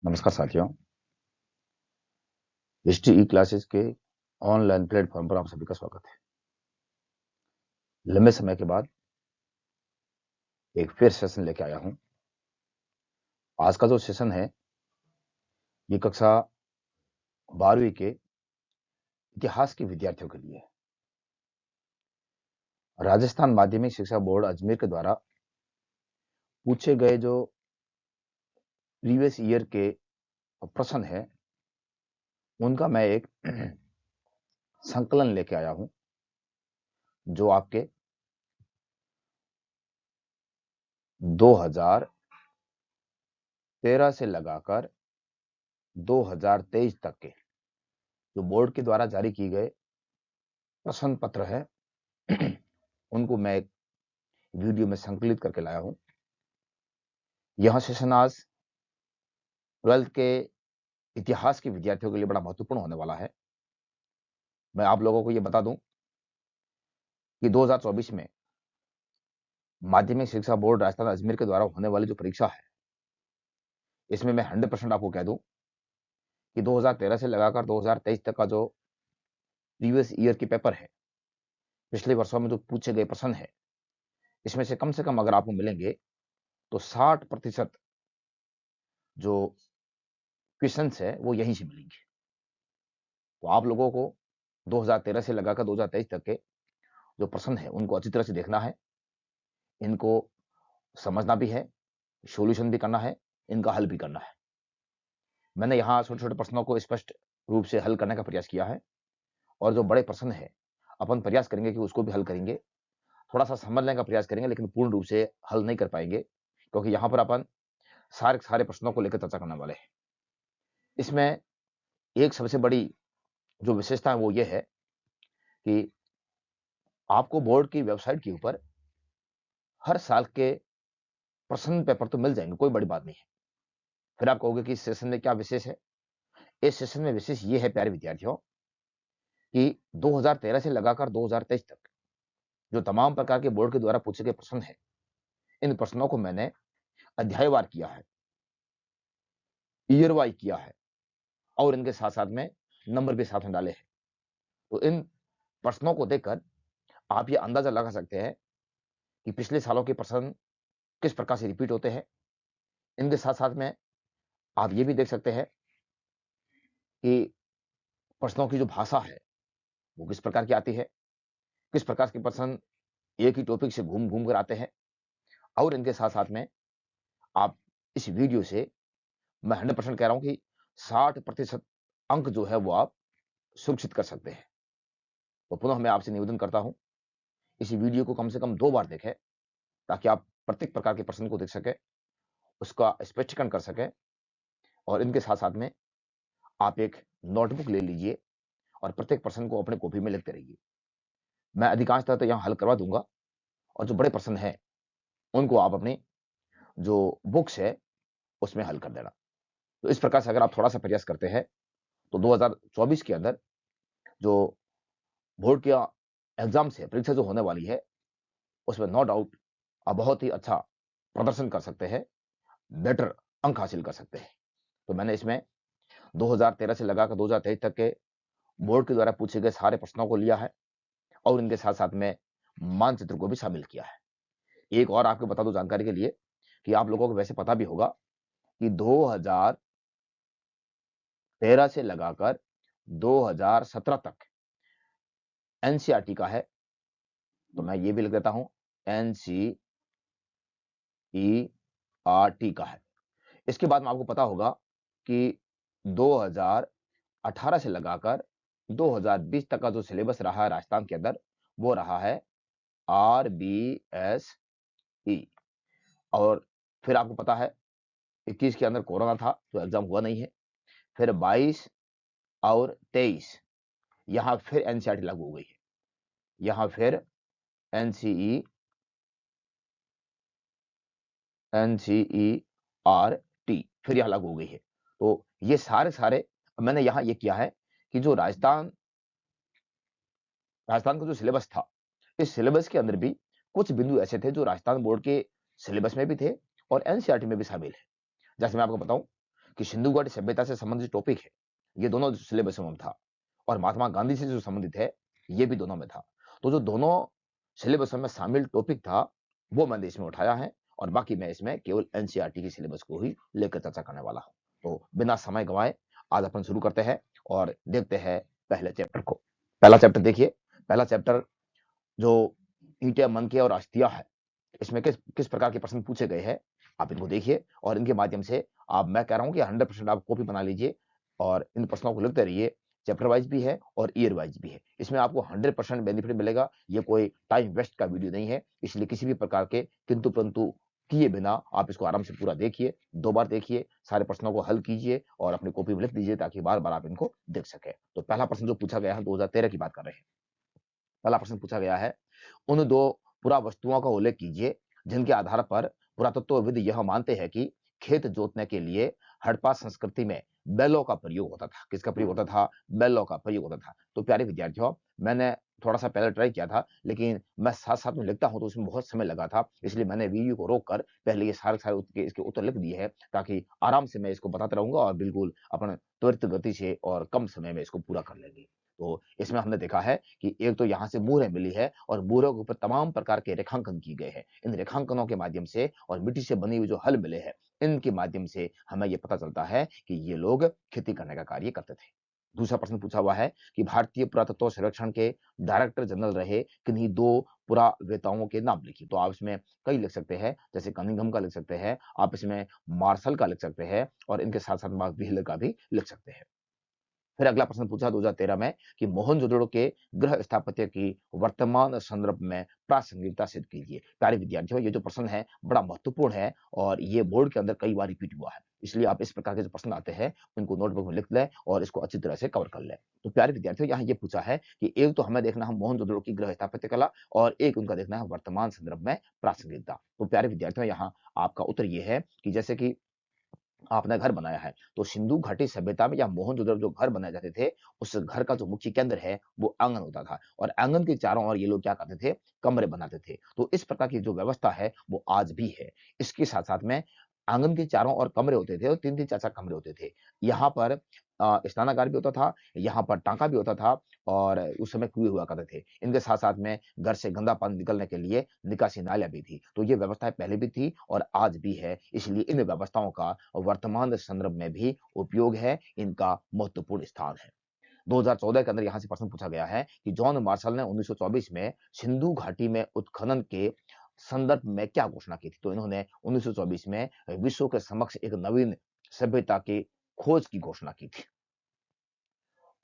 नमस्कार साथियों। हिस्ट्री ई क्लासेस के ऑनलाइन प्लेटफॉर्म पर आप सभी का स्वागत है। लंबे समय के बाद एक फिर सेशन लेके आया हूं। आज का जो सेशन है ये कक्षा 12वीं के इतिहास के विद्यार्थियों के लिए है। राजस्थान माध्यमिक शिक्षा बोर्ड अजमेर के द्वारा पूछे गए जो प्रीवियस ईयर के प्रश्न है उनका मैं एक संकलन लेके आया हूं जो आपके 2013 से लगाकर 2023 तक के जो बोर्ड के द्वारा जारी किए गए प्रश्न पत्र है उनको मैं एक वीडियो में संकलित करके लाया हूं। यह सेशन आज 12th के इतिहास के विद्यार्थियों के लिए बड़ा महत्वपूर्ण होने वाला है। मैं आप लोगों को यह बता दूं कि 2024 में माध्यमिक शिक्षा बोर्ड राजस्थान अजमेर के द्वारा होने वाली जो परीक्षा है इसमें मैं 100% आपको कह दूं कि 2013 से लगाकर 2023 तक का जो प्रीवियस ईयर के पेपर है, पिछले वर्षों में जो पूछे गए प्रश्न है, इसमें से कम अगर आपको मिलेंगे तो 60% जो क्वेश्चन है वो यहीं से मिलेंगे। तो आप लोगों को 2013 से लगाकर 2023 तक के जो प्रश्न है उनको अच्छी तरह से देखना है, इनको समझना भी है, सॉल्यूशन भी करना है, इनका हल भी करना है। मैंने यहाँ छोटे-छोटे प्रश्नों को स्पष्ट रूप से हल करने का प्रयास किया है और जो बड़े प्रश्न है अपन प्रयास करेंगे कि उसको भी हल करेंगे। थोड़ा-सा समझने का प्रयास करेंगे लेकिन पूर्ण रूप से हल नहीं कर पाएंगे क्योंकि यहाँ पर अपन सारे प्रश्नों को लेकर चर्चा करने वाले हैं। इसमें एक सबसे बड़ी जो विशेषता है वो ये है कि आपको बोर्ड की वेबसाइट के ऊपर हर साल के प्रश्न पेपर तो मिल जाएंगे, कोई बड़ी बात नहीं है। फिर आप कहोगे कि इस सेशन में क्या विशेष है? इस सेशन में विशेष ये है प्यारे विद्यार्थियों कि 2013 से लगाकर 2023 तक जो तमाम प्रकार के बोर्ड के द्वारा पूछे गए प्रश्न हैं, इन प्रश्नों को मैंने अध्यायवार किया है, ईयर वाइज किया है और इनके साथ-साथ में नंबर भी साथ में डाले हैं। तो इन प्रश्नों को देखकर आप ये अंदाजा लगा सकते हैं कि पिछले सालों के प्रश्न किस प्रकार से रिपीट होते हैं। इनके साथ-साथ में आप ये भी देख सकते हैं कि प्रश्नों की जो भाषा है, वो किस प्रकार की आती है, किस प्रकार के प्रश्न एक ही टॉपिक से घूम-घूम कर आते हैं और इनके साथ-साथ में आप इस वीडियो से मैं 100% कह रहा हूं कि 60% अंक जो है वो आप सुरक्षित कर सकते हैं। तो पुनः मैं आपसे निवेदन करता हूं, इस वीडियो को कम से कम 2 बार देखें ताकि आप प्रत्येक प्रकार के प्रश्न को देख सकें, उसका स्पष्टीकरण कर सकें और इनके साथ-साथ में आप एक नोटबुक ले लीजिए और प्रत्येक प्रश्न को अपने कॉपी में लिखते रहिए। मैं अधिकांशतः तो यहाँ हल करवा दूंगा और जो बड़े प्रश्न हैं, उनको आप अपनी जो बुक्स है, उसमें हल कर देना। तो इस प्रकार से अगर आप थोड़ा-सा प्रयास करते हैं, तो 2024 के अंदर जो बोर्ड का एग्ज़ाम्स है, परीक्षा जो होने वाली है, उसमें नो डाउट आप बहुत ही अच्छा प्रदर्शन कर सकते हैं, बेटर अंक हासिल कर सकते हैं। तो मैंने इसमें 2013 से लगाकर 2023 तक के बोर्ड के द्वारा पूछे गए सारे प्रश्नों को लिया है और इनके साथ-साथ में मानचित्र को भी शामिल किया है। एक और आपको बता दूं जानकारी के लिए कि आप लोगों को वैसे पता भी होगा कि 2013 से लगाकर 2017 तक एनसीईआरटी का है, तो मैं ये भी लिख देता हूं एनसीईआरटी का है। इसके बाद में आपको पता होगा कि 2018 से लगाकर 2020 तक का जो सिलेबस रहा है राजस्थान के अंदर वो रहा है आरबीएसई और फिर आपको पता है 21 के अंदर कोरोना था तो एग्जाम हुआ नहीं है। फिर 22 और 23 यहां फिर एनसीईआरटी लागू हो गई है। यहां फिर एनसीईआरटी फिर यहां लागू हो गई है। तो ये सारे मैंने यहां ये किया है कि जो राजस्थान का जो सिलेबस था, इस सिलेबस के अंदर भी कुछ बिंदु ऐसे थे जो राजस्थान बोर्ड के सिलेबस में भी थे और एनसीईआरटी में भी शामिल है। जैसे मैं आपको बताऊं कि सिंधु घाटी सभ्यता से संबंधित टॉपिक है, ये दोनों सिलेबस में था और महात्मा गांधी से जो संबंधित है, ये भी दोनों में था। तो जो दोनों सिलेबस में शामिल टॉपिक था, वो मैंने इसमें उठाया है और बाकी मैं इसमें केवल एनसीईआरटी की सिलेबस को ही लेकर चर्चा करने वाला हूं। तो बिना समय गंवाए आज अपन शुरू करते हैं और देखते हैं पहले चैप्टर को। पहला चैप्टर देखिए। पहला चैप्टर जो ईंटें, मनके और अस्थियां है, इसमें किस किस प्रकार के प्रश्न पूछे गए हैं, आप इनको देखिए और इनके माध्यम से आप, मैं कह रहा हूं कि 100% आप कॉपी बना लीजिए और इन प्रश्नों को लिखते रहिए। चैप्टर वाइज भी है और ईयर वाइज भी है। इसमें आपको 100% बेनिफिट मिलेगा। ये कोई टाइम वेस्ट का वीडियो नहीं है, इसलिए किसी भी प्रकार के किंतु परंतु किए बिना आप इसको आराम से पूरा देखिए, 2 बार देखिए, सारे प्रश्नों को हल कीजिए और अपनी कॉपी में लिख दीजिए ताकि बार-बार आप इनको देख सकें। तो पहला प्रश्न जो पूछा गया है, 2013 की बात कर रहे हैं। पहला प्रश्न पूछा गया है, उन दो पुरावस्तुओं का उल्लेख कीजिए जिनके आधार पर पुरातत्वविद यह मानते हैं कि खेत जोतने के लिए हड़प्पा संस्कृति में बैलों का प्रयोग होता था। किसका प्रयोग होता था? बैलों का प्रयोग होता था। तो प्यारे विद्यार्थियों, मैंने थोड़ा सा पहले ट्राई किया था, लेकिन मैं साथ साथ में लिखता हूं तो उसमें बहुत समय लगा था, इसलिए मैंने वीडियो को रोक कर पहले ये सारे सारे इसके उत्तर लिख दिए हैं ताकि आराम से मैं इसको बताता रहूंगा और बिल्कुल अपन त्वरित गति से और कम समय में इसको पूरा कर लेंगे। तो इसमें हमने देखा है कि एक तो यहाँ से मुहरें मिली है और मुहरों के ऊपर तमाम प्रकार के रेखांकन किए गए हैं। इन रेखांकनों के माध्यम से और मिट्टी से बनी हुई जो हल मिले हैं, इनके माध्यम से हमें ये पता चलता है कि ये लोग खेती करने का कार्य करते थे। दूसरा प्रश्न पूछा हुआ है कि भारतीय पुरातत्व सर्वेक्षण के डायरेक्टर जनरल रहे किन्हीं 2 पुरावेताओं के नाम लिखिए। तो आप इसमें कई लिख सकते हैं, जैसे कनिंघम का लिख सकते हैं, आप इसमें मार्शल का लिख सकते हैं और इनके साथ-साथ आप व्हीलर का भी लिख सकते हैं। फिर अगला प्रश्न पूछा 2013 में कि मोहनजोदड़ो के गृह स्थापत्य की वर्तमान संदर्भ में प्रासंगिकता सिद्ध कीजिए। प्यारे विद्यार्थियों, ये जो प्रश्न है बड़ा महत्वपूर्ण है और ये बोर्ड के अंदर कई बार रिपीट हुआ है, इसलिए आप इस प्रकार के जो प्रश्न आते हैं उनको नोटबुक में लिख लें और इसको अच्छी तरह से कवर कर लें। तो प्यारे विद्यार्थियों, यहाँ ये पूछा है कि एक तो हमें देखना है मोहनजोदड़ो की गृह स्थापत्य कला और एक उनका देखना है वर्तमान संदर्भ में प्रासंगिकता। तो प्यारे विद्यार्थियों, यहाँ आपका उत्तर ये है कि जैसे कि आपने घर बनाया है, तो सिंधु घाटी सभ्यता में या मोहनजोदड़ो जो घर बनाए जाते थे, उस घर का जो मुख्य केंद्र है, वो आंगन होता था और आंगन के चारों ओर ये लोग क्या करते थे? कमरे बनाते थे। तो इस प्रकार की जो व्यवस्था है, वो आज भी है। इसके साथ-साथ में आंगन के चारों ओर कमरे होते थे और 3-3 4-4 कमरे होते थे। यहाँ पर स्नानागार भी होता था, यहाँ पर टाँका भी होता था और उस समय कुएँ हुआ करते थे। इनके साथ-साथ में घर से गंदा पानी निकलने के लिए निकासी नालियाँ भी थी। तो ये व्यवस्थाएँ पहले भी थी और आज भी है, इसलिए इन व्यवस्थाओं का वर्तमान संदर्भ में भी उपयोग है, इनका महत्वपूर्ण स्थान है। 2014 के अंदर यहाँ से प्रश्न पूछा गया है कि जॉन मार्शल ने 1924 में सिंधु घाटी में उत्खनन के संदर्भ में क्या घोषणा की थी? तो इन्होंने 1924 में विश्व के समक्ष एक नवीन सभ्यता की खोज की घोषणा की थी।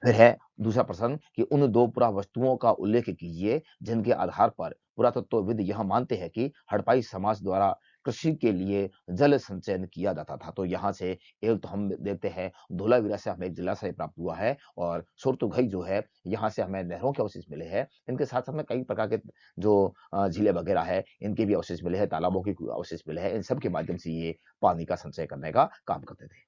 फिर है दूसरा प्रश्न कि उन 2 पुरावस्तुओं का उल्लेख कीजिए जिनके आधार पर पुरातत्वविद यह मानते हैं कि हड़प्पाई समाज द्वारा कृषि के लिए जल संचयन किया जाता था। तो यहाँ से एक तो हम देखते हैं धोलावीरा से हमें एक जलाशय प्राप्त हुआ है और सोर्तुघई जो है, यहाँ से हमें नहरों के अवशेष मिले हैं। इनके साथ-साथ में कई प्रकार के जो झीलें वगैरह है, इनके भी अवशेष मिले हैं, तालाबों के अवशेष मिले हैं। इन सब के माध्यम से ये पानी का संचय करने का काम करते थे।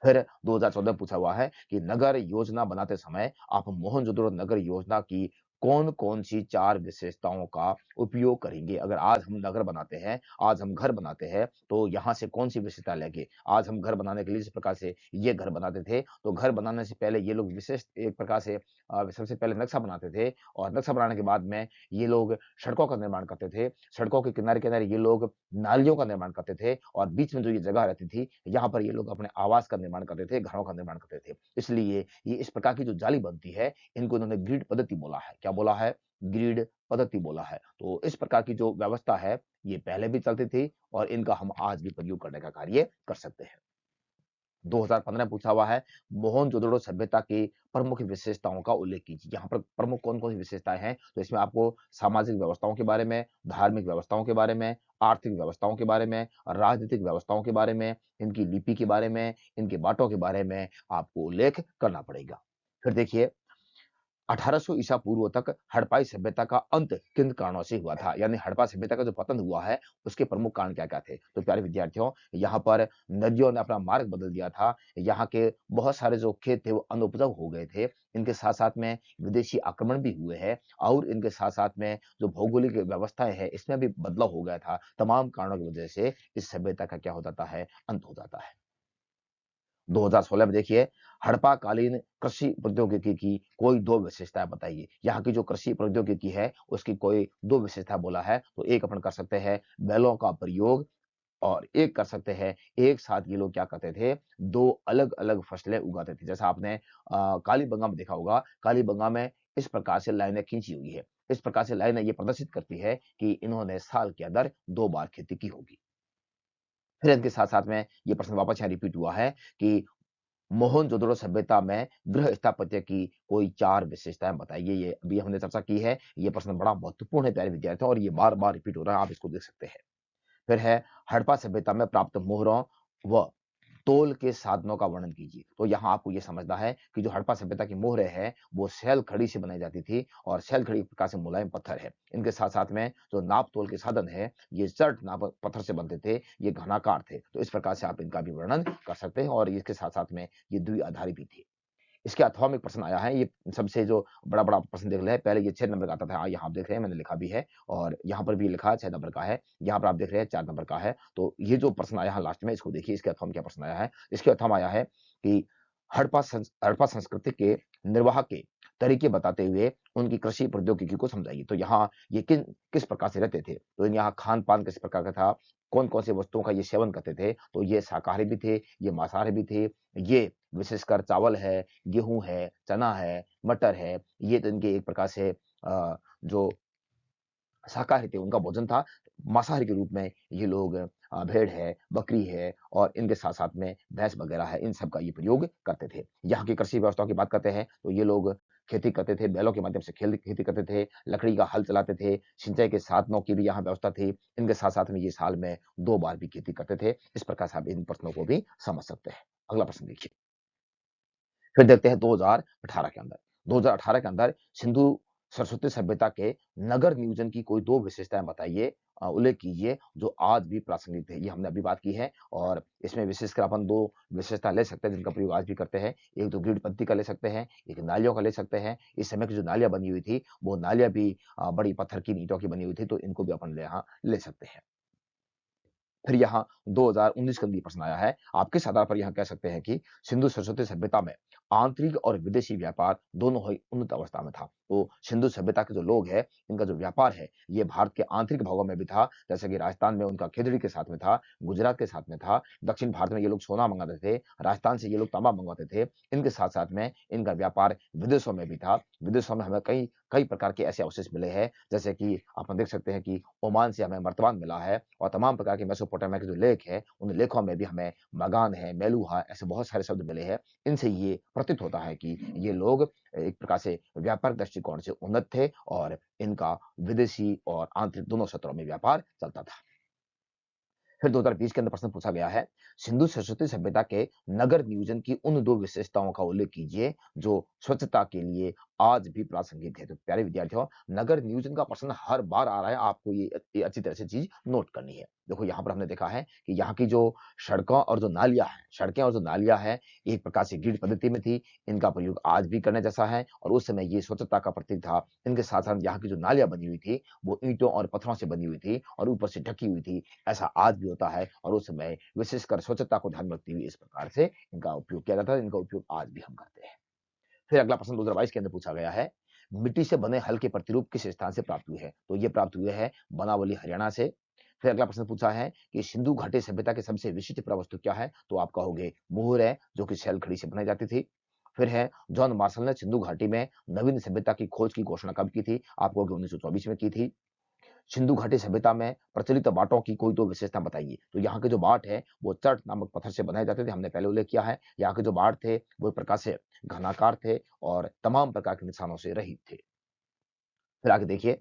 फिर 2014 पूछा हुआ है कि नगर योजना बनाते समय आप मोहनजोदड़ो नगर योजना की कौन-कौन सी 4 विशेषताओं का उपयोग करेंगे? अगर आज हम नगर बनाते हैं, आज हम घर बनाते हैं, तो यहाँ से कौन-सी विशेषता लेंगे? आज हम घर बनाने के लिए जिस प्रकार से ये घर बनाते थे, तो घर बनाने से पहले ये लोग विशेष एक प्रकार से सबसे पहले नक्शा बनाते थे और नक्शा बनाने के बाद में ये लोग सड़कों का निर्माण करते थे। सड़कों के किनारे-किनारे ये लोग नालियों का निर्माण करते थे और बीच में जो ये जगह रहती थी, यहाँ पर ये लोग अपने आवास का निर्माण करते थे, घरों का निर्माण करते थे। इसलिए ये इस प्रकार की जो जाली बनती है, इनको इन्होंने ग्रिड पद्धति बोला है। क्या बोला है? ग्रिड पद्धति बोला है। तो इस प्रकार की जो व्यवस्था है, ये पहले भी चलती थी और इनका हम आज भी प्रयोग करने का कार्य कर सकते हैं। 2015 पूछा हुआ है, मोहनजोदड़ो सभ्यता की प्रमुख विशेषताओं का उल्लेख कीजिए। यहाँ पर प्रमुख कौन-कौन सी विशेषताएँ हैं? तो इसमें आपको सामाजिक व्यवस्थाओं के बारे में, धार्मिक व्यवस्थाओं के बारे में, आर्थिक व्यवस्थाओं के बारे में, राजनीतिक व्यवस्थाओं के बारे में, इनकी लिपि के बारे में, इनके बाँटों के बारे में आपको उल्लेख करना पड़ेगा। फिर देखिए 1800 ईसा पूर्व तक हड़प्पाई सभ्यता का अंत किन कारणों से हुआ था? यानी हड़प्पा सभ्यता का जो पतन हुआ है, उसके प्रमुख कारण क्या-क्या थे? तो प्यारे विद्यार्थियों, यहाँ पर नदियों ने अपना मार्ग बदल दिया था। यहाँ के बहुत सारे जो खेत थे, वो अनउपजाऊ हो गए थे। इनके साथ-साथ में विदेशी आक्रमण भी हुए हैं और इनके साथ-साथ में जो भौगोलिक व्यवस्थाएँ हैं, इसमें भी बदलाव हो गया था। तमाम कारणों की वजह से इस सभ्यता का क्या हो जाता है? अंत हो जाता है। 2016 में देखिए, हड़प्पा कालीन कृषि प्रौद्योगिकी की कोई 2 विशेषताएँ बताइए। यहाँ की जो कृषि प्रौद्योगिकी है, उसकी कोई 2 विशेषता बोला है, तो एक अपन कर सकते हैं बैलों का प्रयोग और एक कर सकते हैं, एक साथ ये लोग क्या करते थे, 2 अलग-अलग फसलें उगाते थे। जैसा आपने कालीबंगा में देखा होगा, कालीबंगा में इस प्रकार से लाइनें खींची हुई है। इस प्रकार से लाइनें ये प्रदर्शित करती है कि इन्होंने साल के अंदर 2 बार खेती की होगी। फिर इनके साथ-साथ में ये प्रश्न वापस यहाँ रिपीट हुआ है कि मोहनजोदड़ो सभ्यता में गृह स्थापत्य की कोई 4 विशेषताएँ बताइए। ये अभी हमने चर्चा की है। ये प्रश्न बड़ा महत्वपूर्ण है प्यारे विद्यार्थियों और ये बार-बार रिपीट हो रहा है, आप इसको देख सकते हैं। फिर है हड़प्पा सभ्यता में प्राप्त मोहरों व तोल के साधनों का वर्णन कीजिए। तो यहाँ आपको ये समझना है कि जो हड़प्पा सभ्यता की मोहरें हैं, वो शैल खड़ी से बनाई जाती थी और शैल खड़ी एक प्रकार से मुलायम पत्थर है। इनके साथ-साथ में जो नाप-तोल के साधन हैं, ये चट नाप पत्थर से बनते थे, ये घनाकार थे। तो इस प्रकार से आप इनका भी वर्णन कर सकते हैं और इसके साथ-साथ में ये द्विआधारी भी थे। इसके अथवा में एक प्रश्न आया है, ये सबसे जो बड़ा-बड़ा प्रश्न देख रहे हैं, पहले ये 6 नंबर का आता था, यहाँ आप देख रहे हैं मैंने लिखा भी है और यहाँ पर भी लिखा 6 नंबर का है, यहाँ पर आप देख रहे हैं 4 नंबर का है। तो ये जो प्रश्न आया है लास्ट में इसको देखिए, इसके अथवा में क्या प्रश्न आया है? इसके अथवा में आया है कि हड़प्पा संस्कृति के निर्वाह के तरीके बताते हुए उनकी कृषि प्रौद्योगिकी को समझाइए। तो यहाँ ये किस प्रकार से रहते थे? तो यहाँ खान-पान किस प्रकार का था? कौन-कौन सी वस्तुओं का ये सेवन करते थे? तो ये शाकाहारी भी थे, ये मांसाहारी भी थे, ये विशेषकर चावल है, गेहूँ है, चना है, मटर है, ये तो इनके एक प्रकार से जो शाकाहारी थे, उनका भोजन था। मांसाहारी के रूप में ये लोग भेड़ है, बकरी है और इनके साथ-साथ में भैंस वगैरह है, इन सब का ये प्रयोग करते थे। यहाँ की कृषि व्यवस्थाओं की बात करते हैं, तो ये लोग खेती करते थे, बैलों के माध्यम से खेती करते थे, लकड़ी का हल चलाते थे, सिंचाई के साधनों की भी यहाँ व्यवस्था थी। इनके साथ-साथ में ये साल में 2 बार भी खेती करते थे। इस प्रकार से आप इन प्रश्नों को भी समझ सकते हैं। अगला प्रश्न देखिए। फिर देखते हैं 2018 के अंदर। 2018 के अंदर सिंधु सरस्वती सभ्यता के नगर नियोजन की कोई 2 विशेषताएँ बताइए, उल्लेख कीजिए जो आज भी प्रासंगिक थे। ये हमने अभी बात की है और इसमें विशेषकर अपन 2 विशेषता ले सकते हैं जिनका प्रयोग आज भी करते हैं। एक तो ग्रिड पद्धति का ले सकते हैं, एक नालियों का ले सकते हैं। इस समय की जो नालियाँ बनी हुई थी, वो नालियाँ भी बड़ी पत्थर की ईंटों की बनी हुई थी, तो इनको भी अपन यहाँ ले सकते हैं। फिर यहाँ 2019 के लिए प्रश्न आया है। आप किस आधार पर यहाँ कह सकते हैं कि सिंधु सरस्वती सभ्यता में आंतरिक और विदेशी व्यापार दोनों ही उन्नत अवस्था में था। तो सिंधु सभ्यता के जो लोग हैं, इनका जो व्यापार है, ये भारत के आंतरिक भागों में भी था। जैसे कि राजस्थान में उनका खेजड़ी के साथ में था, गुजरात के साथ में था, दक्षिण भारत में ये लोग सोना मँगाते थे, राजस्थान से ये लोग तांबा मँगवाते थे। इनके साथ-साथ में इनका व्यापार विदेशों में भी था। विदेशों में हमें कई कई प्रकार के ऐसे अवशेष मिले हैं, जैसे कि अपन देख सकते हैं कि ओमान से हमें मर्तबान मिला है और तमाम प्रकार के मेसोपोटामिया के जो लेख हैं, उन लेखों में भी हमें मगान है, मेलुहा ऐसे बहुत सारे शब्द मिले हैं। इनसे ये प्रतीत होता है कि ये लोग एक प्रकार से व्यापारिक दृष्टिकोण से उन्नत थे और इनका विदेशी और आंतरिक दोनों क्षेत्रों में व्यापार चलता था। फिर 2020 के अंदर प्रश्न पूछा गया है, सिंधु सरस्वती सभ्यता के नगर नियोजन की उन 2 विशेषताओं का उल्लेख कीजिए, जो स्वच्छता के लिए आज भी प्रासंगिक है। तो प्यारे विद्यार्थियों, नगर नियोजन का प्रश्न हर बार आ रहा है, आपको ये अच्छी तरह से चीज़ नोट करनी है। देखो यहाँ पर हमने देखा है कि यहाँ की जो सड़कें और जो नालियाँ हैं, एक प्रकार से ग्रिड पद्धति में थी, इनका प्रयोग आज भी करने जैसा है और उस समय ये स्वच्छता का प्रतीक था। इनके साथ-साथ यहाँ की जो नालियाँ बनी हुई थी, वो ईंटों और पत्थरों से बनी हुई थी और ऊपर से ढकी हुई थी। ऐसा आज भी होता है और उस समय विशेषकर स्वच्छता को ध्यान में रखते हुए इस प्रकार से इनका उपयोग किया जाता है, इनका उपयोग आज भी हम करते हैं। फिर अगला प्रश्न 2022 के अंदर पूछा गया है, मिट्टी से बने हल्के प्रतिरूप किस स्थान से प्राप्त हुए हैं? तो ये प्राप्त हुए हैं बनावली हरियाणा से। फिर अगला प्रश्न पूछा है कि सिंधु घाटी सभ्यता के सबसे विशिष्ट पुरावस्तु क्या है? तो आप कहोगे मुहर है, जो कि शैल खड़ी से बनाई जाती थी। फिर है जॉन मार्शल ने सिंधु घाटी में नवीन सभ्यता की खोज की घोषणा कब की थी? आप कहोगे 1924 में की थी। सिंधु घाटी सभ्यता में प्रचलित बाटों की कोई 2 विशेषता बताइए। तो यहाँ के जो बाट है, वो चट नामक पत्थर से बनाए जाते थे, हमने पहले उल्लेख किया है। यहाँ के जो बाट थे, वो एक प्रकार से घनाकार थे और तमाम प्रकार के निशानों से रहित थे। फिर आगे देखिए,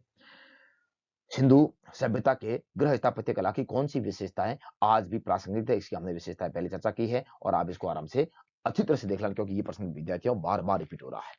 सिंधु सभ्यता के गृह स्थापत्य कला की कौन-सी विशेषताएँ आज भी प्रासंगिक है? इसकी हमने विशेषताएँ पहले चर्चा की है और आप इसको आराम से अच्छी तरह से देख लें क्योंकि ये प्रश्न विद्यार्थियों बार-बार रिपीट हो रहा है।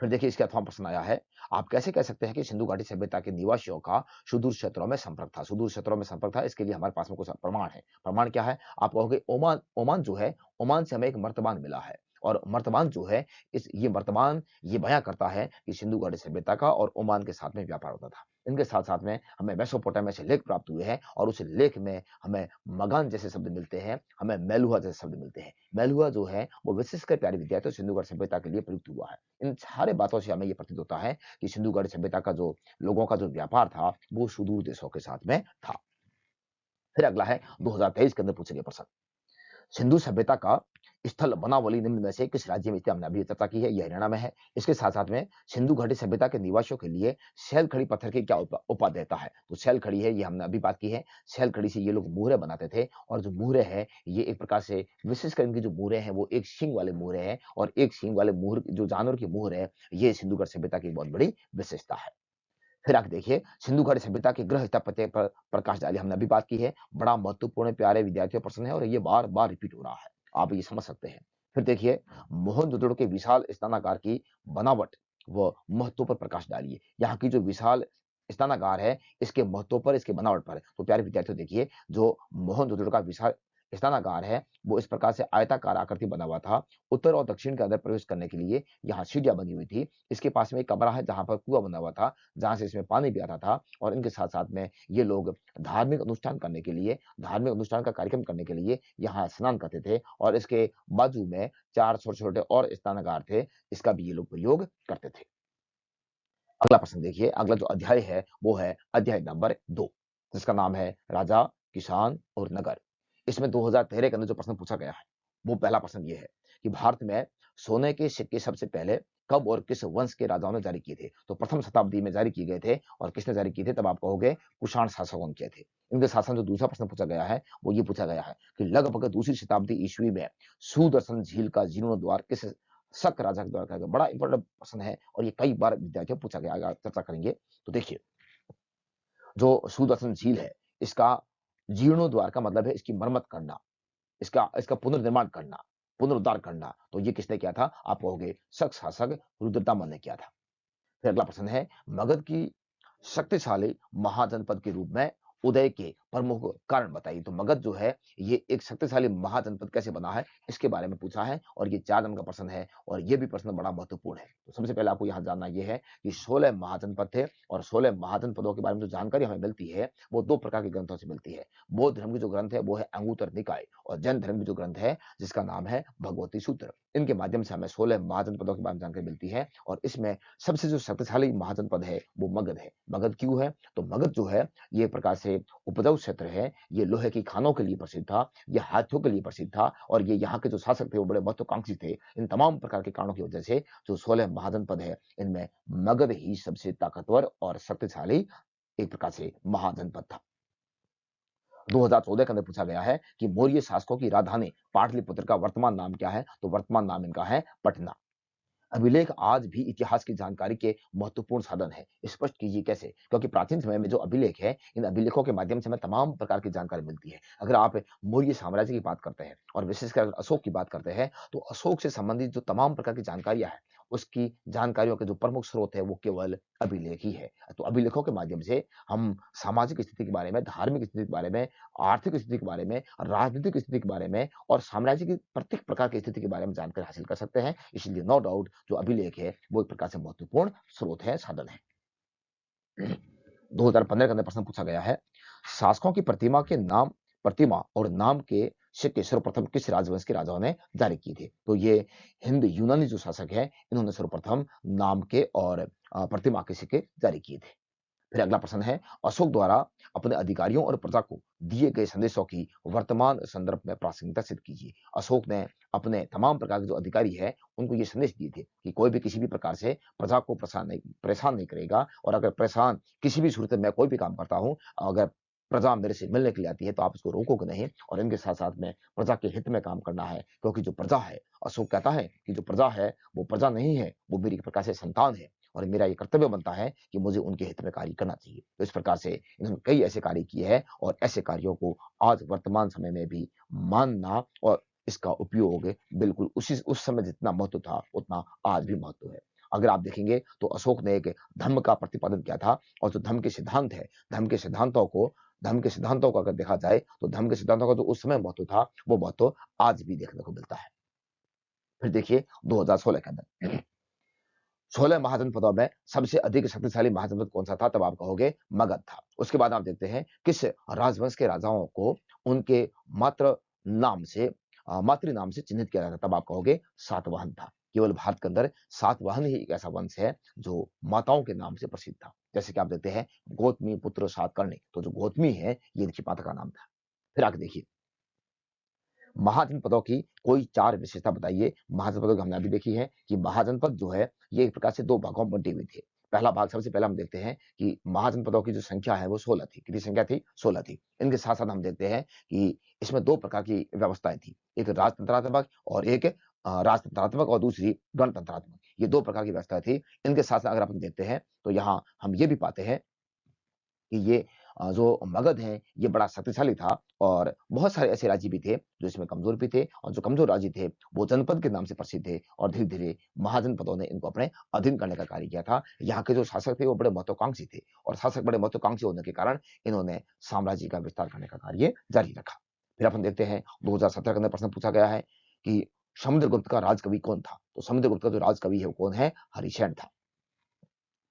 फिर देखिए इसके अथवा प्रश्न आया है, आप कैसे कह सकते हैं कि सिंधु घाटी सभ्यता के निवासियों का सुदूर क्षेत्रों में संपर्क था? सुदूर क्षेत्रों में संपर्क था, इसके लिए हमारे पास में कुछ प्रमाण है। प्रमाण क्या है? आप कहोगे ओमान ओमान जो है, ओमान से हमें एक मर्तबान मिला है और वर्तमान जो है ये वर्तमान ये बयां करता है कि सिंधु घाटी सभ्यता का और ओमान के साथ में व्यापार होता था। इनके साथ साथ में हमें मेसोपोटामिया से लेख प्राप्त हुए हैं और उस लेख में हमें मगान जैसे शब्द मिलते हैं, हमें मेलुहा जैसे शब्द मिलते हैं। मेलुहा जो है वो विशिष्टकर प्यारी विद्या तो सिंधु घाटी सभ्यता के लिए प्रयुक्त हुआ है। इन सारे बातों से हमें यह प्रतीत होता है कि सिंधु घाटी सभ्यता का जो लोगों का जो व्यापार था वो सुदूर देशों के साथ में था। फिर अगला है 2023 के अंदर पूछे गए प्रश्न। सिंधु सभ्यता का स्थल वनावली निम्न में से किस राज्य में स्थित? हमने अभी चर्चा की है, यह हरियाणा में है। इसके साथ साथ में सिंधु घाटी सभ्यता के निवासियों के लिए शैल खड़ी पत्थर की क्या उपादेयता है? तो शैल खड़ी है, ये हमने अभी बात की है। शैल खड़ी से ये लोग मुहरे बनाते थे और जो मुहरे हैं ये एक प्रकार से विशेषकर इनकी जो मुहरे हैं वो एक सींग वाले मुहरे हैं और एक सींग वाले मुहर जो जानवर की मुहर है ये सिंधु घाटी सभ्यता की बहुत बड़ी विशेषता है। फिर आगे देखिए सिंधु घाटी सभ्यता के गृह स्थापत्य पर प्रकाश डालिए, हमने अभी बात की है। बड़ा महत्वपूर्ण प्यारे विद्यार्थियों प्रश्न है और ये बार बार रिपीट हो रहा है, आप ये समझ सकते हैं। फिर देखिए मोहनजोदड़ो के विशाल स्नानागार की बनावट व महत्व पर प्रकाश डालिए। यहाँ की जो विशाल स्नानागार है इसके महत्व पर, इसके बनावट पर। तो प्यारे विद्यार्थियों देखिए जो मोहनजोदड़ो का विशाल स्नानागार है वो इस प्रकार से आयताकार आकृति बना हुआ था। उत्तर और दक्षिण के अंदर प्रवेश करने के लिए यहाँ सीढ़ियां बनी हुई थी। इसके पास में एक कमरा है जहां पर कुआं बना हुआ था, जहां से इसमें पानी भी आता था और इनके साथ साथ में ये लोग धार्मिक अनुष्ठान करने के लिए, धार्मिक अनुष्ठान का कार्यक्रम करने के लिए यहाँ स्नान करते थे और इसके बाजू में 4 छोटे-छोटे और स्नानागार थे, इसका भी ये लोग प्रयोग करते थे। अगला प्रश्न देखिए, अगला जो अध्याय है वो है अध्याय नंबर 2 जिसका नाम है राजा, किसान और नगर। इसमें 2013 के अंदर जो प्रश्न पूछा गया है वो पहला प्रश्न ये है कि भारत में सोने के सिक्के सबसे पहले कब और किस वंश के राजाओं ने जारी किए थे? तो प्रथम शताब्दी में जारी किए गए थे और किसने जारी किए थे? तब आप कहोगे कुषाण शासकों ने किए थे। इनके साथ साथ जो दूसरा प्रश्न पूछा गया है वो ये पूछा गया है कि लगभग दूसरी शताब्दी ईस्वी में सुदर्शन झील का जीर्णोद्वार किस शक राजा के द्वारा किया गया? बड़ा इंपॉर्टेंट प्रश्न है और ये कई बार विद्यार्थियों पूछा गया, आगे चर्चा करेंगे। तो देखिए जो सुदर्शन झील है इसका जीर्णोद्वार का मतलब है इसकी मरम्मत करना, इसका इसका पुनर्निर्माण करना, पुनरुद्धार करना। तो ये किसने किया था? आप कहोगे शक शासक रुद्रतामन ने किया था। फिर अगला प्रश्न है मगध की शक्तिशाली महाजनपद के रूप में उदय के प्रमुख कारण बताइए। तो मगध जो है ये एक शक्तिशाली महाजनपद कैसे बना है इसके बारे में पूछा है और ये 4 नंबर का प्रश्न है और ये भी प्रश्न बड़ा महत्वपूर्ण है। तो सबसे पहले आपको यहाँ जानना ये है कि 16 महाजनपद थे और 16 महाजनपदों के बारे में जो जानकारी हमें मिलती है वो 2 प्रकार के ग्रंथों से मिलती है। बौद्ध धर्म की जो ग्रंथ है वो है अंगुत्तर निकाय और जैन धर्म की जो ग्रंथ है जिसका नाम है भगवती सूत्र। इनके माध्यम से हमें 16 महाजनपदों के बारे में जानकारी मिलती है और इसमें सबसे जो शक्तिशाली महाजनपद है वो मगध है। मगध क्यों है? तो मगध जो है ये प्रकार से उपजाऊ क्षेत्र है, ये लोहे की खानों के लिए प्रसिद्ध था, ये हाथियों के लिए प्रसिद्ध था और ये यहाँ के जो शासक थे वो बड़े महत्वाकांक्षी थे। इन तमाम प्रकार के कारणों की वजह से जो 16 महाजनपद है इनमें मगध ही सबसे ताकतवर और शक्तिशाली एक प्रकार से महाजनपद था। 2014 के अंदर पूछा गया है कि मौर्य शासकों की राजधानी पाटलिपुत्र का वर्तमान नाम क्या है? तो वर्तमान नाम इनका है पटना। अभिलेख आज भी इतिहास की जानकारी के महत्वपूर्ण साधन है। स्पष्ट कीजिए कैसे? क्योंकि प्राचीन समय में जो अभिलेख है, इन अभिलेखों के माध्यम से हमें तमाम प्रकार की जानकारी मिलती है। अगर आप मौर्य साम्राज्य की बात करते हैं और विशेषकर अशोक की बात करते हैं, तो अशोक से संबंधित जो तमाम प्रकार की जानकारियाँ हैं, उसकी जानकारियों के जो प्रमुख स्रोत है, वो केवल अभिलेख ही है। तो अभिलेखों के माध्यम से हम सामाजिक स्थिति के बारे में, धार्मिक स्थिति के बारे में, आर्थिक स्थिति के बारे में, राजनीतिक स्थिति के बारे में और साम्राज्य की प्रत्येक प्रकार की स्थिति के बारे में जानकारी हासिल कर सकते हैं। इसलिए नो डाउट जो अभिलेख है वो एक प्रकार से महत्वपूर्ण स्रोत है, साधन है। 2015 के अंदर प्रश्न पूछा गया है शासकों की प्रतिमा और नाम के सिक्के सर्वप्रथम किस राजवंश के राजाओं ने जारी किए थे? तो ये हिंद यूनानी जो शासक है इन्होंने सर्वप्रथम नाम के और प्रतिमा के सिक्के जारी किए थे। फिर अगला प्रश्न है अशोक द्वारा अपने अधिकारियों और प्रजा को दिए गए संदेशों की वर्तमान संदर्भ में प्रासंगिकता सिद्ध कीजिए। अशोक ने अपने तमाम प्रकार के जो अधिकारी है उनको ये संदेश दिए थे कि कोई भी किसी भी प्रकार से प्रजा को परेशान नहीं करेगा और अगर परेशान किसी भी सूरत में मैं कोई भी काम करता हूं, अगर प्रजा मेरे से मिलने के लिए आती है तो आप उसको रोकोगे नहीं और इनके साथ साथ में प्रजा के हित में काम करना है क्योंकि जो प्रजा है, अशोक कहता है कि जो प्रजा है वो प्रजा नहीं है, वो मेरी एक प्रकार से संतान है और मेरा ये कर्तव्य बनता है कि मुझे उनके हित में कार्य करना चाहिए। तो इस प्रकार से इन्होंने कई ऐसे कार्य किए हैं और ऐसे कार्यों को आज वर्तमान समय में भी मानना और इसका उपयोग बिल्कुल उस समय जितना महत्व था उतना आज भी महत्व है। अगर आप देखेंगे तो अशोक ने एक धर्म का प्रतिपादन किया था और जो धर्म के सिद्धांत है, धर्म के सिद्धांतों को अगर देखा जाए तो धर्म के सिद्धांतों का जो उस समय महत्व था वो महत्व आज भी देखने को मिलता है। फिर देखिए 2016 के अंदर 16 महाजनपदों में सबसे अधिक शक्तिशाली महाजनपद कौन सा था? तब आप कहोगे मगध था। उसके बाद आप देखते हैं किस राजवंश के राजाओं को उनके मातृ नाम से मातृ नाम से चिन्हित किया जाता, तब आप कहोगे सातवाहन था। केवल भारत के अंदर सातवाहन ही एक ऐसा वंश है जो माताओं के नाम से प्रसिद्ध था। जैसे कि आप देखते हैं गौतमी पुत्र सातकर्णी, तो जो गौतमी है ये इनकी माता का नाम था। फिर आगे देखिए महाजनपदों की कोई 4 विशेषता बताइए। महाजनपदों की हमने अभी देखी है कि महाजनपद जो है ये एक प्रकार से 2 भागों में बंटे हुए थे। पहला भाग सबसे पहले हम देखते हैं कि महाजनपदों की जो संख्या है वो 16 थी। कितनी संख्या थी? 16 थी। इनके साथ-साथ हम देखते हैं कि इसमें 2 प्रकार की व्यवस्थाएँ थी। एक राजतंत्रात्मक और एक राजतंत्रात्मक और दूसरी गणतंत्रात्मक। ये 2 प्रकार की व्यवस्था थी। इनके साथ-साथ अगर अपन देखते हैं तो यहाँ हम ये भी पाते हैं कि ये जो मगध है ये बड़ा शक्तिशाली था और बहुत सारे ऐसे राज्य भी थे जो इसमें कमजोर भी थे, और जो कमजोर राज्य थे वो जनपद के नाम से प्रसिद्ध थे, और धीरे धीरे महाजनपदों ने इनको अपने अधीन करने का कार्य किया था। यहाँ के जो शासक थे वो बड़े महत्वाकांक्षी थे, और शासक बड़े महत्वाकांक्षी होने के कारण इन्होंने साम्राज्य का विस्तार करने का कार्य जारी रखा। फिर अपन देखते हैं 2017 के अंदर प्रश्न पूछा गया है कि समुद्रगुप्त का राजकवि कौन था? तो समुद्रगुप्त का जो राजकवि है वो कौन है? हरिशैन था।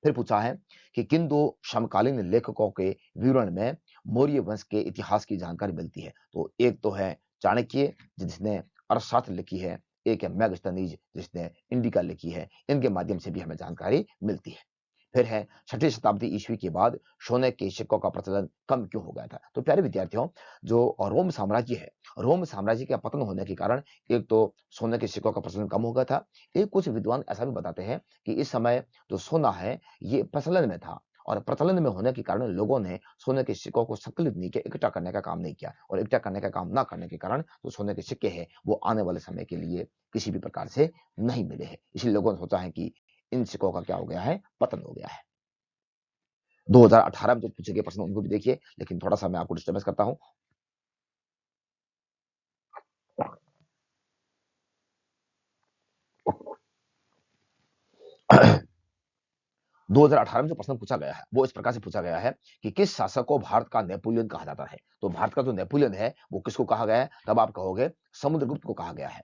फिर पूछा है कि किन 2 समकालीन लेखकों के विवरण में मौर्य वंश के इतिहास की जानकारी मिलती है? तो एक तो है चाणक्य जिसने अर्थशास्त्र लिखी है, एक है मेगास्थनीज जिसने इंडिका लिखी है। इनके माध्यम से भी हमें जानकारी मिलती है। फिर है 6ठी शताब्दी ईस्वी के बाद सोने के सिक्कों का प्रचलन कम क्यों हो गया था? तो प्यारे विद्यार्थियों, जो रोम साम्राज्य है, रोम साम्राज्य का पतन होने के कारण एक तो सोने के सिक्कों का प्रचलन कम हो गया था। एक कुछ विद्वान ऐसा भी बताते हैं कि इस समय जो सोना है ये प्रचलन में था, और प्रचलन में होने के कारण लोगों ने सोने के सिक्कों को संकलित नहीं किया, इकट्ठा करने का काम नहीं किया, और इकट्ठा करने का काम ना करने के कारण जो सोने के सिक्के हैं वो आने वाले समय के लिए किसी भी प्रकार से नहीं मिले हैं। इसलिए लोगों ने सोचा है कि इन सिक्कों का क्या हो गया है? पतन हो गया है। 2018 में जो पूछे गए प्रश्न उनको भी देखिए, लेकिन थोड़ा-सा मैं आपको डिस्टर्बेंस करता हूँ। 2018 में जो प्रश्न पूछा गया है वो इस प्रकार से पूछा गया है कि किस शासक को भारत का नेपोलियन कहा जाता है? तो भारत का जो नेपोलियन है वो किसको कहा गया है? तब आप कहोगे समुद्रगुप्त को कहा गया है।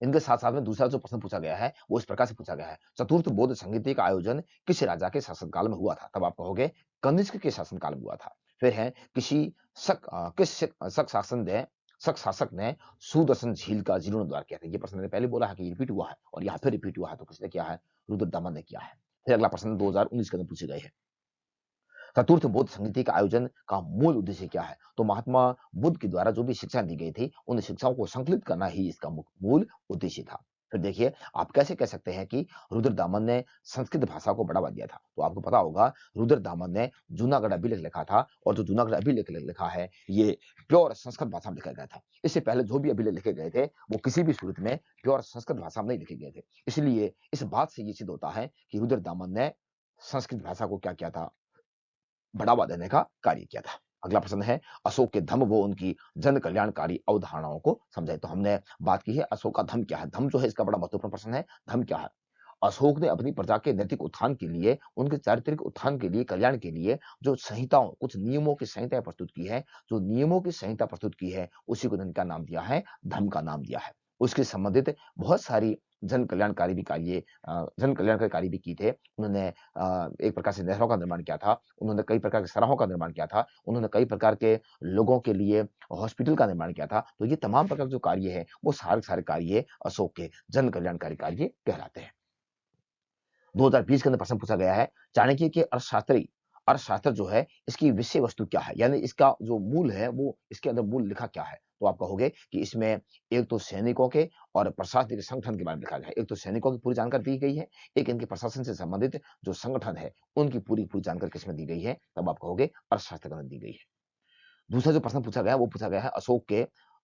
इनके साथ-साथ में दूसरा जो प्रश्न पूछा गया है वो इस प्रकार से पूछा गया है, चतुर्थ बौद्ध संहिता का आयोजन किस राजा के शासनकाल में हुआ था? तब आप कहोगे कनिष्क के शासनकाल में हुआ था। फिर है किस शासक ने सुदर्शन झील का जीर्णोद्धार किया था? ये प्रश्न मैंने पहले बोला है कि रिपीट हुआ है, और यहाँ फिर रिपीट हुआ है, तो किसने किया है? रुद्रदमन ने किया है। फिर अगला प्रश्न 2019 के अंदर पूछे गए हैं। चतुर्थ बौद्ध संहिता का आयोजन का मूल उद्देश्य क्या है? तो महात्मा बुद्ध के द्वारा जो भी शिक्षा दी गई थी उन शिक्षाओं को संकलित करना ही इसका मूल उद्देश्य था। फिर देखिए आप कैसे कह सकते हैं कि रुद्रदामन ने संस्कृत भाषा को बढ़ावा दिया था? तो आपको पता होगा रुद्रदामन ने जूनागढ़ अभिलेख लिखा था, और जो जूनागढ़ अभिलेख लिखा है ये प्योर संस्कृत भाषा में लिखा गया था। इससे पहले जो भी अभिलेख लिखे गए थे वो किसी भी सूरत में प्योर संस्कृत भाषा में नहीं लिखे गए थे। इसलिए इस बात से ये सिद्ध होता है कि रुद्रदामन ने संस्कृत भाषा को क्या किया था? बढ़ावा देने का कार्य किया था। अगला प्रश्न है अशोक के धम्म व उनकी जन कल्याणकारी अवधारणाओं को समझाइए। तो हमने बात की है अशोक का धम्म क्या है? धम्म जो है इसका बड़ा महत्वपूर्ण प्रश्न है। धम्म क्या है? अशोक ने अपनी प्रजा के नैतिक उत्थान के लिए, उनके चारित्रिक उत्थान के लिए, कल्याण के लिए जो संहिताओं, कुछ नियमों की संहिताएँ प्रस्तुत की है, जो नियमों की संहिता प्रस्तुत की है, उसी को इन्होंने क्या नाम दिया है? धम्म का नाम दिया है। उसके संबंधित बहुत सारी जन कल्याणकारी कार्य भी किए थे। उन्होंने एक प्रकार से नहरों का निर्माण किया था, उन्होंने कई प्रकार के सराहों का निर्माण किया था, उन्होंने कई प्रकार के लोगों के लिए हॉस्पिटल का निर्माण किया था। तो ये तमाम प्रकार के जो कार्य है, वो सारे के सारे कार्य अशोक के जन कल्याणकारी कार्य कहलाते हैं। 2020 के अंदर प्रश्न पूछा गया है, चाणक्य के अर्थशास्त्र जो है, इसकी विषय वस्तु क्या है? यानी इसका जो मूल है, वो इसके अंदर मूल लिखा क्या है? तो आप कहोगे कि इसमें एक तो सैनिकों के और प्रशासनिक संगठन के बारे में लिखा गया है। एक तो सैनिकों की पूरी जानकारी दी गई है, एक इनके प्रशासन से संबंधित जो संगठन है, उनकी पूरी-पूरी जानकारी किसमें दी गई है? तब आप कहोगे अर्थशास्त्र के अंदर दी गई है। दूसरा जो प्रश्न पूछा गया वो पूछा गया है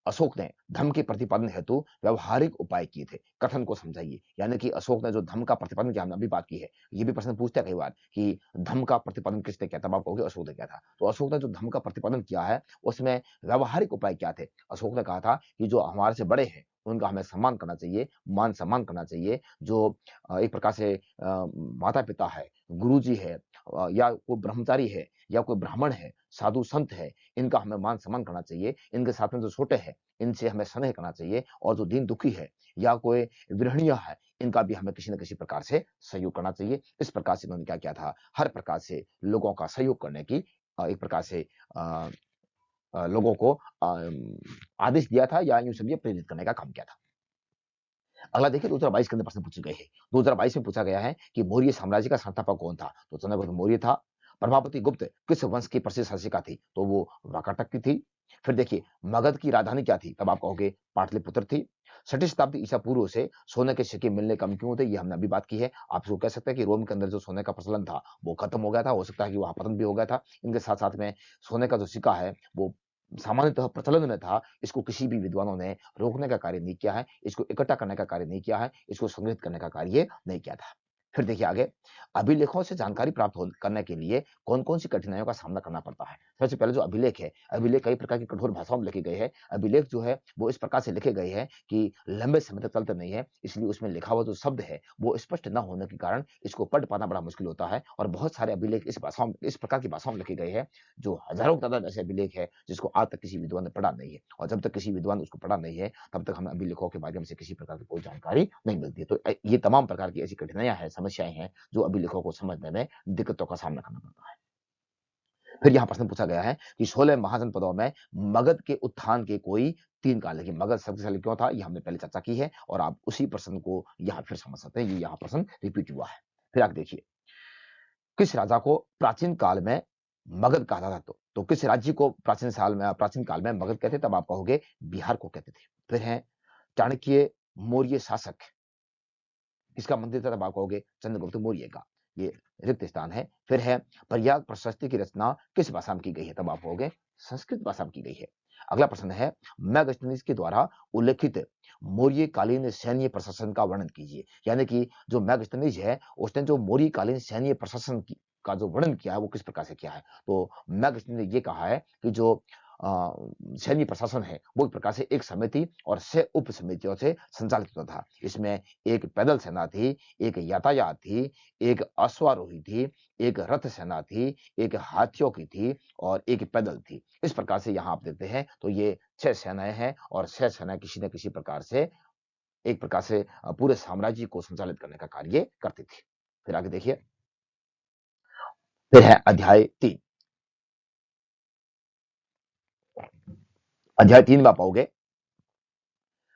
अशोक ने धम्म के प्रतिपादन हेतु व्यवहारिक उपाय किए थे, कथन को समझाइए। यानी कि अशोक ने जो धम्म का प्रतिपादन किया, हमने अभी बात की है, ये भी प्रश्न पूछते हैं कई बार कि धम्म का प्रतिपादन किसने किया? तब आप कहोगे अशोक ने किया था। तो अशोक ने जो धम्म का प्रतिपादन किया है उसमें व्यवहारिक उपाय क्या थे? अशोक ने कहा था कि जो हमारे से बड़े हैं उनका हमें सम्मान करना चाहिए, मान सम्मान करना चाहिए। जो एक प्रकार से माता पिता है, गुरु जी है, या कोई ब्रह्मचारी है, या कोई ब्राह्मण है, साधु संत है, इनका हमें मान सम्मान करना चाहिए। इनके साथ में जो छोटे हैं, इनसे हमें स्नेह करना चाहिए। और जो दीन दुखी है या कोई गृहणिया है, इनका भी हमें किसी न किसी प्रकार से सहयोग करना चाहिए। इस प्रकार से इन्होंने क्या किया था, हर प्रकार से लोगों का सहयोग करने की एक प्रकार से लोगों को आदेश दिया था, या यूं समझिए प्रेरित करने का काम किया था। अगला देखिए 2022 के अंदर प्रश्न पूछे गए हैं। 2022 में पूछा गया है कि मौर्य साम्राज्य का संस्थापक कौन था? तो चंद्रगुप्त मौर्य था। प्रभावती गुप्त किस वंश की प्रसिद्ध शासिका थी? तो वो वाकाटक की थी। फिर देखिए मगध की राजधानी क्या थी? तब आप कहोगे पाटलिपुत्र थी। 6ठी शताब्दी ईसा पूर्व से सोने के सिक्के मिलने कम क्यों थे? ये हमने अभी बात की है। आप इसको कह सकते हैं कि रोम के अंदर जो सोने का प्रचलन था वो खत्म हो गया था। हो सकता है कि वहां पतन भी हो गया था। इनके साथ साथ में सोने का जो सिक्का है वो सामान्यतः प्रचलन में था। इसको किसी भी विद्वानों ने रोकने का कार्य नहीं किया है, इसको इकट्ठा करने का कार्य नहीं किया है, इसको संग्रहित करने का कार्य नहीं किया था। फिर देखिए आगे, अभिलेखों से जानकारी प्राप्त करने के लिए कौन कौन सी कठिनाइयों का सामना करना पड़ता है? सबसे पहले जो अभिलेख है, अभिलेख कई प्रकार की कठोर भाषाओं में लिखे गए हैं। अभिलेख जो है वो इस प्रकार से लिखे गए हैं कि लंबे समय तक चलते नहीं है, इसलिए उसमें लिखा हुआ जो शब्द है वो स्पष्ट न होने के कारण इसको पढ़ पाना बड़ा मुश्किल होता है। और बहुत सारे अभिलेख इस प्रकार की भाषाओं में लिखे गए हैं जो हजारों की तादाद ऐसे अभिलेख है जिसको आज तक किसी विद्वान ने पढ़ा नहीं है। और जब तक किसी विद्वान उसको पढ़ा नहीं है, तब तक हमें अभिलेखों के माध्यम से किसी प्रकार की कोई जानकारी नहीं मिलती है। तो ये तमाम प्रकार की ऐसी कठिनाइयां हैं, समस्याएं हैं जो अभिलेखों को समझने में दिक्कतों का सामना करना पड़ता है। फिर यहाँ प्रश्न पूछा गया है कि 16 महाजनपदों में मगध के उत्थान के कोई 3 काल है। कि मगध शक्तिशाली क्यों था, ये हमने पहले चर्चा की है और आप उसी प्रश्न को यहाँ फिर समझ सकते हैं। ये यहाँ प्रश्न रिपीट हुआ है। फिर आगे देखिए, किस राजा को प्राचीन काल में मगध कहा जाता? तो किस राज्य को प्राचीन काल में मगध कहते? तब आप कहोगे बिहार को कहते थे। फिर है चाणक्य मौर्य शासक किसका मंदिर था? तब आप कहोगे चंद्रगुप्त मौर्य का। ये रिक्त स्थान है। फिर है प्रयाग प्रशस्ति की रचना किस भाषा में की गई है? तब आप कहोगे संस्कृत भाषा में की गई है। अगला प्रश्न है मैगस्थनीज के द्वारा उल्लेखित मौर्य कालीन सैन्य प्रशासन का वर्णन कीजिए। यानी कि जो मैगस्थनीज है उसने जो मौर्य कालीन सैन्य प्रशासन का जो वर्णन किया है वो किस प्रकार से किया है? तो मैगस्थनी ने ये कहा है कि जो सैन्य प्रशासन है वो एक प्रकार से एक समिति और 6 उप समितियों से संचालित होता था। इसमें एक पैदल सेना थी, एक यातायात थी, एक अश्वारोही थी, एक रथ सेना थी, एक हाथियों की थी और एक पैदल थी। इस प्रकार से यहाँ आप देखते हैं तो ये 6 सेनाएं हैं और 6 सेनाएं किसी न किसी प्रकार से एक प्रकार से पूरे साम्राज्य को संचालित करने का कार्य करती थी। फिर आगे देखिए, फिर है अध्याय 3। अध्याय 3 में आप पाओगे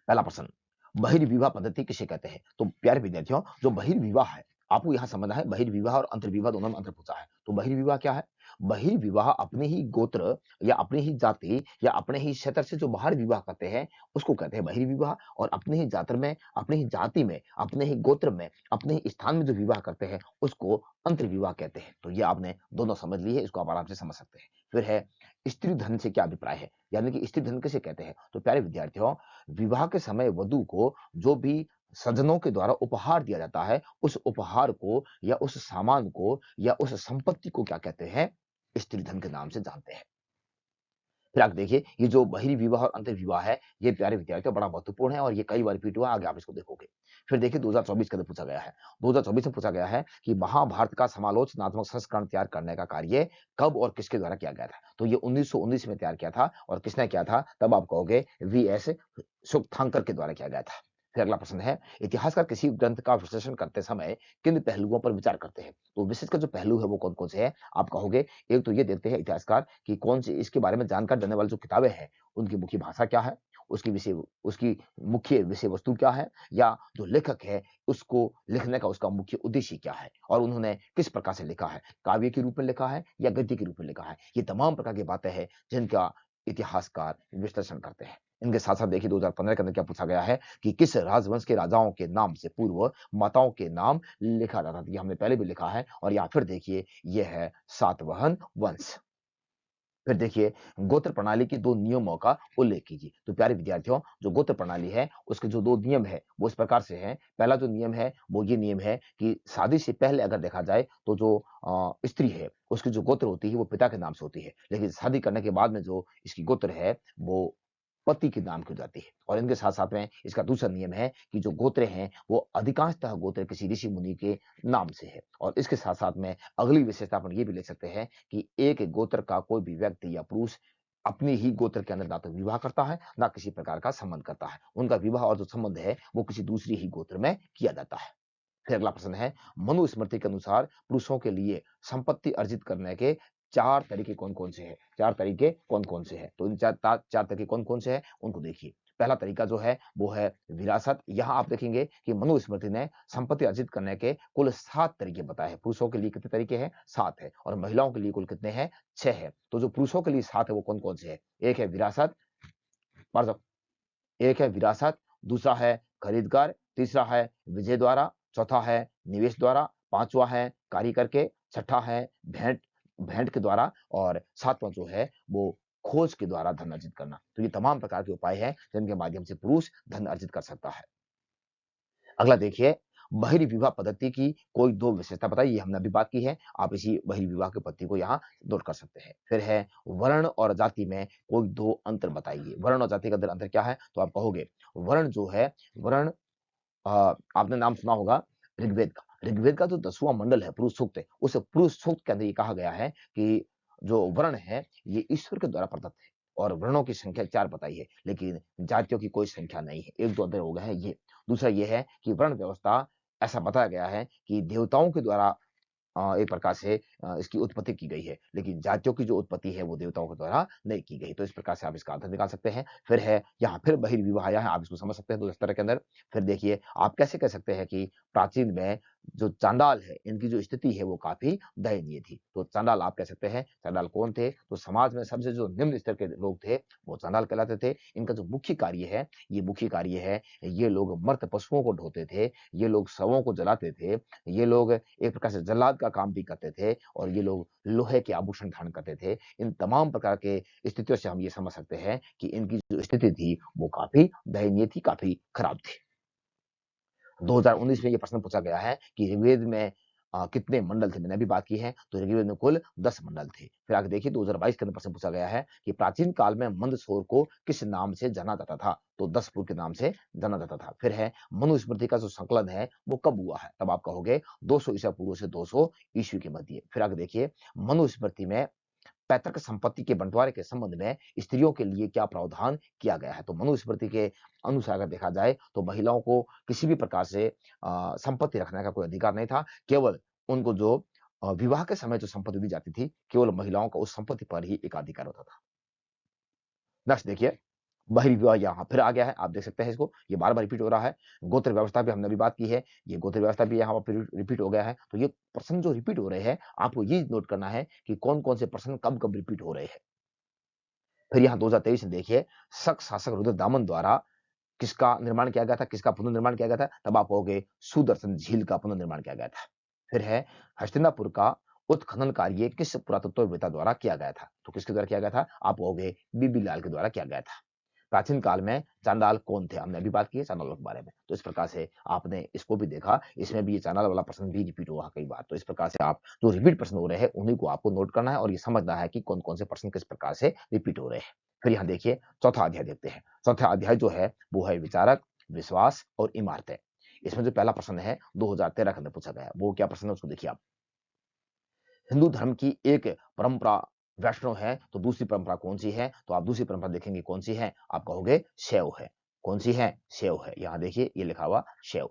पहला प्रश्न, बहिर्विवाह पद्धति किसे कहते हैं? तो प्यारे विद्यार्थियों, जो बहिर्विवाह है आपको यहां समझना है। बहिर्विवाह और अंतर्विवाह दोनों में अंतर पूछा है। तो बहिर्विवाह क्या है? बहिर्विवाह अपने ही गोत्र या अपनी ही जाति या अपने ही क्षेत्र से जो बाहर विवाह करते हैं उसको कहते हैं बहिर्विवाह। और अपने ही जाति में, अपनी ही जाति में, अपने ही गोत्र में, अपने ही स्थान में जो विवाह करते हैं उसको अंतर्विवाह कहते हैं। तो ये आपने दोनों समझ लिए, इसको आप आराम से समझ सकते हैं। फिर है स्त्री धन से क्या अभिप्राय है, यानी कि स्त्री धन किसे कहते हैं? तो प्यारे विद्यार्थियों, विवाह के समय वधु को जो भी सज्जनों के द्वारा उपहार दिया जाता है उस उपहार को या उस सामान को या उस संपत्ति को क्या कहते हैं? स्त्री धन के नाम से जानते हैं। फिर आप देखिए, ये जो बहिर्विवाह और अंतर्विवाह है ये प्यारे विद्यार्थियों बड़ा महत्वपूर्ण है और ये कई बार रिपीट हुआ, आगे आप इसको देखोगे। फिर देखिए 2024 के अंदर पूछा गया है। 2024 में पूछा गया है कि महाभारत का समालोचनात्मक संस्करण तैयार करने का कार्य कब और किसके द्वारा किया गया था? तो ये 1919 में तैयार किया था। और किसने किया था? तब आप कहोगे वीएस सुकथांकर के द्वारा किया गया था। फिर अगला प्रश्न है, इतिहासकार किसी ग्रंथ का विश्लेषण करते समय किन पहलुओं पर विचार करते हैं? तो विशेषकर जो पहलू है वो कौन कौन से हैं? आप कहोगे एक तो ये देखते हैं इतिहासकार कि कौन सी इसके बारे में जानकारी देने वाली जो किताबें हैं उनकी मुख्य भाषा क्या है, उसकी मुख्य विषय वस्तु क्या है, या जो लेखक है उसको लिखने का उसका मुख्य उद्देश्य क्या है और उन्होंने किस प्रकार से लिखा है, काव्य के रूप में लिखा है या गद्य के रूप में लिखा है। ये तमाम प्रकार की बातें हैं जिनका इतिहासकार विश्लेषण करते हैं। इनके साथ साथ देखिए 2015 के अंदर क्या पूछा गया है कि किस राजवंश के राजाओं के नाम से पूर्व माताओं के नाम लिखा जाता था? ये हमने पहले भी लिखा है। और या फिर देखिए ये है सातवाहन वंश। फिर देखिए गोत्र प्रणाली के 2 नियमों का उल्लेख कीजिए। तो प्यारे विद्यार्थियों, जो गोत्र प्रणाली है उसके जो 2 नियम है वो इस प्रकार से हैं। पहला जो नियम है वो ये नियम है कि शादी से पहले अगर देखा जाए तो जो स्त्री है उसकी जो गोत्र होती है वो पिता के नाम से होती है। लेकिन शादी करने के बाद में जो इसकी गोत्र है वो पति के नाम की हो जाती है। और इनके साथ साथ में इसका दूसरा नियम है कि जो गोत्र हैं वो अधिकांशतः गोत्र किसी ऋषि मुनि के नाम से है। और इसके साथ साथ में अगली विशेषता अपन ये भी लिख सकते हैं कि एक गोत्र का कोई भी व्यक्ति या पुरुष अपने ही गोत्र के अंदर ना तो विवाह करता है ना किसी प्रकार का संबंध करता है। उनका विवाह और जो संबंध है वो किसी दूसरी ही गोत्र में किया जाता है। फिर अगला प्रश्न है, मनुस्मृति के अनुसार पुरुषों के लिए संपत्ति अर्जित करने के चार तरीके कौन कौन से हैं? चार तरीके कौन कौन से हैं? तो इन चार तरीके कौन कौन से हैं उनको देखिए। पहला तरीका जो है वो है विरासत। यहाँ आप देखेंगे कि मनुस्मृति ने संपत्ति अर्जित करने के कुल 7 तरीके बताए हैं। पुरुषों के लिए कितने तरीके हैं? 7 है। और महिलाओं के लिए कुल कितने हैं? 6 है। तो जो पुरुषों के लिए 7 है वो कौन कौन से है? एक है विरासत, एक है विरासत, दूसरा है खरीदकर, तीसरा है विजय द्वारा, चौथा है निवेश द्वारा, पांचवा है कार्य करके, छठा है भेंट भेंट के द्वारा और सातवां जो है वो खोज के द्वारा धन अर्जित करना। तो ये तमाम प्रकार के उपाय हैं जिनके माध्यम से पुरुष धन अर्जित कर सकता है। अगला देखिए, बहिर्विवाह पद्धति की कोई 2 विशेषता बताइए। ये हमने अभी बात की है। आप इसी बहिर्विवाह की पद्धति को यहाँ नोट कर सकते हैं। फिर है वर्ण और जाति में कोई 2 अंतर बताइए। वर्ण और जाति के अंदर अंतर क्या है? तो आप कहोगे वर्ण जो है वर्ण आपने नाम सुना होगा ऋग्वेद का। ऋग्वेद का जो 10वां मंडल है पुरुष सूक्त है, उस पुरुष सूक्त के अंदर ये कहा गया है कि जो वर्ण है ये ईश्वर के द्वारा प्रदत्त है और वर्णों की संख्या 4 बताई है, लेकिन जातियों की कोई संख्या नहीं है। 1-2 अंतर हो गए हैं ये। दूसरा ये है कि वर्ण व्यवस्था ऐसा बताया गया है कि देवताओं के द्वारा एक प्रकार से इसकी उत्पत्ति की गई है, लेकिन जातियों की जो उत्पत्ति है वो देवताओं के द्वारा नहीं की गई। तो इस प्रकार से आप इसका अर्थ निकाल सकते हैं। फिर है यहाँ फिर बहिर्विवाह आया है, आप इसको समझ सकते हैं 2 स्तर के अंदर। फिर देखिए आप कैसे कह सकते हैं कि प्राचीन में जो चांडाल है इनकी जो स्थिति है वो काफी दयनीय थी। तो चांडाल आप कह सकते हैं, चांडाल कौन थे? तो समाज में सबसे जो निम्न स्तर के लोग थे वो चांडाल कहलाते थे। इनका जो मुख्य कार्य है, ये मुख्य कार्य है, ये लोग मृत पशुओं को ढोते थे, ये लोग शवों को जलाते थे, ये लोग एक प्रकार से जल्लाद का काम भी करते थे और ये लोग लोहे के आभूषण धारण करते थे। इन तमाम प्रकार के स्थितियों से हम ये समझ सकते हैं कि इनकी जो स्थिति थी वो काफी दयनीय थी, काफी खराब थी। 2019 में ये प्रश्न पूछा गया है कि ऋग्वेद में कितने मंडल थे? मैंने अभी बात की है, तो ऋग्वेद में कुल 10 मंडल थे। फिर आगे देखिए 2022 के अंदर प्रश्न पूछा गया है कि प्राचीन काल में मंदसौर को किस नाम से जाना जाता था? तो 10 पुर के नाम से जाना जाता था। फिर है मनुस्मृति का जो संकलन है वो कब हुआ है? तब आप कहोगे 200 ईसा पूर्व से 200 ईस्वी के मध्य। फिर आगे देखिए मनुस्मृति में पैतृक संपत्ति के बंटवारे के संबंध में स्त्रियों के लिए क्या प्रावधान किया गया है? तो मनुस्मृति के अनुसार अगर देखा जाए तो महिलाओं को किसी भी प्रकार से संपत्ति रखने का कोई अधिकार नहीं था। केवल उनको जो विवाह के समय जो संपत्ति दी जाती थी, केवल महिलाओं का उस संपत्ति पर ही एकाधिकार होता था। नेक्स्ट देखिए, बहिर्विवाह यहाँ फिर आ गया है, आप देख सकते हैं इसको, ये बार-बार रिपीट हो रहा है। गोत्र व्यवस्था भी हमने अभी बात की है, ये गोत्र व्यवस्था भी यहाँ पर रिपीट हो गया है। तो ये प्रश्न जो रिपीट हो रहे हैं, आपको ये नोट करना है कि कौन-कौन से प्रश्न कब-कब रिपीट हो रहे हैं। फिर यहाँ 2023 में देखिए, शक शासक रुद्रदामन द्वारा किसका निर्माण किया गया था, किसका पुनर्निर्माण किया गया था? तब आप कहोगे सुदर्शन झील का पुनर्निर्माण किया गया था। फिर है हस्तिनापुर का उत्खनन कार्य किस पुरातत्ववेत्ता द्वारा किया गया था? तो किसके द्वारा किया गया था? आप कहोगे बीबी लाल के द्वारा किया गया था। प्राचीन काल में चांडाल कौन थे? हमने अभी बात की है चांडालों के बारे में। तो इस प्रकार से आपने इसको भी देखा, इसमें भी ये चांडाल वाला प्रश्न भी रिपीट हुआ कई बार। तो इस प्रकार से आप जो रिपीट प्रश्न हो रहे हैं, उन्हीं को आपको नोट करना है और ये समझना है कि कौन-कौन से प्रश्न किस प्रकार से रिपीट हो रहे हैं। फिर यहाँ देखिए चौथा अध्याय देखते हैं। चौथा अध्याय जो है वो है विचारक, विश्वास और इमारतें। इसमें जो पहला प्रश्न है 2013 के अंदर पूछा गया है। वो क्या प्रश्न है उसको देखिए आप। हिंदू धर्म की एक परंपरा वैष्णव है, तो दूसरी परंपरा कौन-सी है? तो आप दूसरी परंपरा देखेंगे कौन-सी है? आप कहोगे शैव है। कौन-सी है? शैव है। यहाँ देखिए ये लिखा हुआ शैव।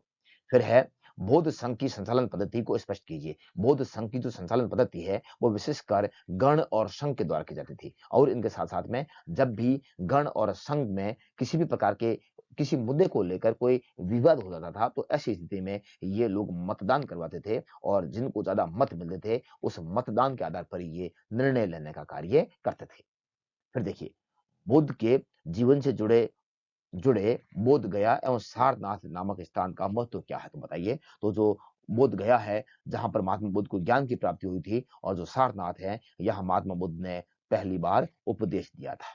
फिर है बौद्ध संघ की संचालन पद्धति को स्पष्ट कीजिए। बौद्ध संघ की जो संचालन पद्धति है, वो विशेषकर गण और संघ के द्वारा की जाती थी और इनके साथ-साथ में जब भी गण और संघ में किसी भी प्रकार के किसी मुद्दे को लेकर कोई विवाद हो जाता था, तो ऐसी स्थिति में ये लोग मतदान करवाते थे और जिनको ज़्यादा मत मिलते थे, उस मतदान के आधार पर ये निर्णय लेने का कार्य करते थे। फिर देखिए, बुद्ध के जीवन से जुड़े जुड़े बोध गया एवं सारनाथ नामक स्थान का महत्व क्या है? तो बताइए। तो जो बोध गया है, जहाँ पर महात्मा बुद्ध को ज्ञान की प्राप्ति हुई थी और जो सारनाथ है, यहाँ महात्मा बुद्ध ने पहली बार उपदेश दिया था।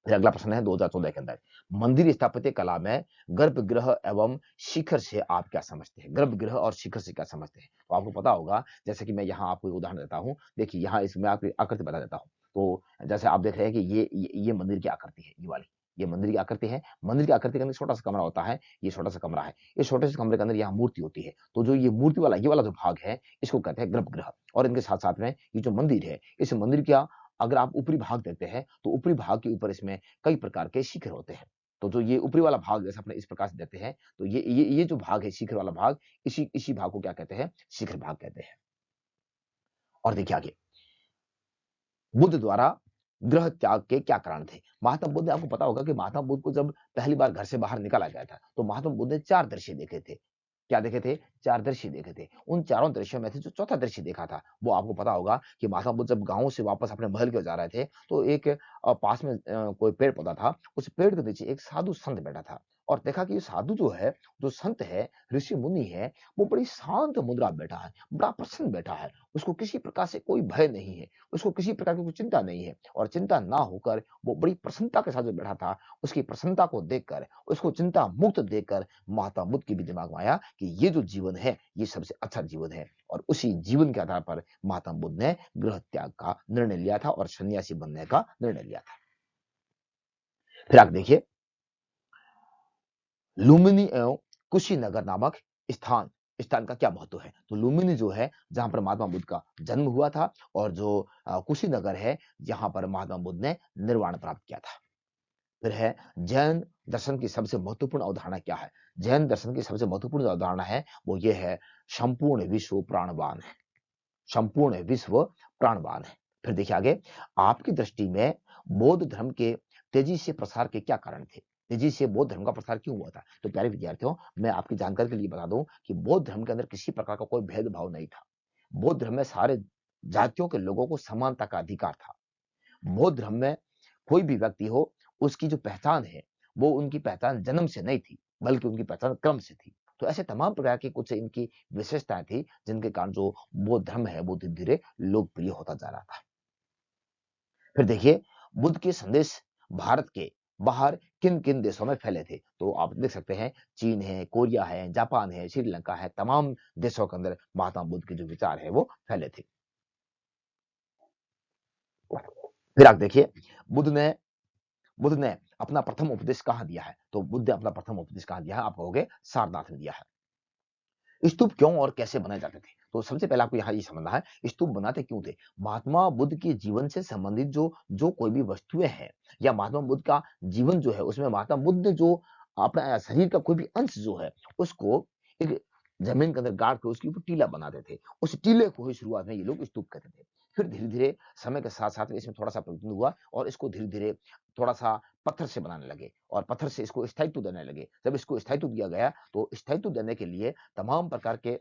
फिर अगला प्रश्न है 2014 के अंदर, मंदिर स्थापत्य कला में गर्भगृह एवं शिखर से आप क्या समझते हैं? गर्भगृह और शिखर से क्या समझते हैं? तो आपको पता होगा, जैसे कि मैं यहाँ आपको एक उदाहरण देता हूँ। देखिए यहाँ इसमें आपको आकृति बता देता हूँ। तो जैसे आप देख रहे हैं कि ये मंदिर की आकृति है, ये वाली, ये मंदिर की आकृति है। मंदिर की आकृति के अंदर छोटा सा कमरा होता है, ये छोटा सा कमरा है। इस छोटे से कमरे के अंदर यहाँ मूर्ति होती है। तो जो ये मूर्ति वाला, ये वाला जो भाग है, इसको कहते हैं गर्भगृह। और इनके साथ साथ में ये जो मंदिर है, इस मंदिर का अगर आप ऊपरी भाग देखते हैं तो ऊपरी भाग के ऊपर इसमें कई प्रकार के शिखर होते हैं। तो जो ये ऊपरी वाला भाग जैसे अपने इस प्रकार से देते हैं, तो ये जो भाग है, शिखर वाला भाग, इसी भाग को क्या कहते हैं? शिखर भाग कहते हैं। और देखिए आगे, बुद्ध द्वारा गृह त्याग के क्या कारण थे? महात्मा बुद्ध, आपको पता होगा कि महात्मा बुद्ध को जब पहली बार घर से बाहर निकाला गया था, तो महात्मा बुद्ध ने 4 दृश्य देखे थे। क्या देखे थे? 4 दृश्य देखे थे। उन चारों दृश्यों में से जो चौथा दृश्य देखा था, वो आपको पता होगा कि महात्मा बुद्ध जब गाँव से वापस अपने महल की ओर जा रहे थे, तो एक पास में कोई पेड़-पौधा था, उस पेड़ के नीचे एक साधु संत बैठा था। और देखा कि ये साधु जो है, जो संत है, ऋषि-मुनि है, वो बड़ी शांत मुद्रा में बैठा है, बड़ा प्रसन्न बैठा है। उसको किसी प्रकार से कोई भय नहीं है, उसको किसी प्रकार की कोई चिंता नहीं है, और चिंता ना होकर वो बड़ी प्रसन्नता के साथ जो बैठा था, उसकी प्रसन्नता को देखकर, उसको चिंता मुक्त देखकर महात्मा बुद्ध के भी दिमाग में आया कि ये जो जीवन है, ये सबसे अच्छा जीवन है। और उसी जीवन के आधार पर महात्मा बुद्ध ने गृह त्याग का निर्णय लिया था और सन्यासी बनने का निर्णय लिया था। फिर आप देखिए, लुम्बिनी एवं कुशीनगर नामक स्थान, स्थान का क्या महत्व है? तो लुम्बिनी जो है, जहां पर महात्मा बुद्ध का जन्म हुआ था, और जो कुशीनगर है, जहां पर महात्मा बुद्ध ने निर्वाण प्राप्त किया था। फिर है, जैन दर्शन की सबसे महत्वपूर्ण अवधारणा क्या है? जैन दर्शन की सबसे महत्वपूर्ण अवधारणा है, वो ये है, संपूर्ण विश्व प्राणवान है। संपूर्ण विश्व प्राणवान है। फिर देखिए आगे, आपकी दृष्टि में बौद्ध धर्म के तेजी से प्रसार के क्या कारण थे? तेजी से बौद्ध धर्म का प्रसार क्यों हुआ था? तो प्यारे विद्यार्थियों, मैं आपकी जानकारी के लिए बता दूं कि बौद्ध धर्म के अंदर किसी प्रकार का कोई भेदभाव नहीं था। बौद्ध धर्म में सारे जातियों के लोगों को समानता का अधिकार था। बौद्ध धर्म में कोई भी व्यक्ति हो, उसकी जो पहचान है, वो उनकी पहचान जन्म से नहीं थी, बल्कि उनकी पहचान क्रम से थी। तो ऐसे तमाम प्रकार की कुछ इनकी विशेषताएं थी, जिनके कारण जो बौद्ध धर्म है, वो धीरे धीरे लोकप्रिय होता जा रहा था। फिर देखिए, बुद्ध के संदेश भारत के बाहर किन किन देशों में फैले थे? तो आप देख सकते हैं, चीन है, कोरिया है, जापान है, श्रीलंका है, तमाम देशों के अंदर महात्मा बुद्ध के जो विचार है, वो फैले थे। फिर आप देखिए, बुद्ध ने बुद्ध ने अपना प्रथम उपदेश कहाँ दिया है? तो बुद्ध ने अपना प्रथम उपदेश कहाँ दिया है? आप कहोगे सारनाथ में दिया है। स्तूप क्यों और कैसे बनाए जाते थे? तो सबसे पहले आपको यहाँ ये समझना है, स्तूप बनाते क्यों थे? महात्मा बुद्ध के जीवन से संबंधित जो जो कोई भी वस्तुएँ हैं, या महात्मा बुद्ध का जीवन जो है, उसमें महात्मा बुद्ध ने जो अपना शरीर का कोई भी अंश जो है, उसको एक जमीन के अंदर गाड़ के उसके ऊपर टीला बनाते थे। उस टीले को ही शुरुआत में ये लोग स्तूप कहते थे। फिर धीरे-धीरे समय के साथ-साथ में इसमें थोड़ा-सा परिवर्तन हुआ, और इसको धीरे-धीरे थोड़ा-सा पत्थर से बनाने लगे, और पत्थर से इसको स्थायित्व देने लगे। जब इसको स्थायित्व दिया गया, तो स्थायित्व देने के लिए तमाम प्रकार के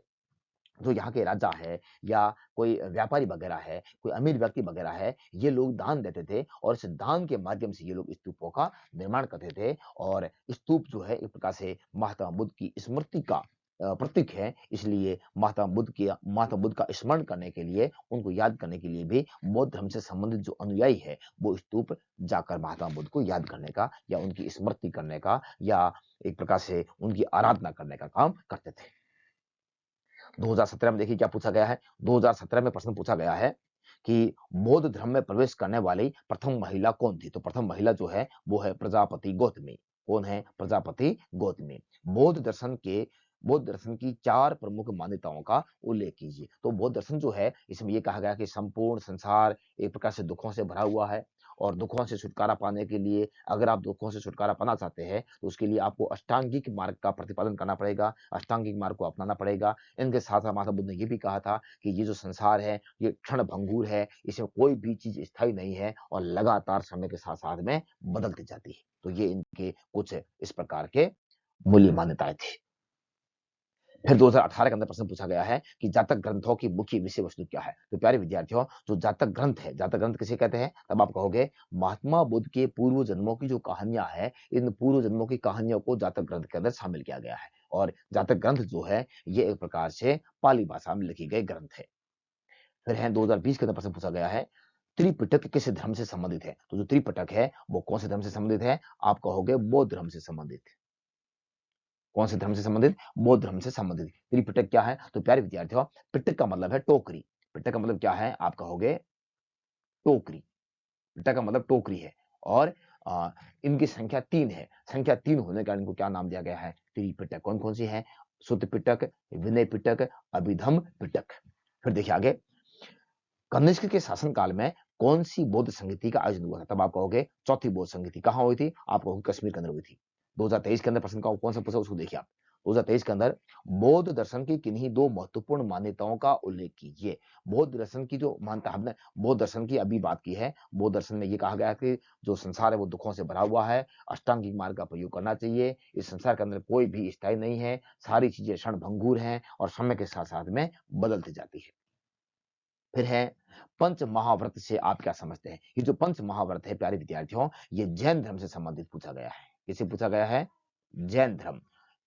जो यहाँ के राजा है, या कोई व्यापारी वगैरह है, कोई अमीर व्यक्ति वगैरह है, ये लोग दान देते थे, और इस दान के माध्यम से ये लोग स्तूपों का निर्माण करते थे। और स्तूप जो है, एक प्रकार से महात्मा बुद्ध की स्मृति का प्रतीक है। इसलिए महात्मा बुद्ध का स्मरण करने के लिए, उनको याद करने के लिए भी बौद्ध धर्म से संबंधित जो अनुयायी है, वो स्तूप जाकर महात्मा बुद्ध को याद करने का, या उनकी स्मृति करने का, या एक प्रकार से उनकी आराधना करने का काम करते थे। 2017 में देखिए क्या पूछा गया है। 2017 में प्रश्न पूछा गया है कि बौद्ध धर्म में प्रवेश करने वाली प्रथम महिला कौन थी? तो प्रथम महिला जो है, वो है प्रजापति गौतमी। कौन है? प्रजापति गौतमी। बौद्ध दर्शन की 4 प्रमुख मान्यताओं का उल्लेख कीजिए। तो बौद्ध दर्शन जो है, इसमें ये कहा गया कि संपूर्ण संसार एक प्रकार से दुखों से भरा हुआ है, और दुखों से छुटकारा पाने के लिए, अगर आप दुखों से छुटकारा पाना चाहते हैं, तो उसके लिए आपको अष्टांगिक मार्ग का प्रतिपादन करना पड़ेगा, अष्टांगिक मार्ग को अपनाना पड़ेगा। इनके साथ-साथ महात्मा बुद्ध ने ये भी कहा था कि ये जो संसार है, ये क्षणभंगुर है, इसमें कोई भी चीज़ स्थायी नहीं है, और लगातार समय के साथ-साथ में बदलती जाती है। तो ये इनके कुछ इस प्रकार के मूल्य मान्यताएँ थी। फिर 2018 के अंदर प्रश्न पूछा गया है कि जातक ग्रंथों की मुख्य विषय वस्तु क्या है? तो प्यारे विद्यार्थियों, जो जातक ग्रंथ है, जातक ग्रंथ किसे कहते हैं? तब आप कहोगे, महात्मा बुद्ध के पूर्व जन्मों की जो कहानियां हैं, इन पूर्व जन्मों की कहानियों को जातक ग्रंथ के अंदर शामिल किया गया है। और जातक ग्रंथ जो है, ये एक प्रकार से पाली भाषा में लिखी गई ग्रंथ है। फिर है 2020 के अंदर प्रश्न पूछा गया है, त्रिपिटक किस धर्म से संबंधित है? तो जो त्रिपिटक है, वो कौन से धर्म से संबंधित है? आप कहोगे बौद्ध धर्म से संबंधित। कौन से धर्म से संबंधित? बौद्ध धर्म से संबंधित। त्रिपिटक क्या है? तो प्यारे विद्यार्थियों, पिटक का मतलब है टोकरी। पिटक का मतलब क्या है? आप कहोगे टोकरी। पिटक का मतलब टोकरी है, और इनकी संख्या 3 है। संख्या 3 होने के कारण इनको क्या नाम दिया गया है? त्रिपिटक। कौन-कौन सी है? सुत्त पिटक, विनय पिटक, अभिधम पिटक। फिर देखिए आगे, कनिष्क के शासनकाल में कौन सी बौद्ध संगीति का आयोजन हुआ था? तब आप कहोगे चौथी बौद्ध संगीति। कहाँ हुई थी? आप कहोगे कश्मीर के अंदर हुई थी। 2023 के अंदर प्रश्न कौन सा पूछा उसको देखिए आप। 2023 के अंदर बौद्ध दर्शन की किन्हीं दो महत्वपूर्ण मान्यताओं का उल्लेख कीजिए। बौद्ध दर्शन की जो मान्यता, हमने बौद्ध दर्शन की अभी बात की है। बौद्ध दर्शन में ये कहा गया है कि जो संसार है वो दुखों से भरा हुआ है, अष्टांगिक मार्ग का प्रयोग करना चाहिए, इस संसार के अंदर कोई भी स्थायी नहीं है, सारी चीजें क्षणभंगुर हैं और समय के साथ साथ में बदलती जाती है। फिर है पंच महाव्रत से आप क्या समझते हैं? ये जो पंच महाव्रत है प्यारे विद्यार्थियों, ये जैन धर्म से संबंधित पूछा गया है। किससे पूछा गया है? जैन धर्म।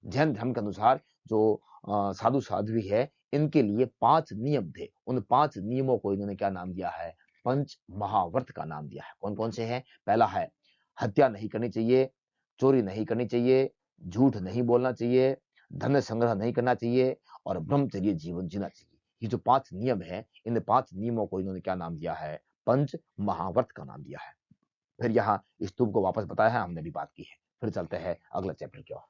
जैन धर्म के अनुसार जो साधु साध्वी है, इनके लिए 5 नियम थे। उन 5 नियमों को इन्होंने क्या नाम दिया है? पंच महाव्रत का नाम दिया है। कौन-कौन से हैं? पहला है हत्या नहीं करनी चाहिए, चोरी नहीं करनी चाहिए, झूठ नहीं बोलना चाहिए, धन संग्रह नहीं करना चाहिए और ब्रह्मचर्य जीवन जीना चाहिए। ये जो 5 नियम हैं, इन 5 नियमों को इन्होंने क्या नाम दिया है? पंच महाव्रत का नाम दिया है। फिर यहाँ स्तूप को वापस बताया है, हमने भी बात की है। फिर चलते हैं अगला चैप्टर की ओर।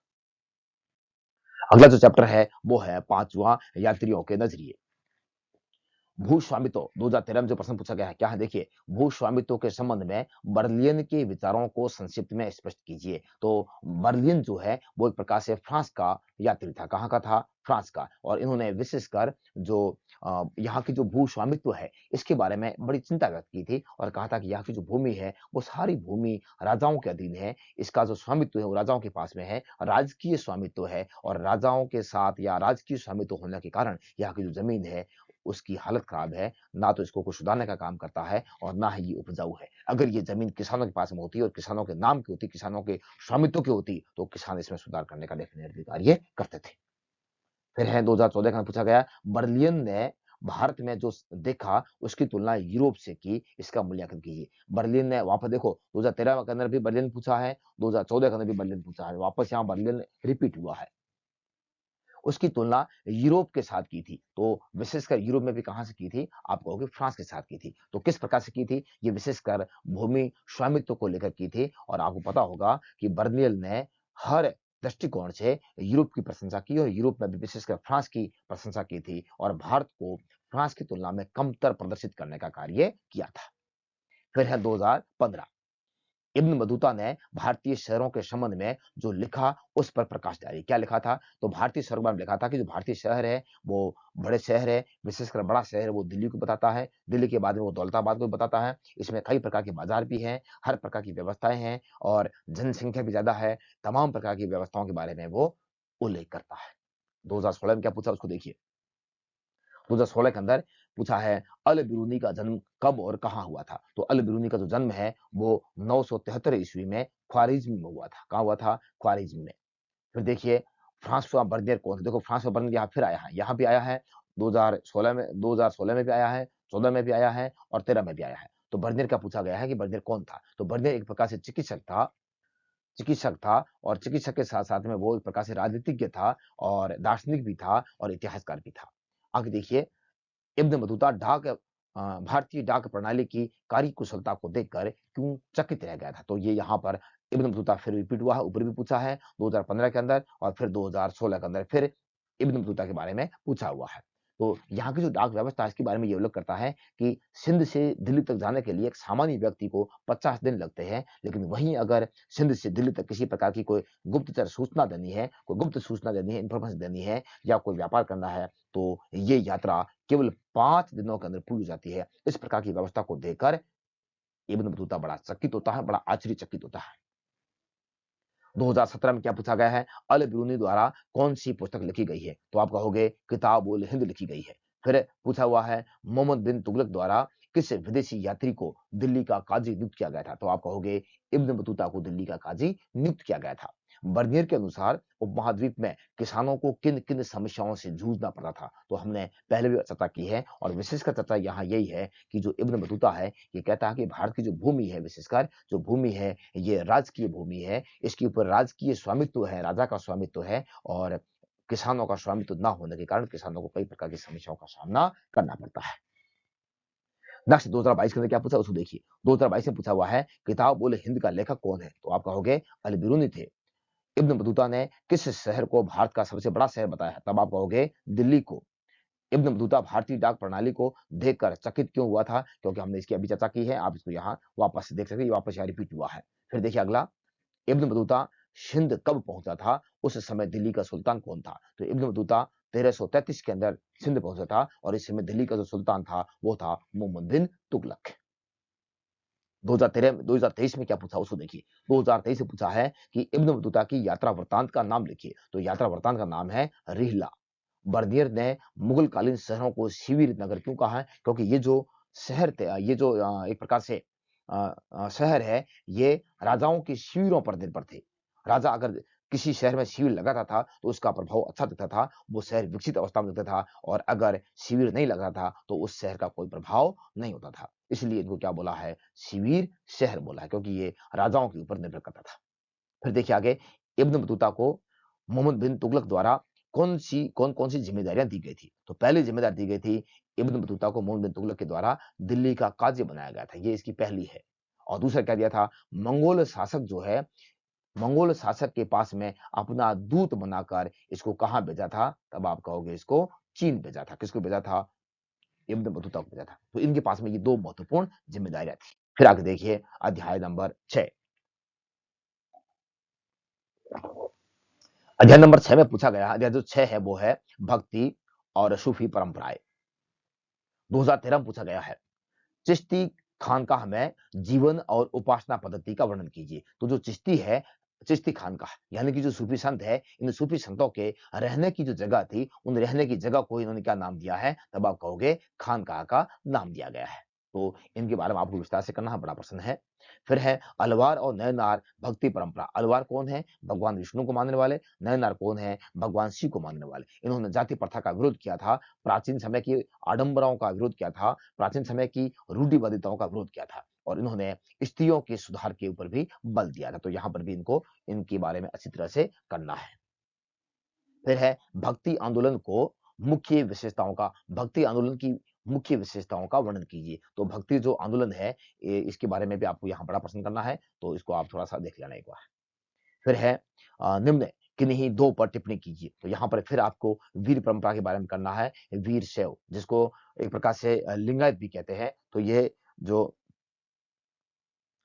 अगला जो चैप्टर है वो है 5वां यात्रियों के नजरिए। भूस्वामित्व 2013 में जो प्रश्न पूछा गया है क्या है? देखिए, भूस्वामित्व के संबंध में बर्लियन के विचारों को संक्षिप्त में स्पष्ट कीजिए। तो बर्लियन जो है वो एक प्रकार से फ्रांस का यात्री था। कहाँ का था? फ्रांस का। और इन्होंने विशेषकर जो यहाँ की जो भूस्वामित्व है इसके बारे में बड़ी चिंता व्यक्त की थी और कहा था कि यहाँ की जो भूमि है वो सारी भूमि राजाओं के अधीन है। इसका जो स्वामित्व है वो राजाओं के पास में है, राजकीय स्वामित्व है, और राजाओं के साथ या राजकीय स्वामित्व होने के कारण यहाँ की जो जमीन है उसकी हालत खराब है। ना तो इसको कुछ सुधारने का काम करता है और ना ही ये उपजाऊ है। अगर ये जमीन किसानों के पास में होती और किसानों के नाम की होती, किसानों के स्वामित्व की होती, तो किसान इसमें सुधार करने का डेफिनेटली कार्य करते थे। फिर है 2014 का पूछा गया, बर्लियन ने भारत में जो देखा उसकी तुलना यूरोप से की, इसका मूल्यांकन कीजिए। बर्लिन ने, वापस देखो 2013 के अंदर भी बर्लिन पूछा है, 2014 के अंदर भी बर्लिन पूछा है, वापस यहाँ बर्लिन रिपीट हुआ है। उसकी तुलना यूरोप के साथ की थी। तो विशेषकर यूरोप में भी कहां से की थी? आप कहोगे फ्रांस के साथ की थी। तो किस प्रकार से की थी? ये विशेषकर भूमि स्वामित्व को लेकर की थी। और आपको पता होगा कि बर्नियल ने हर दृष्टिकोण से यूरोप की प्रशंसा की और यूरोप में भी विशेषकर फ्रांस की प्रशंसा की थी और भारत को फ्रांस की तुलना में कमतर प्रदर्शित करने का कार्य किया था। फिर है 2015, इब्न बतूता ने भारतीय शहरों के संबंध में जो लिखा उस पर प्रकाश डाली। क्या लिखा था? तो भारतीय शहरों के बारे में लिखा था कि जो भारतीय शहर है वो बड़े शहर है, विशेषकर बड़ा शहर है वो दिल्ली को बताता है, दिल्ली के बाद में वो दौलताबाद को बताता है। इसमें कई प्रकार के बाजार भी हैं, हर प्रकार की व्यवस्थाएं हैं और जनसंख्या भी ज्यादा है। तमाम प्रकार की व्यवस्थाओं के बारे में वो उल्लेख करता है। 2016 में क्या पूछा उसको देखिए। 2016 के अंदर पूछा है अल बिरूनी का जन्म कब और कहाँ हुआ था? तो अल बिरूनी का जो जन्म है वो 973 ईस्वी में ख्वारिज्म में हुआ था। कहाँ हुआ था? ख्वारिज्म में। फिर देखिए फ्रांसवा बर्नियर कौन थे? देखो फ्रांसवा बर्नियर यहाँ फिर आया है, यहाँ भी आया है 2016 में भी आया है, 14 में भी आया है और 13 में भी आया है। तो बर्नियर का पूछा गया है कि बर्नियर कौन था? तो बर्नियर एक प्रकार से चिकित्सक था और चिकित्सक के साथ साथ में वो एक प्रकार से राजनीतिज्ञ था और दार्शनिक भी था और इतिहासकार भी था। आगे देखिए, इब्न बतूता भारतीय डाक प्रणाली की कार्यकुशलता को देखकर क्यों चकित रह गया था? तो ये यहाँ पर इब्न बतूता फिर रिपीट हुआ है, ऊपर भी पूछा है 2015 के अंदर और फिर 2016 के अंदर फिर इब्न बतूता के बारे में पूछा हुआ है। तो यहाँ की जो डाक व्यवस्था है इसके बारे में ये उल्लेख करता है कि सिंध से दिल्ली तक जाने के लिए एक सामान्य व्यक्ति को 50 दिन लगते हैं, लेकिन वहीं अगर सिंध से दिल्ली तक किसी प्रकार की कोई गुप्तचर सूचना देनी है, कोई गुप्त सूचना देनी है, इंफॉर्मेशन देनी है या कोई व्यापार करना है, तो ये यात्रा केवल 5 दिनों के अंदर पूरी हो जाती है। इस प्रकार की व्यवस्था को देखकर इब्न बतूता बड़ा चकित होता है, बड़ा आश्चर्यचकित होता है। 2017 में क्या पूछा गया है? अल बिरूनी द्वारा कौन सी पुस्तक लिखी गई है? तो आप कहोगे किताब उल हिंद लिखी गई है। फिर पूछा हुआ है मोहम्मद बिन तुगलक द्वारा किस विदेशी यात्री को दिल्ली का काजी नियुक्त किया गया था? तो आप कहोगे इब्न बतूता को दिल्ली का काजी नियुक्त किया गया था। बर्नियर के अनुसार उपमहाद्वीप में किसानों को किन किन समस्याओं से जूझना पड़ता था? तो हमने पहले भी चर्चा की है और विशेषकर चर्चा यहाँ यही है कि जो इब्न बतूता है ये कहता है कि भारत की जो भूमि है, विशेषकर जो भूमि है ये राजकीय भूमि है, इसके ऊपर राजकीय स्वामित्व है, राजा का स्वामित्व है और किसानों का स्वामित्व ना होने के कारण किसानों को कई प्रकार की समस्याओं का सामना करना पड़ता है। नेक्स्ट 2022 के अंदर क्या पूछा उसको देखिए। 2022 में पूछा हुआ है किताब उल हिंद का लेखक कौन है? तो आप कहोगे अल बिरूनी थे। इब्न बतूता ने किस शहर को भारत का सबसे बड़ा शहर बताया है? तब आप कहोगे दिल्ली को। इब्न बतूता भारतीय डाक प्रणाली को देखकर चकित क्यों हुआ था? क्योंकि हमने इसकी अभी चर्चा की है, आप इसको यहाँ वापस देख सकते हैं, वापस यहाँ रिपीट हुआ है। फिर देखिए अगला, इब्न बतूता सिंध कब पहुंचा था? उस समय दिल्ली का सुल्तान कौन था? तो इब्न बतूता 1333 के अंदर सिंध पहुंचा था और इस समय दिल्ली का जो सुल्तान था वो था मोहम्मद बिन तुगलक। 2023 में क्या पूछा उसको देखिए। 2023 में पूछा है कि इब्न बतूता की यात्रा वृत्तांत का नाम लिखिए। तो यात्रा वृत्तांत का नाम है रिहला। बर्दियर ने मुगल कालीन शहरों को शिविर नगर क्यों कहा है? क्योंकि ये जो शहर थे, ये जो एक प्रकार से शहर है, ये राजाओं के शिविरों पर निर्भर थे। राजा अगर किसी शहर में शिविर लगाता था तो उसका प्रभाव अच्छा दिखता था, वो शहर विकसित अवस्था में दिखता था, और अगर शिविर नहीं लगा था तो उस शहर का कोई प्रभाव नहीं होता था। इसलिए इनको क्या बोला है? शिविर शहर बोला है, क्योंकि ये राजाओं के ऊपर निर्भर करता था। फिर देखिए आगे, इब्न बतूता को मोहम्मद बिन तुगलक द्वारा कौन सी जिम्मेदारियां दी गई थी? तो पहली जिम्मेदारी दी गई थी इब्न बतूता को मोहम्मद बिन तुगलक के द्वारा दिल्ली का काजी बनाया गया था, ये इसकी पहली है। और दूसरा क्या दिया था? मंगोल शासक जो है, मंगोल शासक के पास में अपना दूत बनाकर इसको कहां भेजा था? तब आप कहोगे इसको चीन भेजा था। किसको भेजा था? इब्न बतूता को भेजा था। तो इनके पास में ये दो महत्वपूर्ण जिम्मेदारियां थी। फिर आगे देखिए अध्याय नंबर 6। अध्याय नंबर 6 में पूछा गया, अध्याय जो 6 है वो है भक्ति और सूफी परंपराएं। 2013 में पूछा गया है चिश्ती खानकाह में जीवन और उपासना पद्धति का वर्णन कीजिए। तो जो चिश्ती है, चिश्ती खानकाह यानी कि जो सूफी संत है, इन सूफी संतों के रहने की जो जगह थी, उन रहने की जगह को इन्होंने क्या नाम दिया है? तब आप कहोगे खानकाह का नाम दिया गया है। तो इनके बारे में आपको विस्तार से करना बड़ा पसंद है। फिर है अलवार और नयनार भक्ति परंपरा। अलवार कौन है? भगवान विष्णु को मानने वाले। नयनार कौन है? भगवान शिव को मानने वाले। इन्होंने जाति प्रथा का विरोध किया था, प्राचीन समय की आडंबराओं का विरोध किया था, प्राचीन समय की रूढ़िवादिताओं का विरोध किया था, और इन्होंने स्त्रियों के सुधार के ऊपर भी बल दिया था। तो यहां पर भी इनको इनके बारे में अच्छी तरह से करना है। फिर है भक्ति आंदोलन को मुख्य विशेषताओं का, भक्ति आंदोलन की मुख्य विशेषताओं का वर्णन कीजिए। तो भक्ति जो आंदोलन है, इसके बारे में भी आपको यहाँ बड़ा पसंद करना है, तो इसको आप थोड़ा सा देख लेना एक बार। फिर है निम्न किन्हीं दो पर टिप्पणी कीजिए। तो यहाँ पर फिर आपको वीर परंपरा के बारे में करना है। वीर शैव, जिसको एक प्रकार से लिंगायत भी कहते हैं, तो ये जो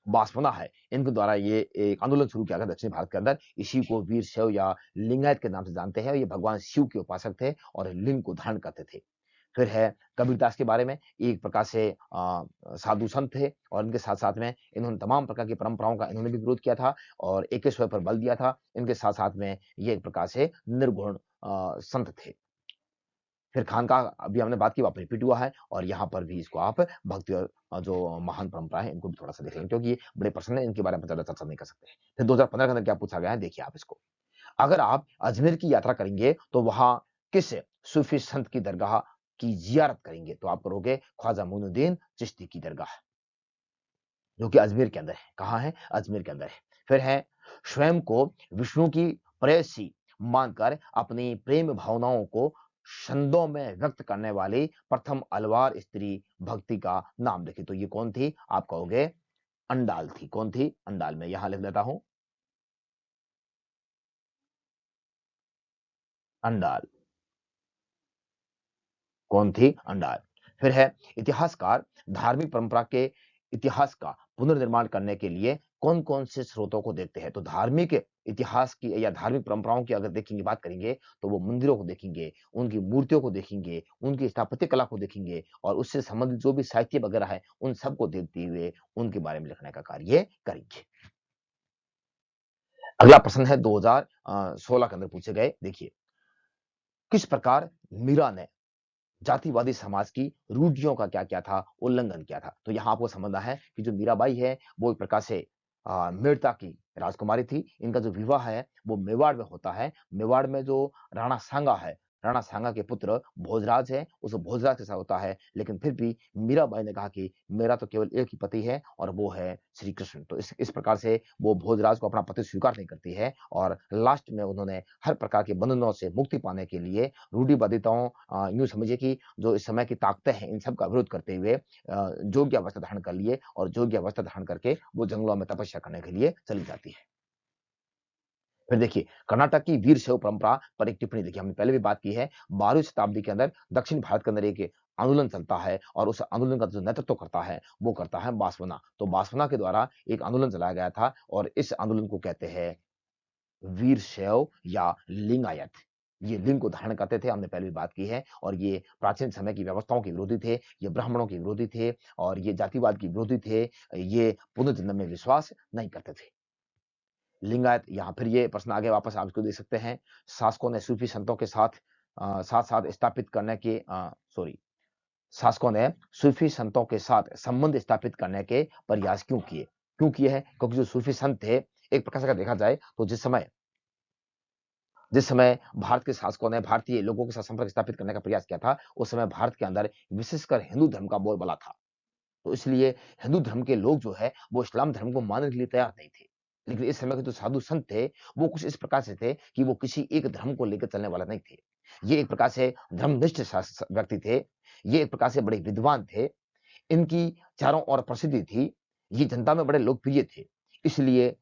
बासवना है, इनके द्वारा ये एक आंदोलन शुरू किया गया दक्षिण भारत के अंदर। इसी को वीर शैव या लिंगायत के नाम से जानते हैं। ये भगवान शिव के उपासक थे और लिंग को धारण करते थे। फिर है कबीरदास के बारे में, एक प्रकार से साधु संत थे, और इनके साथ साथ में इन्होंने तमाम प्रकार की परंपराओं का इन्होंने भी विरोध किया था और एकेश्वर पर बल दिया था। इनके साथ साथ में ये एक प्रकार से निर्गुण संत थे। फिर खानका अभी हमने बात की, वापस रिपीट हुआ है, और यहाँ पर भी इसको आप भक्ति और जो महान परंपरा है इनको भी थोड़ा सा देख लेंगे, क्योंकि ये बड़े प्रश्न है, इनके बारे में ज्यादा चर्चा नहीं कर सकते। फिर 2015 के अंदर क्या पूछा गया है, देखिए आप इसको। अगर आप अजमेर की यात्रा करेंगे तो वहां किस सूफी संत की दरगाह की जियारत करेंगे? तो आप करोगे ख्वाजा मोइनुद्दीन चिश्ती की दरगाह, जो कि अजमेर के अंदर है। कहाँ है? अजमेर के अंदर है। फिर है स्वयं को विष्णु की प्रेयसी मानकर अपनी प्रेम भावनाओं को छंदों में व्यक्त करने वाली प्रथम अलवार स्त्री भक्ति का नाम लिखिए। तो ये कौन थी? आप कहोगे अंडाल थी। कौन थी? अंडाल। में यहां लिख लेता हूं, अंडाल। कौन थी? अंडाल। फिर है इतिहासकार धार्मिक परंपरा के इतिहास का पुनर्निर्माण करने के लिए कौन कौन से स्रोतों को देखते हैं? तो धार्मिक इतिहास की या धार्मिक परंपराओं की अगर देखेंगे, बात करेंगे, तो वो मंदिरों को देखेंगे, उनकी मूर्तियों को देखेंगे, उनकी स्थापत्य कला को देखेंगे, और उससे संबंधित जो भी साहित्य वगैरह है उन सबको देखते हुए उनके बारे में लिखने का कार्य करेंगे। अगला प्रश्न है 2016 के अंदर पूछे गए, देखिए। किस प्रकार मीरा ने जातिवादी समाज की रूढ़ियों का क्या किया था? उल्लंघन किया था। तो यहाँ आपको समझना है कि जो मीराबाई है वो एक प्रकार से मेड़ता की राजकुमारी थी। इनका जो विवाह है वो मेवाड़ में होता है। मेवाड़ में जो राणा सांगा है, राणा सांगा के पुत्र भोजराज है, उस भोजराज के साथ होता है, लेकिन फिर भी मीराबाई ने कहा कि मेरा तो केवल एक ही पति है और वो है श्री कृष्ण। तो इस प्रकार से वो भोजराज को अपना पति स्वीकार नहीं करती है और लास्ट में उन्होंने हर प्रकार के बंधनों से मुक्ति पाने के लिए रूढ़िवादिताओं, यूं समझिए कि जो इस समय की ताकतें हैं, इन सब का विरोध करते हुए जोग्य अवस्था धारण कर लिए और जोग्य अवस्था धारण करके वो जंगलों में तपस्या करने के लिए चली जाती है। फिर देखिए, कर्नाटक की वीर शैव परंपरा पर एक टिप्पणी देखिए, हमने पहले भी बात की है। 12वीं शताब्दी के अंदर दक्षिण भारत के अंदर एक आंदोलन चलता है और उस आंदोलन का जो नेतृत्व करता है, वो करता है बासवना। तो बासवना के द्वारा एक आंदोलन चलाया गया था और इस आंदोलन को कहते हैं वीर शैव या लिंगायत। ये लिंग को धारण करते थे, हमने पहले भी बात की है, और ये प्राचीन समय की व्यवस्थाओं के विरोधी थे, ये ब्राह्मणों के विरोधी थे और ये जातिवाद के विरोधी थे, ये पुनर्जन्म में विश्वास नहीं करते थे। लिंगायत, यहाँ फिर ये प्रश्न आगे वापस आप इसको देख सकते हैं। शासकों ने सूफी संतों के साथ साथ-साथ स्थापित करने के शासकों ने सूफी संतों के साथ संबंध स्थापित करने के प्रयास क्यों किए? क्यों किए हैं? क्योंकि जो सूफी संत थे, एक प्रकार से अगर देखा जाए तो जिस समय भारत के शासकों ने भारतीय लोगों के साथ संपर्क स्थापित करने का प्रयास किया था, उस समय भारत के अंदर विशेषकर हिंदू धर्म का बोलबाला था। तो इसलिए हिंदू धर्म के लोग जो है, वो इस्लाम धर्म को मानने के लिए तैयार नहीं थे। लेकिन इस समय के जो साधु संत थे, वो कुछ इस प्रकार से थे कि वो किसी एक धर्म को लेकर चलने वाला नहीं थे। ये एक प्रकार से धर्मनिष्ठ व्यक्ति थे। ये एक प्रकार से बड़े विद्वान थे। इनकी चारों ओर प्रसिद्धि थी। ये जनता में बड़े लोकप्रिय थे। इसलिए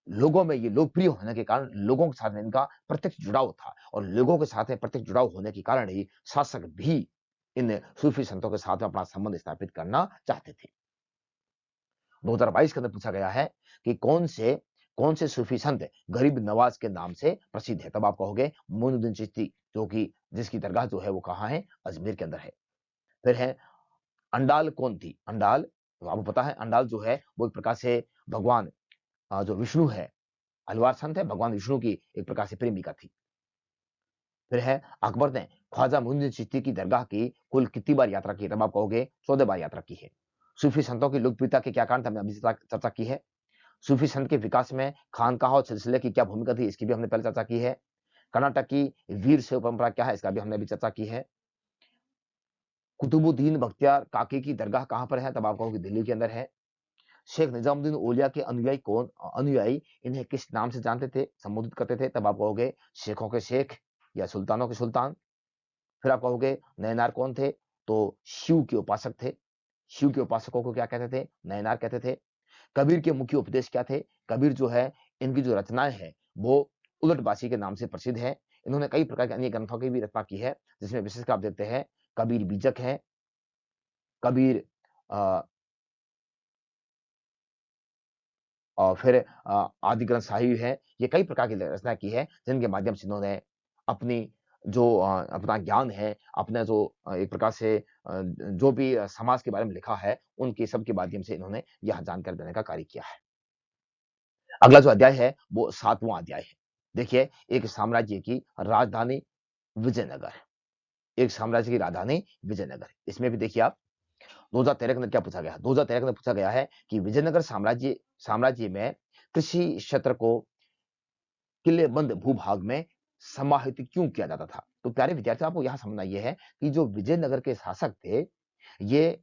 लोगों में ये लोकप्रिय होने के कारण लोगों के साथ में इनका प्रत्यक्ष जुड़ाव था और लोगों के साथ में प्रत्यक्ष जुड़ाव होने के कारण ही शासक भी इन सूफी संतों के साथ में अपना संबंध स्थापित करना चाहते थे। 2022 के अंदर पूछा गया है कि कौन से सूफी संत गरीब नवाज के नाम से प्रसिद्ध है? तब आप कहोगे मोइनुद्दीन चिश्ती, जो कि जिसकी दरगाह जो है वो कहाँ है? अजमेर के अंदर है। फिर है अंडाल कौन थी? अंडाल, तो आपको पता है अंडाल जो है वो एक प्रकार से भगवान जो विष्णु है, हलवार संत है, भगवान विष्णु की एक प्रकार से प्रेमिका थी। फिर है अकबर ने ख्वाजा मोइनुद्दीन चिश्ती की दरगाह की कुल कितनी बार यात्रा की? तब आप कहोगे 14 बार यात्रा की है। सूफी संतों की लोकप्रियता के क्या कारण थे? हमने अभी चर्चा की है। सूफी संत के विकास में खानकाह और सिलसिले की क्या भूमिका थी? इसकी भी हमने पहले चर्चा की है। कर्नाटक की वीर शैव परंपरा क्या है? इसका भी हमने अभी चर्चा की है। कुतुबुद्दीन बख्तियार काकी की दरगाह कहाँ पर है? तब आप कहोगे दिल्ली के अंदर है। शेख निजामुद्दीन औलिया के अनुयायी इन्हें किस नाम से जानते थे, संबोधित करते थे? तब आप कहोगे शेखों के शेख या सुल्तानों के सुल्तान। फिर आप कहोगे नयनार कौन थे? तो शिव के उपासक थे। शिव के उपासकों को क्या कहते थे? नयनार कहते थे। कबीर के मुख्य उपदेश क्या थे? कबीर जो है, इनकी जो रचनाएं हैं, वो उलटबासी के नाम से प्रसिद्ध है। इन्होंने कई प्रकार के अन्य ग्रंथों की भी रचना की है, जिसमें विशेषकर आप देखते हैं कबीर बीजक है, कबीर अ, और फिर आदि ग्रंथ साहिब है। ये कई प्रकार की रचना की है, जिनके माध्यम से इन्होंने अपनी जो अपना ज्ञान है, अपना जो एक प्रकार से जो भी समाज के बारे में लिखा है, उनके सब के माध्यम से इन्होंने यह जानकारी देने का कार्य किया है। अगला जो अध्याय है, वो 7वां अध्याय है। देखिए, एक साम्राज्य की राजधानी विजयनगर, एक साम्राज्य की राजधानी विजयनगर। इसमें भी देखिए आप 2013 के अंदर क्या पूछा गया है? 2013 के अंदर पूछा गया है कि विजयनगर साम्राज्य में कृषि क्षेत्र को किलेबंद भूभाग में समाहित क्यों किया जाता था? तो प्यारे विद्यार्थी, आपको यहाँ समझना ये है कि जो विजयनगर के शासक थे, ये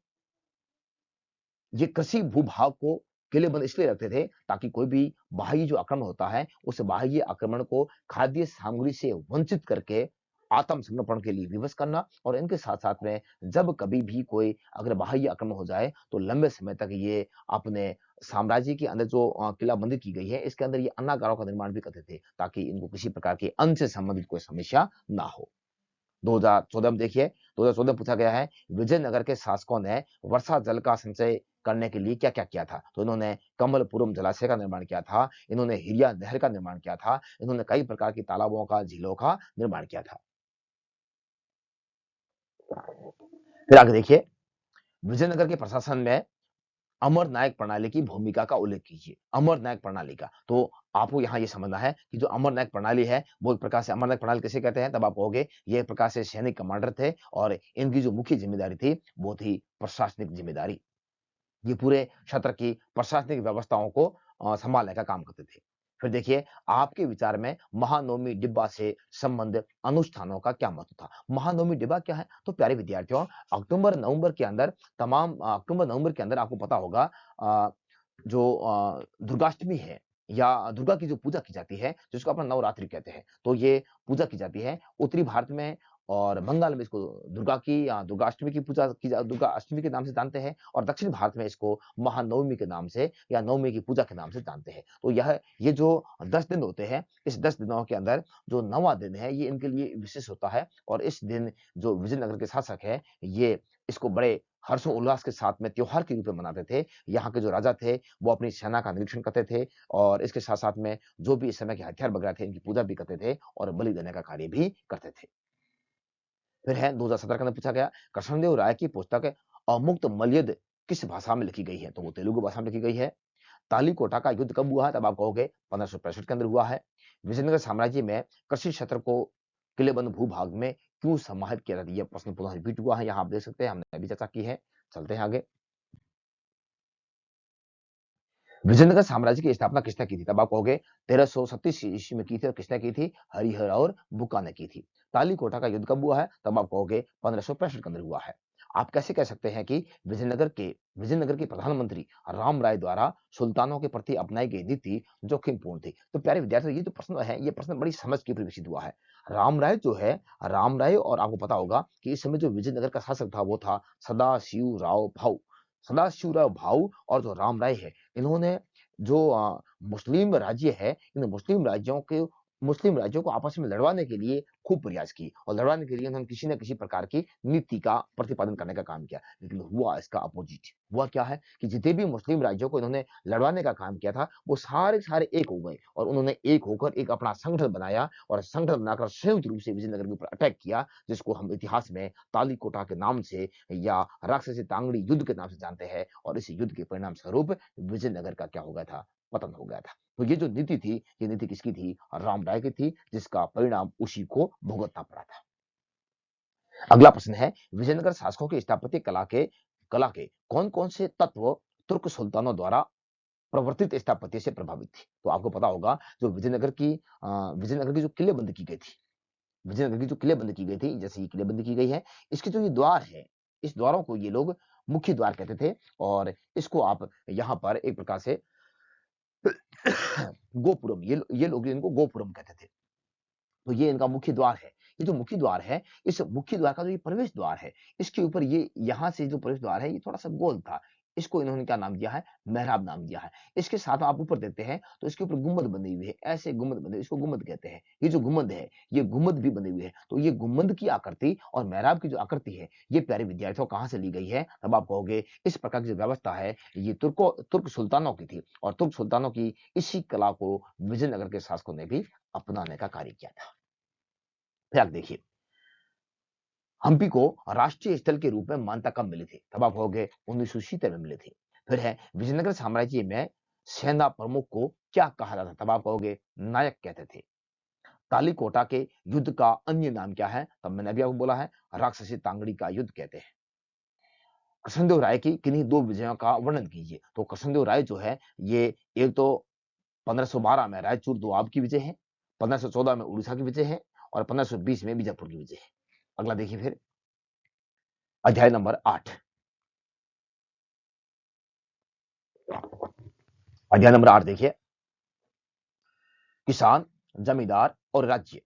ये कृषि भूभाग को किलेबंद इसलिए रखते थे ताकि कोई भी बाह्य जो आक्रमण होता है, उस बाह्य आक्रमण को खाद्य सामग्री से वंचित करके आत्मसमर्पण के लिए विवश करना, और इनके साथ-साथ में जब कभी भी कोई अगर बाह्य आक्रमण हो जाए, तो लंबे समय तक ये अपने साम्राज्य के अंदर जो किलाबंदी की गई है, इसके अंदर ये अन्नागारों का निर्माण भी करते थे, ताकि इनको किसी प्रकार के अन्न से संबंधित कोई समस्या ना हो। 2014 में देखिए, 2014 में पूछा गया है विजयनगर के शासकों ने वर्षा जल का संचय करने के लिए क्या-क्या किया था? तो इन्होंने कमलपुरम जलाशय का निर्माण किया था, इन्होंने हिरिया नहर का निर्माण किया था, इन्होंने कई प्रकार की तालाबों का, झीलों का निर्माण किया था। फिर आगे देखिए, विजयनगर के प्रशासन में अमर नायक प्रणाली की भूमिका का उल्लेख कीजिए। अमर नायक प्रणाली का, तो आपको यहाँ ये समझना है कि जो अमर नायक प्रणाली है, वो एक प्रकार से अमर नायक प्रणाली किसे कहते हैं? तब आप कहोगे ये एक प्रकार से सैनिक कमांडर थे और इनकी जो मुख्य जिम्मेदारी थी, वो थी प्रशासनिक जिम्मेदारी। ये पूरे क्षेत्र की प्रशासनिक व्यवस्थाओं को संभालने का काम करते थे। फिर देखिए, आपके विचार में महानवमी डिब्बा से संबंध अनुष्ठानों का क्या महत्व था? महानवमी डिब्बा क्या है? तो प्यारे विद्यार्थियों, अक्टूबर-नवंबर के अंदर अक्टूबर-नवंबर के अंदर आपको पता होगा जो दुर्गाष्टमी है या दुर्गा की जो पूजा की जाती है, जिसको अपना नवरात्रि कहते हैं, तो ये पूजा की जाती है उत्तरी भारत में और बंगाल में इसको दुर्गाष्टमी की पूजा की जा दुर्गा अष्टमी के नाम से जानते हैं और दक्षिण भारत में इसको महानवमी के नाम से या नवमी की पूजा के नाम से जानते हैं। तो ये जो 10 दिन होते हैं, इस 10 दिनों के अंदर जो 9वाँ दिन है, ये इनके लिए विशेष होता है और इस दिन जो विजयनगर के शासक हैं, ये इसको बड़े हर्षोल्लास के साथ में त्योहार के रूप में मनाते थे। यहाँ के जो राजा थे, वो अपनी सेना का निरीक्षण करते थे और इसके साथ-साथ में जो भी इस समय के हथियार वगैरह थे, इनकी पूजा भी करते थे और बलि देने का कार्य भी करते थे। फिर है 2017 के अंदर पूछा गया, कृष्णदेव राय की पुस्तक अमुक्त मल्यद किस भाषा में लिखी गई है? तो वो तेलुगु भाषा में लिखी गई है। तालीकोटा का युद्ध कब हुआ है? तब आप कहोगे 1565 के अंदर हुआ है। विजयनगर साम्राज्य में कृषि क्षेत्र को किलेबंद भूभाग में क्यों समाहित किया था? ये प्रश्न पुनः रिपीट हुआ है, यहाँ आप देख सकते हैं, हमने अभी चर्चा की है। चलते हैं आगे। विजयनगर साम्राज्य की स्थापना किसने की थी? तब आप कहोगे 1337 ईस्वी में की थी और किसने की थी? हरिहर और बुक्का ने की थी। तालीकोटा का युद्ध कब हुआ है? तब आप कहोगे 1565 के अंदर हुआ है। आप कैसे कह सकते हैं कि विजयनगर के प्रधानमंत्री राम राय द्वारा सुल्तानों के प्रति अपनाई गई नीति जोखिमपूर्ण थी? तो प्यारे विद्यार्थियों, ये जो प्रश्न है, ये प्रश्न बड़ी समझ के विकसित हुआ है। राम राय जो है, राम राय और आपको पता होगा कि इस समय जो विजयनगर का शासक था, वो था सदाशिवराव भाऊ। सदाशिवराव भाऊ और जो राम राय है, इन्होंने जो मुस्लिम राज्य है, इन मुस्लिम राज्यों को आपस में लड़वाने के लिए खूब प्रयास किए और लड़वाने के लिए उन्होंने किसी न किसी प्रकार की नीति का प्रतिपादन करने का काम किया। लेकिन हुआ इसका अपोजिट। हुआ क्या है कि जितने भी मुस्लिम राज्यों को इन्होंने लड़वाने का काम किया था, वो सारे के सारे एक हो गए और उन्होंने एक होकर एक अपना संगठन बनाया और संगठन बनाकर संयुक्त रूप से विजयनगर के ऊपर अटैक किया, जिसको हम इतिहास में तालीकोटा के नाम से या राक्षसी तांगड़ी युद्ध के नाम से जानते हैं और इस युद्ध के परिणाम स्वरूप विजयनगर का क्या हो गया था? पतन हो गया था। तो ये जो नीति थी, ये नीति किसकी थी? राम राय की थी, जिसका परिणाम उसी को भुगतना पड़ा था। अगला प्रश्न है, विजयनगर शासकों की स्थापत्य कला के कौन-कौन से तत्व तुर्क सुल्तानों द्वारा प्रवर्तित स्थापत्य से प्रभावित थे? तो आपको पता होगा जो विजयनगर की जो किलेबंदी की गई थी, विजयनगर की जो किलेबंदी की गई थी, जैसे ये किलेबंदी की गई है, इसके जो ये द्वार है, इस द्वारों को ये लोग मुख्य द्वार कहते थे और इसको आप यहाँ पर एक प्रकार से गोपुरम, ये लोग इनको गोपुरम कहते थे। तो ये इनका मुख्य द्वार है। ये जो मुख्य द्वार है, इस मुख्य द्वार का जो ये प्रवेश द्वार है, इसके ऊपर ये यहाँ से जो प्रवेश द्वार है, ये थोड़ा-सा गोल था। इसको इन्होंने क्या नाम दिया है? मेहराब नाम दिया है। इसके साथ आप ऊपर देखते हैं, तो इसके ऊपर गुम्बद बनी हुई है। ऐसे गुम्बद बने, इसको गुम्बद कहते हैं। ये जो गुम्बद है, ये गुम्बद भी बनी हुई है। तो ये गुम्बद की आकृति और मेहराब की जो आकृति है, ये प्यारे विद्यार्थियों कहाँ से ली गई है? तब आप कहोगे, इस प्रकार की जो व्यवस्था है, ये तुर्क सुल्तानों की थी और तुर्क सुल्तानों की इसी कला को विजयनगर के शासकों ने भी अपनाने का कार्य किया था। फिर आप देखिए, हम्पी को राष्ट्रीय स्थल के रूप में मान्यता कब मिली थी? तब आप कहोगे 1970 में मिली थी। फिर है विजयनगर साम्राज्य में सेना प्रमुख को क्या कहा जाता था? तब आप कहोगे नायक कहते थे। तालीकोटा के युद्ध का अन्य नाम क्या है? तब मैंने अभी आपको बोला है राक्षसी तांगड़ी का युद्ध कहते हैं। कृष्णदेव राय की किन्हीं 2 विजयों का वर्णन कीजिए। तो कृष्णदेव राय जो है, ये एक तो 1512 में रायचूर दोआब की विजय है, 1514 में उड़ीसा की विजय है और 1520 में बीजापुर की विजय है। अगला देखिए फिर अध्याय नंबर 8। अध्याय नंबर 8 देखिए, किसान, जमींदार और राज्य।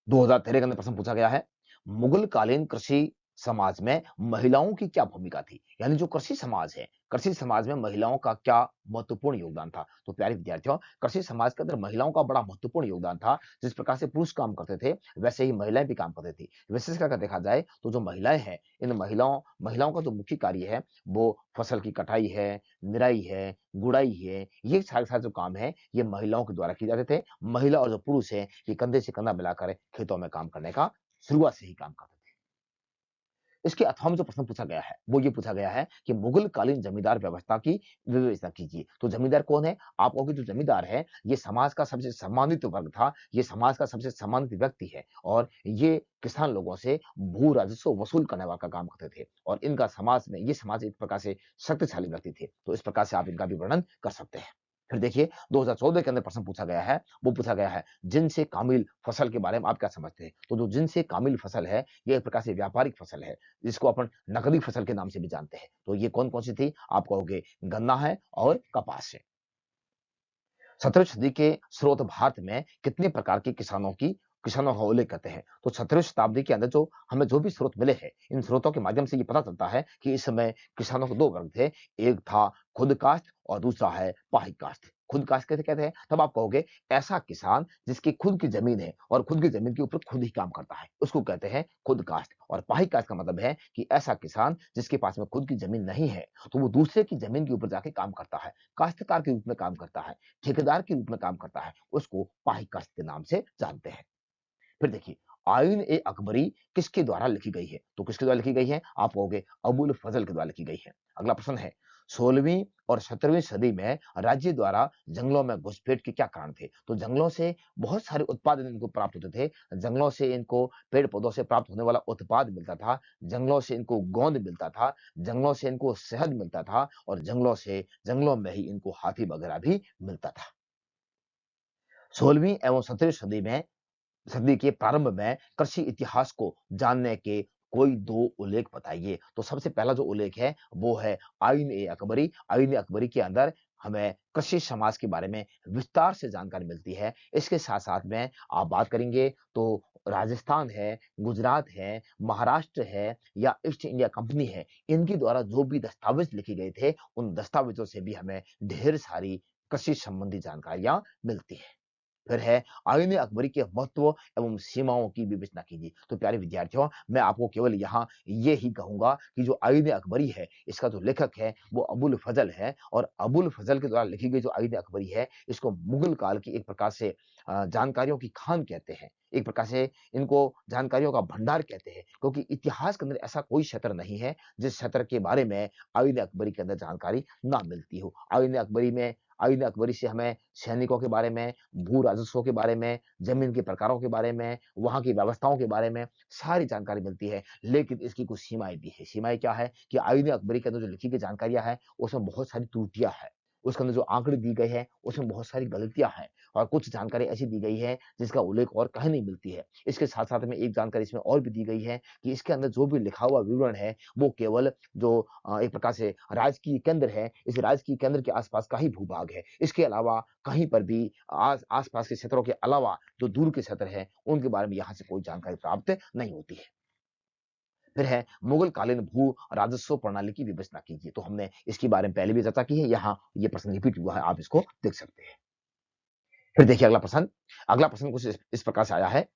2013 के अंदर प्रश्न पूछा गया है, मुगल कालीन कृषि समाज में महिलाओं की क्या भूमिका थी? यानी जो कृषि समाज है, कृषि समाज में महिलाओं का क्या महत्वपूर्ण योगदान था? तो प्यारे विद्यार्थियों, कृषि समाज के अंदर महिलाओं का बड़ा महत्वपूर्ण योगदान था। जिस प्रकार से पुरुष काम करते थे, वैसे ही महिलाएं भी काम करती थी। विशेष कर देखा जाए तो जो महिलाएं हैं, इन महिलाओं का जो मुख्य कार्य है, वो फसल की कटाई है, निराई है, गुड़ाई है, ये सारे सारे जो काम है, ये महिलाओं के द्वारा किए जाते थे। महिला और जो पुरुष है, ये कंधे से कंधा मिलाकर खेतों में काम करने का शुरुआत से ही काम करते थे। इसके अथवा में जो प्रश्न पूछा गया है, वो ये पूछा गया है कि मुगल कालीन जमींदार व्यवस्था की विवेचना कीजिए। तो जमींदार कौन है? आप कहोगे जो जमींदार है, ये समाज का सबसे सम्मानित वर्ग था, ये समाज का सबसे सम्मानित व्यक्ति है और ये किसान लोगों से भू राजस्व वसूल करने वाला का काम करते थे और इनका समाज में ये समाज एक प्रकार से शक्तिशाली व्यक्ति थे। तो इस प्रकार से आप इनका भी वर्णन कर सकते हैं। फिर देखिए 2014 के अंदर प्रश्न पूछा गया है, वो पूछा गया है जिनसे कामिल फसल के बारे में आप क्या समझते हैं? तो जो जिनसे कामिल फसल है, ये एक प्रकार से व्यापारिक फसल है, जिसको अपन नकदी फसल के नाम से भी जानते हैं। तो ये कौन-कौन सी थी? आप कहोगे गन्ना है और कपास है। 17वीं सदी के स्रोत भारत में कितने प्रकार के किसानों का उल्लेख करते हैं? तो 17वीं शताब्दी के अंदर जो हमें जो भी स्रोत मिले हैं, इन स्रोतों के माध्यम से ये पता चलता है कि इस समय किसानों के 2 वर्ग थे। एक था खुद काश्त और दूसरा है पाहिक काश्त। खुद काश्त कैसे कहते हैं? तब आप कहोगे ऐसा किसान जिसकी खुद की ज़मीन है और खुद की ज़मीन के ऊपर खुद ही काम करता है, उसको कहते हैं खुद काश्त। और पाहिक काश्त का मतलब है कि ऐसा किसान जिसके पास में खुद की ज़मीन नहीं है, तो वो दूसरे की ज़मीन के ऊपर जाके काम करता है, काश्तकार के रूप में काम करता है। ठेकेदार के रूप में काम करता है, उसको पाहिक काश्त के नाम से जानते हैं। फिर देखिए, आईन-ए-अकबरी किसके द्वारा लिखी गई है? तो किसके द्वारा लिखी गई है? आप कहोगे अबुल फजल के द्वारा लिखी गई है। अगला प्रश्न है, 16वीं और 17वीं सदी में राज्य द्वारा जंगलों में घुसपैठ के क्या कारण थे? तो जंगलों से बहुत सारे उत्पाद इनको प्राप्त होते थे। जंगलों से इनको पेड़-पौधों से प्राप्त होने वाला उत्पाद मिलता था, जंगलों से इनको गोंद मिलता था, जंगलों से इनको शहद मिलता था और जंगलों में ही इनको हाथी वगैरह भी मिलता था। 16वीं एवं 17वीं सदी के प्रारंभ में कृषि इतिहास को जानने के कोई 2 उल्लेख बताइए। तो सबसे पहला जो उल्लेख है, वो है आईन-ए-अकबरी। आईन-ए-अकबरी के अंदर हमें कृषि समाज के बारे में विस्तार से जानकारी मिलती है। इसके साथ-साथ में आप बात करेंगे तो राजस्थान है, गुजरात है, महाराष्ट्र है या ईस्ट इंडिया कंपनी है, इनके द्वारा जो भी दस्तावेज़ लिखे गए थे, उन दस्तावेज़ों से भी हमें ढेर सारी कृषि संबंधी जानकारियाँ मिलती हैं। फिर है आईन अकबरी के महत्व एवं सीमाओं की विवेचना कीजिए। तो प्यारे विद्यार्थियों, मैं आपको केवल यहाँ ये ही कहूँगा कि जो आईन अकबरी है, इसका जो लेखक है, वो अबुल फजल है और अबुल फजल के द्वारा लिखी गई जो आईन अकबरी है, इसको मुगल काल की एक प्रकार से जानकारियों की खान कहते हैं। एक प्रकार से इनको जानकारियों का भंडार कहते हैं, क्योंकि इतिहास के अंदर ऐसा कोई क्षेत्र नहीं है, जिस क्षेत्र के बारे में आईन अकबरी के अंदर जानकारी ना मिलती हो। आईन अकबरी से हमें सैनिकों के बारे में, भू राजस्व के बारे में, जमीन के प्रकारों के बारे में, वहाँ की व्यवस्थाओं के बारे में सारी जानकारी मिलती है। लेकिन इसकी कुछ सीमाएँ भी हैं। सीमाएँ क्या है कि आईन अकबरी के अंदर जो लिखी गई जानकारियाँ हैं, उसमें बहुत सारी त्रुटियाँ हैं। उसके अंदर जो आंकड़े दी गए हैं, उसमें बहुत सारी गलतियाँ हैं और कुछ जानकारी ऐसी दी गई है, जिसका उल्लेख और कहीं नहीं मिलती है। इसके साथ-साथ में एक जानकारी इसमें और भी दी गई है कि इसके अंदर जो भी लिखा हुआ विवरण है, वो केवल जो एक प्रकार से राजकीय केंद्र है, इस राजकीय केंद्र के आस-पास का ही भूभाग है। इसके अलावा कहीं पर भी आस-पास के क्षेत्रों के अलावा जो दूर के क्षेत्र हैं, उनके बारे में यहाँ से कोई जानकारी प्राप्त नहीं होती है। फिर है मुगल कालीन भू राजस्व प्रणाली की विवेचना कीजिए। तो हमने इसके बारे में पहले भी चर्चा की है, यहाँ ये प्रश्न रिपीट हुआ है, आप इसको देख सकते हैं। फिर देखिए अगला प्रश्न। अगला प्रश्न कुछ इस प्रकार से आया है,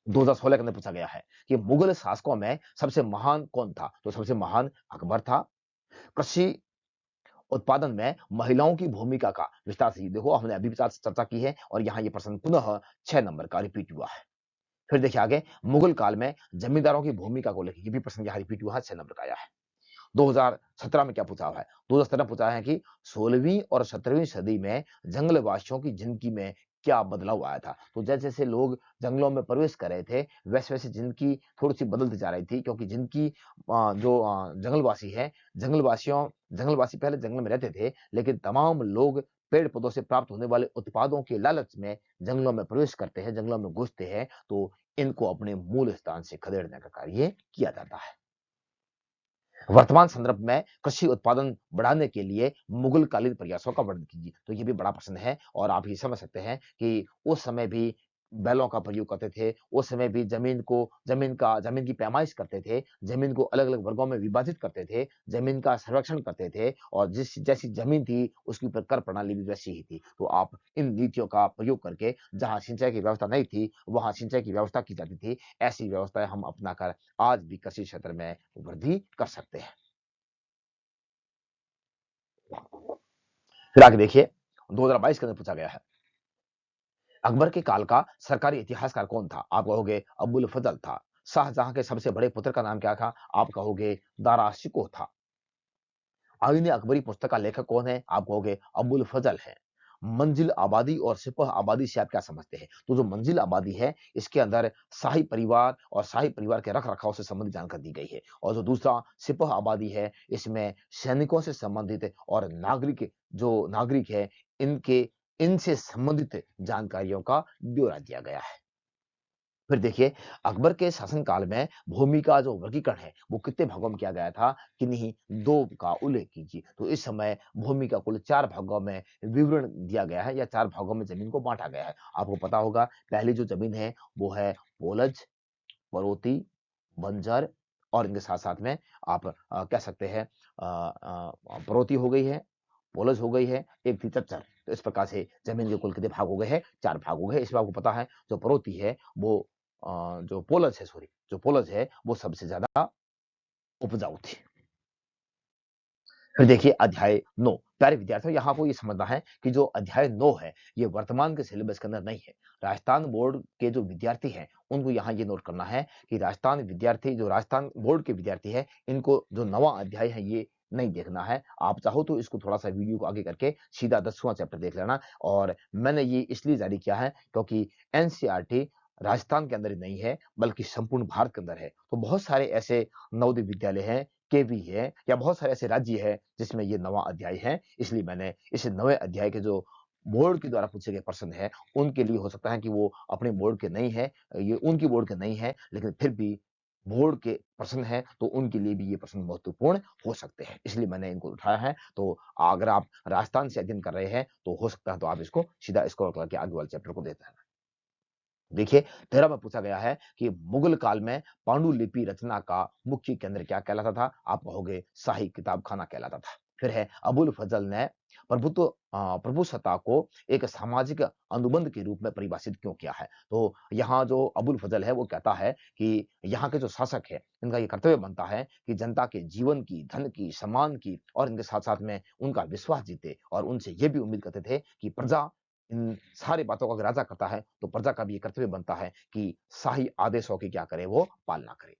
2016 के अंदर पूछा गया है कि मुगल शासकों में सबसे महान कौन था? तो सबसे महान अकबर था। कृषि उत्पादन में महिलाओं की भूमिका का विस्तार से देखो, हमने अभी भी चर्चा की है और यहाँ ये प्रश्न पुनः 6 नंबर का रिपीट हुआ है। फिर देखिए आगे, मुगल काल में जमींदारों की भूमिका को लेके ये भी प्रश्न यहाँ रिपीट हुआ है, 6 नंबर का आया है। 2017 में क्या पूछा हुआ है? 2017 में पूछा है कि 16वीं और 17वीं सदी में जंगलवासियों की जिंदगी में क्या बदलाव आया था? तो जैसे-जैसे लोग जंगलों में प्रवेश कर रहे थे, वैसे-वैसे जिंदगी थोड़ी-सी बदलती जा रही थी, क्योंकि जंगलवासी पहले जंगल में रहते थे, लेकिन तमाम लोग पेड़-पौधों से प्राप्त होने वाले उत्पादों के लालच में जंगलों में प्रवेश करते हैं, जंगलों में घुसते हैं, तो इनको अपने मूल स्थान से खदेड़ने का कार्य किया जाता है। वर्तमान संदर्भ में कृषि उत्पादन बढ़ाने के लिए मुगल कालीन प्रयासों का वर्णन कीजिए। तो ये भी बड़ा प्रश्न है और आप ये समझ सकते हैं कि उस समय भी बैलों का प्रयोग करते थे, उस समय भी ज़मीन की पैमाइश करते थे, ज़मीन को अलग-अलग वर्गों में विभाजित करते थे, ज़मीन का सर्वेक्षण करते थे और जिस जैसी ज़मीन थी, उसके ऊपर कर प्रणाली भी वैसी ही थी। तो आप इन नीतियों का प्रयोग करके जहाँ सिंचाई की व्यवस्था नहीं थी, वहाँ सिंचाई की व्यवस्था की जाती थी। ऐसी व्यवस्थाएँ हम अपनाकर आज भी कृषि क्षेत्र में वृद्धि कर सकते हैं। फिर आगे देखिए, 2022 के अंदर पूछा गया है, अकबर के काल का सरकारी इतिहासकार कौन था? आप कहोगे अबुल फजल था। शाहजहां के सबसे बड़े पुत्र का नाम क्या था? आप कहोगे दारा शिकोह था। आईन अकबरी पुस्तक का लेखक कौन है? आप कहोगे अबुल फजल है। मंजिल आबादी और सिपह आबादी से आप क्या समझते हैं? तो जो मंजिल आबादी है, इसके अंदर शाही परिवार और शाही परिवार के रख-रखाव से संबंधित जानकारी दी गई है और जो दूसरा सिपह आबादी है, इसमें सैनिकों से संबंधित और नागरिक है, इनसे संबंधित जानकारियों का ब्यौरा दिया गया है। फिर देखिए, अकबर के शासनकाल में भूमि का जो वर्गीकरण है वो कितने भागों में किया गया था, किन्हीं दो का उल्लेख कीजिए। तो इस समय भूमि का कुल चार भागों में विवरण दिया गया है या चार भागों में जमीन को बांटा गया है। आपको पता होगा, पहली जो जमीन है वो है पोलज, परोती, बंजर और इनके साथ साथ में आप कह सकते हैं परोती हो गई है, पोलज हो गई है, एक थी चच्चर। तो इस प्रकार से जमीन के कुल कितने भाग हो गए हैं, चार भाग हो गए। इसमें आपको पता है जो परोती है वो जो पोलज है, सॉरी, जो पोलज है वो सबसे ज्यादा उपजाऊ थी। फिर देखिए अध्याय 9। प्यारे विद्यार्थियों, यहाँ आपको ये समझना है कि जो अध्याय 9 है ये वर्तमान के सिलेबस के अंदर नहीं है। राजस्थान बोर्ड के जो विद्यार्थी हैं उनको यहाँ ये नोट करना है कि राजस्थान बोर्ड के विद्यार्थी है, इनको जो नवा अध्याय है ये नहीं देखना है। आप चाहो तो इसको थोड़ा सा वीडियो को आगे करके सीधा 10वां चैप्टर देख लेना। और मैंने ये इसलिए जारी किया है क्योंकि एनसीईआरटी राजस्थान के अंदर ही नहीं है बल्कि संपूर्ण भारत के अंदर है। तो बहुत सारे ऐसे नवोदय विद्यालय हैं, केवी है, या बहुत सारे ऐसे राज्य है जिसमें ये नवा अध्याय है। इसलिए मैंने इस नवे अध्याय के जो बोर्ड के द्वारा पूछे गए प्रश्न है उनके लिए हो सकता है कि वो अपने बोर्ड के नहीं है, ये उनकी बोर्ड के नहीं है, लेकिन फिर भी बोर्ड के प्रश्न है तो उनके लिए भी ये प्रश्न महत्वपूर्ण हो सकते हैं। इसलिए मैंने इनको उठाया है। तो अगर आप राजस्थान से अध्ययन कर रहे हैं तो हो सकता है तो आप इसको सीधा स्क्रॉल करके आगे वाले चैप्टर को देते हैं। देखिए, 13 में पूछा गया है कि मुगल काल में पांडुलिपि रचना का मुख्य केंद्र क्या कहलाता था? आप कहोगे शाही किताबखाना कहलाता था। फिर है अबुल फजल ने प्रभुसत्ता को एक सामाजिक अनुबंध के रूप में परिभाषित क्यों किया है? तो यहाँ जो अबुल फजल है वो कहता है कि यहाँ के जो शासक है इनका ये कर्तव्य बनता है कि जनता के जीवन की, धन की, सम्मान की और इनके साथ साथ में उनका विश्वास जीते, और उनसे ये भी उम्मीद करते थे कि प्रजा इन सारी बातों का अगर राजा करता है तो प्रजा का भी ये कर्तव्य बनता है कि शाही आदेशों की क्या करे, वो पालना करे।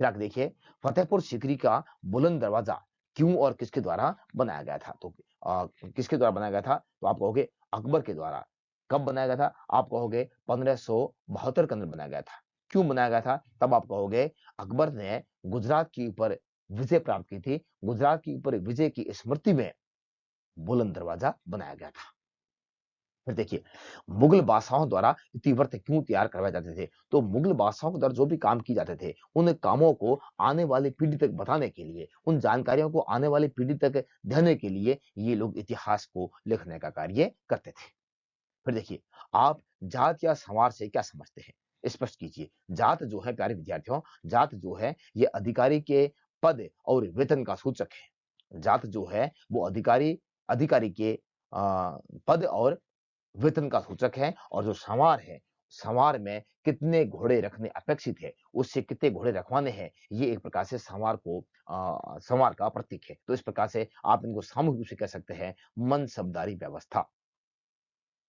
फिर आगे देखिए, फतेहपुर सीकरी का बुलंद दरवाजा क्यों और किसके द्वारा बनाया गया था? तो किसके द्वारा बनाया गया था? तो आप कहोगे अकबर के द्वारा। कब बनाया गया था? आप कहोगे 1572 के अंदर बनाया गया था। क्यों बनाया गया था? तब आप कहोगे अकबर ने गुजरात के ऊपर विजय प्राप्त की थी। गुजरात के ऊपर विजय की स्मृति में बुलंद दरवाजा बनाया गया था। फिर देखिए, मुगल बादशाहों द्वारा इतिवृत्त क्यों तैयार करवाए जाते थे? तो मुगल बादशाहों के द्वारा जो भी काम किए जाते थे, उन कामों को आने वाली पीढ़ी तक बताने के लिए, उन जानकारियों को आने वाली पीढ़ी तक देने के लिए ये लोग इतिहास को लिखने का कार्य करते थे। फिर देखिए, आप जात या संवार से क्या समझते हैं? स्पष्ट कीजिए। जात जो है प्यारे विद्यार्थियों, जात जो है ये अधिकारी के पद और वेतन का सूचक है। जात जो है वो अधिकारी अधिकारी के पद और वेतन का सूचक है। और जो संवार है, संवार में कितने घोड़े रखने अपेक्षित है, उससे कितने घोड़े रखवाने हैं, ये एक प्रकार से संवार का प्रतीक है। तो इस प्रकार से आप इनको सामूहिक रूप से कह सकते हैं मनसबदारी व्यवस्था।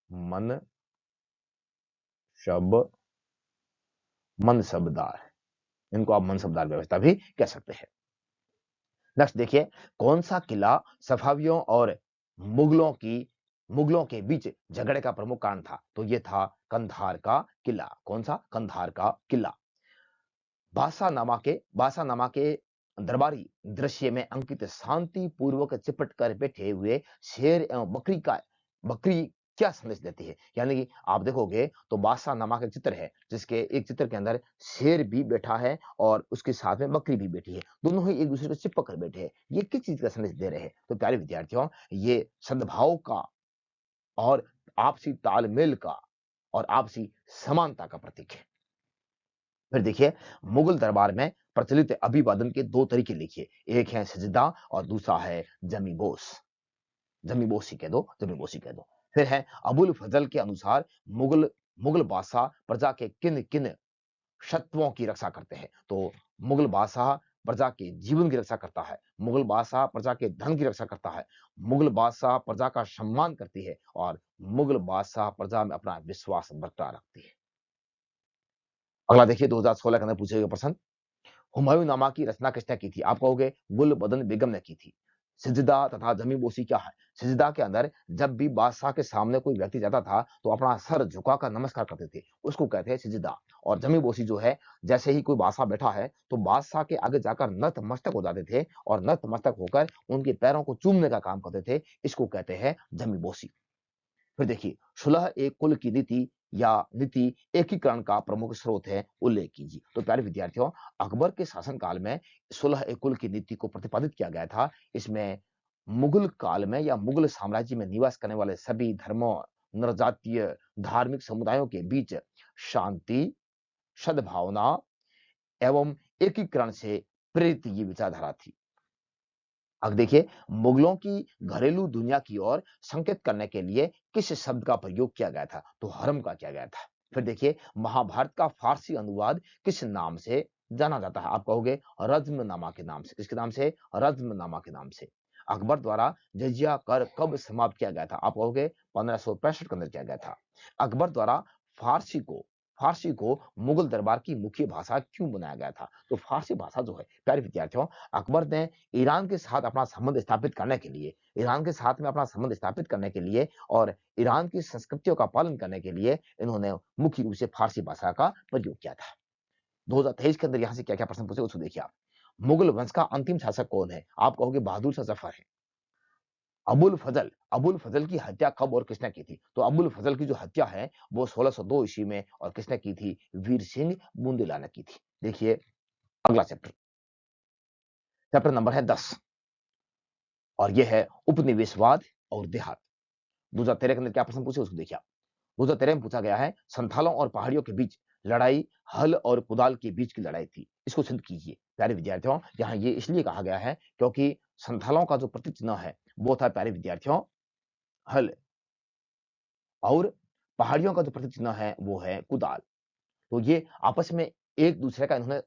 मन शब मनसबदार, इनको आप मनसबदार व्यवस्था भी कह सकते हैं। नेक्स्ट देखिए, कौन सा किला सफावियों और मुगलों की मुगलों के बीच झगड़े का प्रमुख कारण था? तो ये था कंधार का किला। कौन सा? कंधार का किला। बासानामा के दरबारी दृश्य में अंकित शांति पूर्वक चिपट कर बैठे हुए शेर एवं बकरी क्या संदेश देती है? यानी कि आप देखोगे तो बादशाह नामा का चित्र है जिसके एक चित्र के अंदर शेर भी बैठा है और उसके साथ में बकरी भी बैठी है, दोनों ही एक दूसरे को चिपक कर बैठे हैं। ये किस चीज का संदेश दे रहे हैं? तो प्यारे विद्यार्थियों, ये सद्भाव का और आपसी तालमेल का और आपसी समानता का प्रतीक है। फिर देखिए, मुगल दरबार में प्रचलित अभिवादन के दो तरीके लिखिए। एक है सजदा और दूसरा है जमीबोस। जमीबोसी कह दो। फिर है अबुल फजल के अनुसार मुगल मुगल बादशाह प्रजा के किन किन शत्रुओं की रक्षा करते हैं? तो मुगल बादशाह प्रजा के जीवन की रक्षा करता है, मुगल बादशाह प्रजा के धन की रक्षा करता है, मुगल बादशाह प्रजा का सम्मान करती है और मुगल बादशाह प्रजा में अपना विश्वास बरकरार रखती है। अगला देखिए, 2016 के अंदर पूछे गए प्रश्न, हुमायूं नामा की रचना किसने की थी? आप कहोगे गुलबदन बेगम ने की थी। सिजदा तथा जमीबोसी क्या है? सिजदा के अंदर जब भी बादशाह के सामने कोई व्यक्ति जाता था, तो अपना सर झुकाकर नमस्कार करते थे, उसको कहते हैं सिजदा। और जमीबोसी जो है, जैसे ही कोई बादशाह बैठा है, तो बादशाह के आगे जाकर नतमस्तक हो जाते थे और नतमस्तक होकर उनके पैरों को चूमने का काम करते थे, इसको कहते हैं जमीबोसी। फिर देखिए, सुलह एक कुल की नीति या नीति एकीकरण का प्रमुख स्रोत है, उल्लेख कीजिए। तो प्यारे विद्यार्थियों, अकबर के शासनकाल में सुलह ए कुल की नीति को प्रतिपादित किया गया था। इसमें मुगल काल में या मुगल साम्राज्य में निवास करने वाले सभी धर्मों, नरजातीय, धार्मिक समुदायों के बीच शांति, सद्भावना एवं एकीकरण से प्रेरित ये विचारधारा थी। अब देखिए, मुगलों की घरेलू दुनिया की ओर संकेत करने के लिए किस शब्द का प्रयोग किया गया था? तो हरम का किया गया था। फिर देखिए, महाभारत का फारसी अनुवाद किस नाम से जाना जाता है? आप कहोगे रज़्मनामा के नाम से। किसके नाम से? रज़्मनामा के नाम से। अकबर द्वारा जजिया कर कब समाप्त किया गया था? आप कहोगे 1565 के अंदर किया गया था। अकबर द्वारा फारसी को फारसी को मुगल दरबार की मुख्य भाषा क्यों बनाया गया था? तो फारसी भाषा जो है, प्यारे विद्यार्थियों, अकबर ने ईरान के साथ अपना संबंध स्थापित करने के लिए, ईरान के साथ में अपना संबंध स्थापित करने के लिए और ईरान की संस्कृतियों का पालन करने के लिए इन्होंने मुख्य रूप से फारसी भाषा का प्रयोग किया था। 2023 के अंदर यहाँ से क्या-क्या प्रश्न पूछे उसको देखिए आप। मुगल वंश का अंतिम शासक कौन है? आप कहोगे बहादुर शाह जफर है। अबुल फजल की हत्या कब और किसने की थी? तो अबुल फजल की जो हत्या है वो 1602 ईस्वी में और किसने की थी? वीर सिंह बूंदीला ने की थी। देखिए अगला चैप्टर, चैप्टर नंबर है 10 और ये है उपनिवेशवाद और देहात। 2013 के अंदर क्या प्रश्न पूछे उसको देखिए आप। 2013 में पूछा गया है संथालों और पहाड़ियों के बीच लड़ाई हल और कुदाल के बीच की लड़ाई थी। इसको सिद्ध कीजिए। प्यारे विद्यार्थियों, यहाँ ये इसलिए कहा गया है क्योंकि संथालों का जो प्रतीक चिन्ह है वो था प्यारे विद्यार्थियों हल और पहाड़ियों का जो प्रतीक चिन्ह है वो है कुदाल। तो ये आपस में एक दूसरे का इन्होंने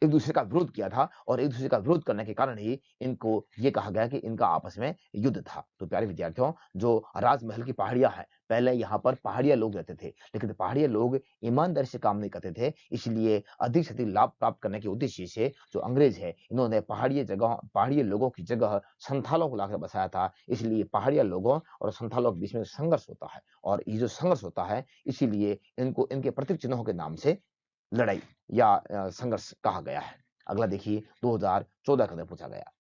एक दूसरे का विरोध किया था और एक दूसरे का विरोध करने के कारण ही इनको ये कहा गया कि इनका आपस में युद्ध था। तो प्यारे विद्यार्थियों, जो राजमहल की पहाड़ियाँ हैं, पहले यहाँ पर पहाड़िया लोग रहते थे, लेकिन पहाड़िया लोग ईमानदारी से काम नहीं करते थे, इसलिए अधिक से अधिक लाभ प्राप्त करने के उद्देश्य से जो अंग्रेज है, इन्होंने पहाड़िया लोगों की जगह संथालों को लाकर बसाया था। इसलिए पहाड़िया लोगों और संथालों के बीच में संघर्ष होता है और ये जो संघर्ष होता है, इसीलिए इनको इनके प्रतीक चिन्हों के नाम से लड़ाई या संघर्ष कहा गया है। अगला देखिए 2014 के अंदर पूछा गया।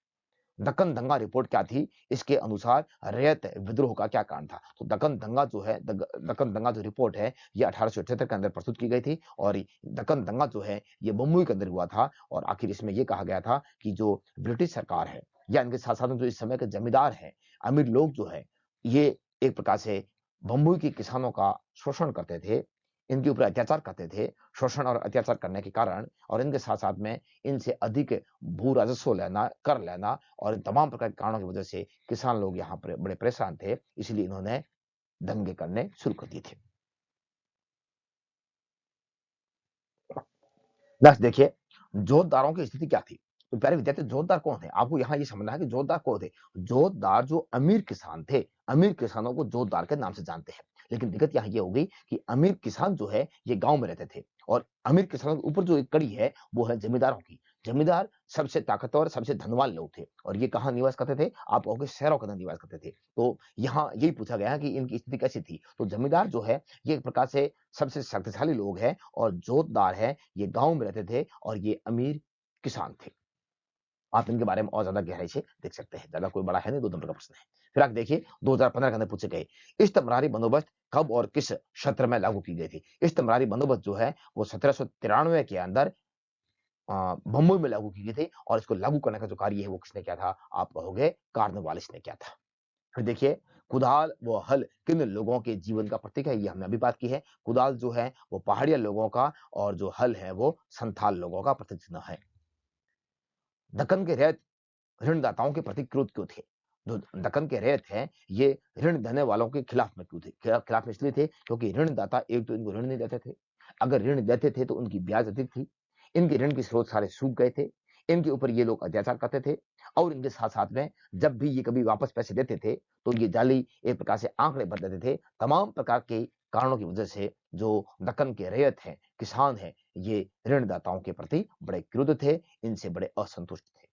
दक्कन दंगा रिपोर्ट क्या थी? इसके अनुसार रैयत विद्रोह का क्या कारण था? तो दक्कन दंगा जो है दक्कन दंगा जो रिपोर्ट है ये 1878 के अंदर प्रस्तुत की गई थी और दक्कन दंगा जो है ये बम्बई के अंदर हुआ था और आखिर इसमें ये कहा गया था कि जो ब्रिटिश सरकार है या इनके साथ-साथ में जो इस समय के जमींदार हैं, अमीर लोग जो है, ये एक प्रकार से बम्बई के किसानों का शोषण करते थे, इनके ऊपर अत्याचार करते थे। शोषण और अत्याचार करने के कारण और इनके साथ-साथ में इनसे अधिक भू राजस्व लेना, कर लेना और इन तमाम प्रकार के कारणों की वजह से किसान लोग यहाँ पर बड़े परेशान थे, इसलिए इन्होंने दंगे करने शुरू कर दिए थे। नेक्स्ट देखिए, जोतदारों की स्थिति क्या थी? तो प्यारे विद्यार्थी जोतदार कौन है? आपको यहाँ ये समझना है कि जोतदार कौन थे? जोतदार जो अमीर किसान थे, अमीर किसानों को जोतदार के नाम से जानते हैं। लेकिन दिक्कत यहाँ ये हो गई कि अमीर किसान जो है, ये गाँव में रहते थे और अमीर किसानों के ऊपर जो एक कड़ी है, वो है जमींदारों की। जमींदार सबसे ताकतवर, सबसे धनवान लोग थे और ये कहाँ निवास करते थे? आप कहोगे शहरों के अंदर निवास करते थे। तो यहाँ यही पूछा गया है कि इनकी स्थिति कैसी थी? तो जमींदार जो है, ये एक प्रकार से सबसे शक्तिशाली लोग हैं और जोतदार है, ये गाँव में रहते थे और ये अमीर किसान थे। आप इनके बारे में और ज़्यादा गहराई से देख सकते हैं। ज़्यादा कोई बड़ा है नहीं, 2 नंबर का प्रश्न है। फिर आगे देखिए 2015 के अंदर पूछे गए, इश्तमरारी बंदोबस्त कब और किस सत्र में लागू की गई थी? इश्तमरारी बंदोबस्त जो है, वो 1793 के अंदर बम्बई में लागू की गई थी और इसको लागू करने का जो कार्य है, वो किसने किया था? आप कहोगे कॉर्नवालिस ने किया था। फिर देखिए, कुदाल व हल किन लोगों के जीवन का प्रतीक है? ये हमने अभी बात की है। कुदाल जो है, वो पहाड़िया लोगों का और जो हल है, वो संथाल लोगों का प्रतीक चिन्ह है। दक्कन के रैयत ऋणदाताओं के प्रति क्रोध क्यों थे? जो दक्कन के रैयत हैं, ये ऋण देने वालों के खिलाफ में क्यों थे? खिलाफ में इसलिए थे क्योंकि ऋणदाता एक तो इनको ऋण नहीं देते थे। अगर ऋण देते थे तो उनकी ब्याज अधिक थी। इनके ऋण के स्रोत सारे सूख गए थे। इनके ऊपर ये लोग अत्याचार करते थे और इनके साथ-साथ में जब भी ये कभी वापस पैसे देते थे, तो ये जाली एक प्रकार से आंकड़े भर देते थे। तमाम प्रकार के कारणों की वजह से जो दक्कन के रैयत हैं, किसान हैं, ये ऋणदाताओं के प्रति बड़े क्रुद्ध थे, इनसे बड़े असंतुष्ट थे।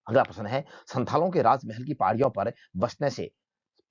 अगला प्रश्न है, संथालों के राजमहल की पहाड़ियों पर बसने से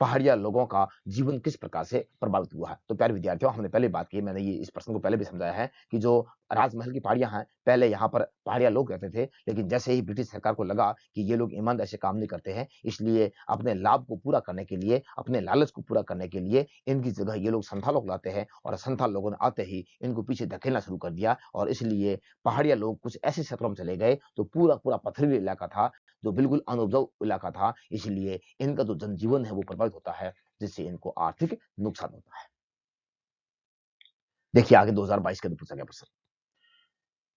पहाड़िया लोगों का जीवन किस प्रकार से प्रभावित हुआ है? तो प्यारे विद्यार्थियों, हमने पहले बात की, मैंने ये इस प्रश्न को पहले भी समझाया है कि जो राजमहल की पहाड़ियां हैं, पहले यहाँ पर पहाड़िया लोग रहते थे, लेकिन जैसे ही ब्रिटिश सरकार को लगा कि ये लोग ईमानदारी से काम नहीं करते हैं, इसलिए अपने लाभ को पूरा करने के लिए, अपने लालच को पूरा करने के लिए इनकी जगह ये लोग संथालों को लाते हैं, और संथाल लोगों ने आते ही इनको पीछे धकेलना शुरू कर दिया, और इसलिए पहाड़िया लोग कुछ ऐसे क्षेत्रों में चले गए जो पूरा पथरीला इलाका था, जो बिल्कुल अनउपजाऊ इलाका था, इसलिए इनका जो जनजीवन है वो प्रभावित होता है, जिससे इनको आर्थिक नुकसान होता है। देखिए आगे 2022 के अंदर पूछा गया प्रश्न।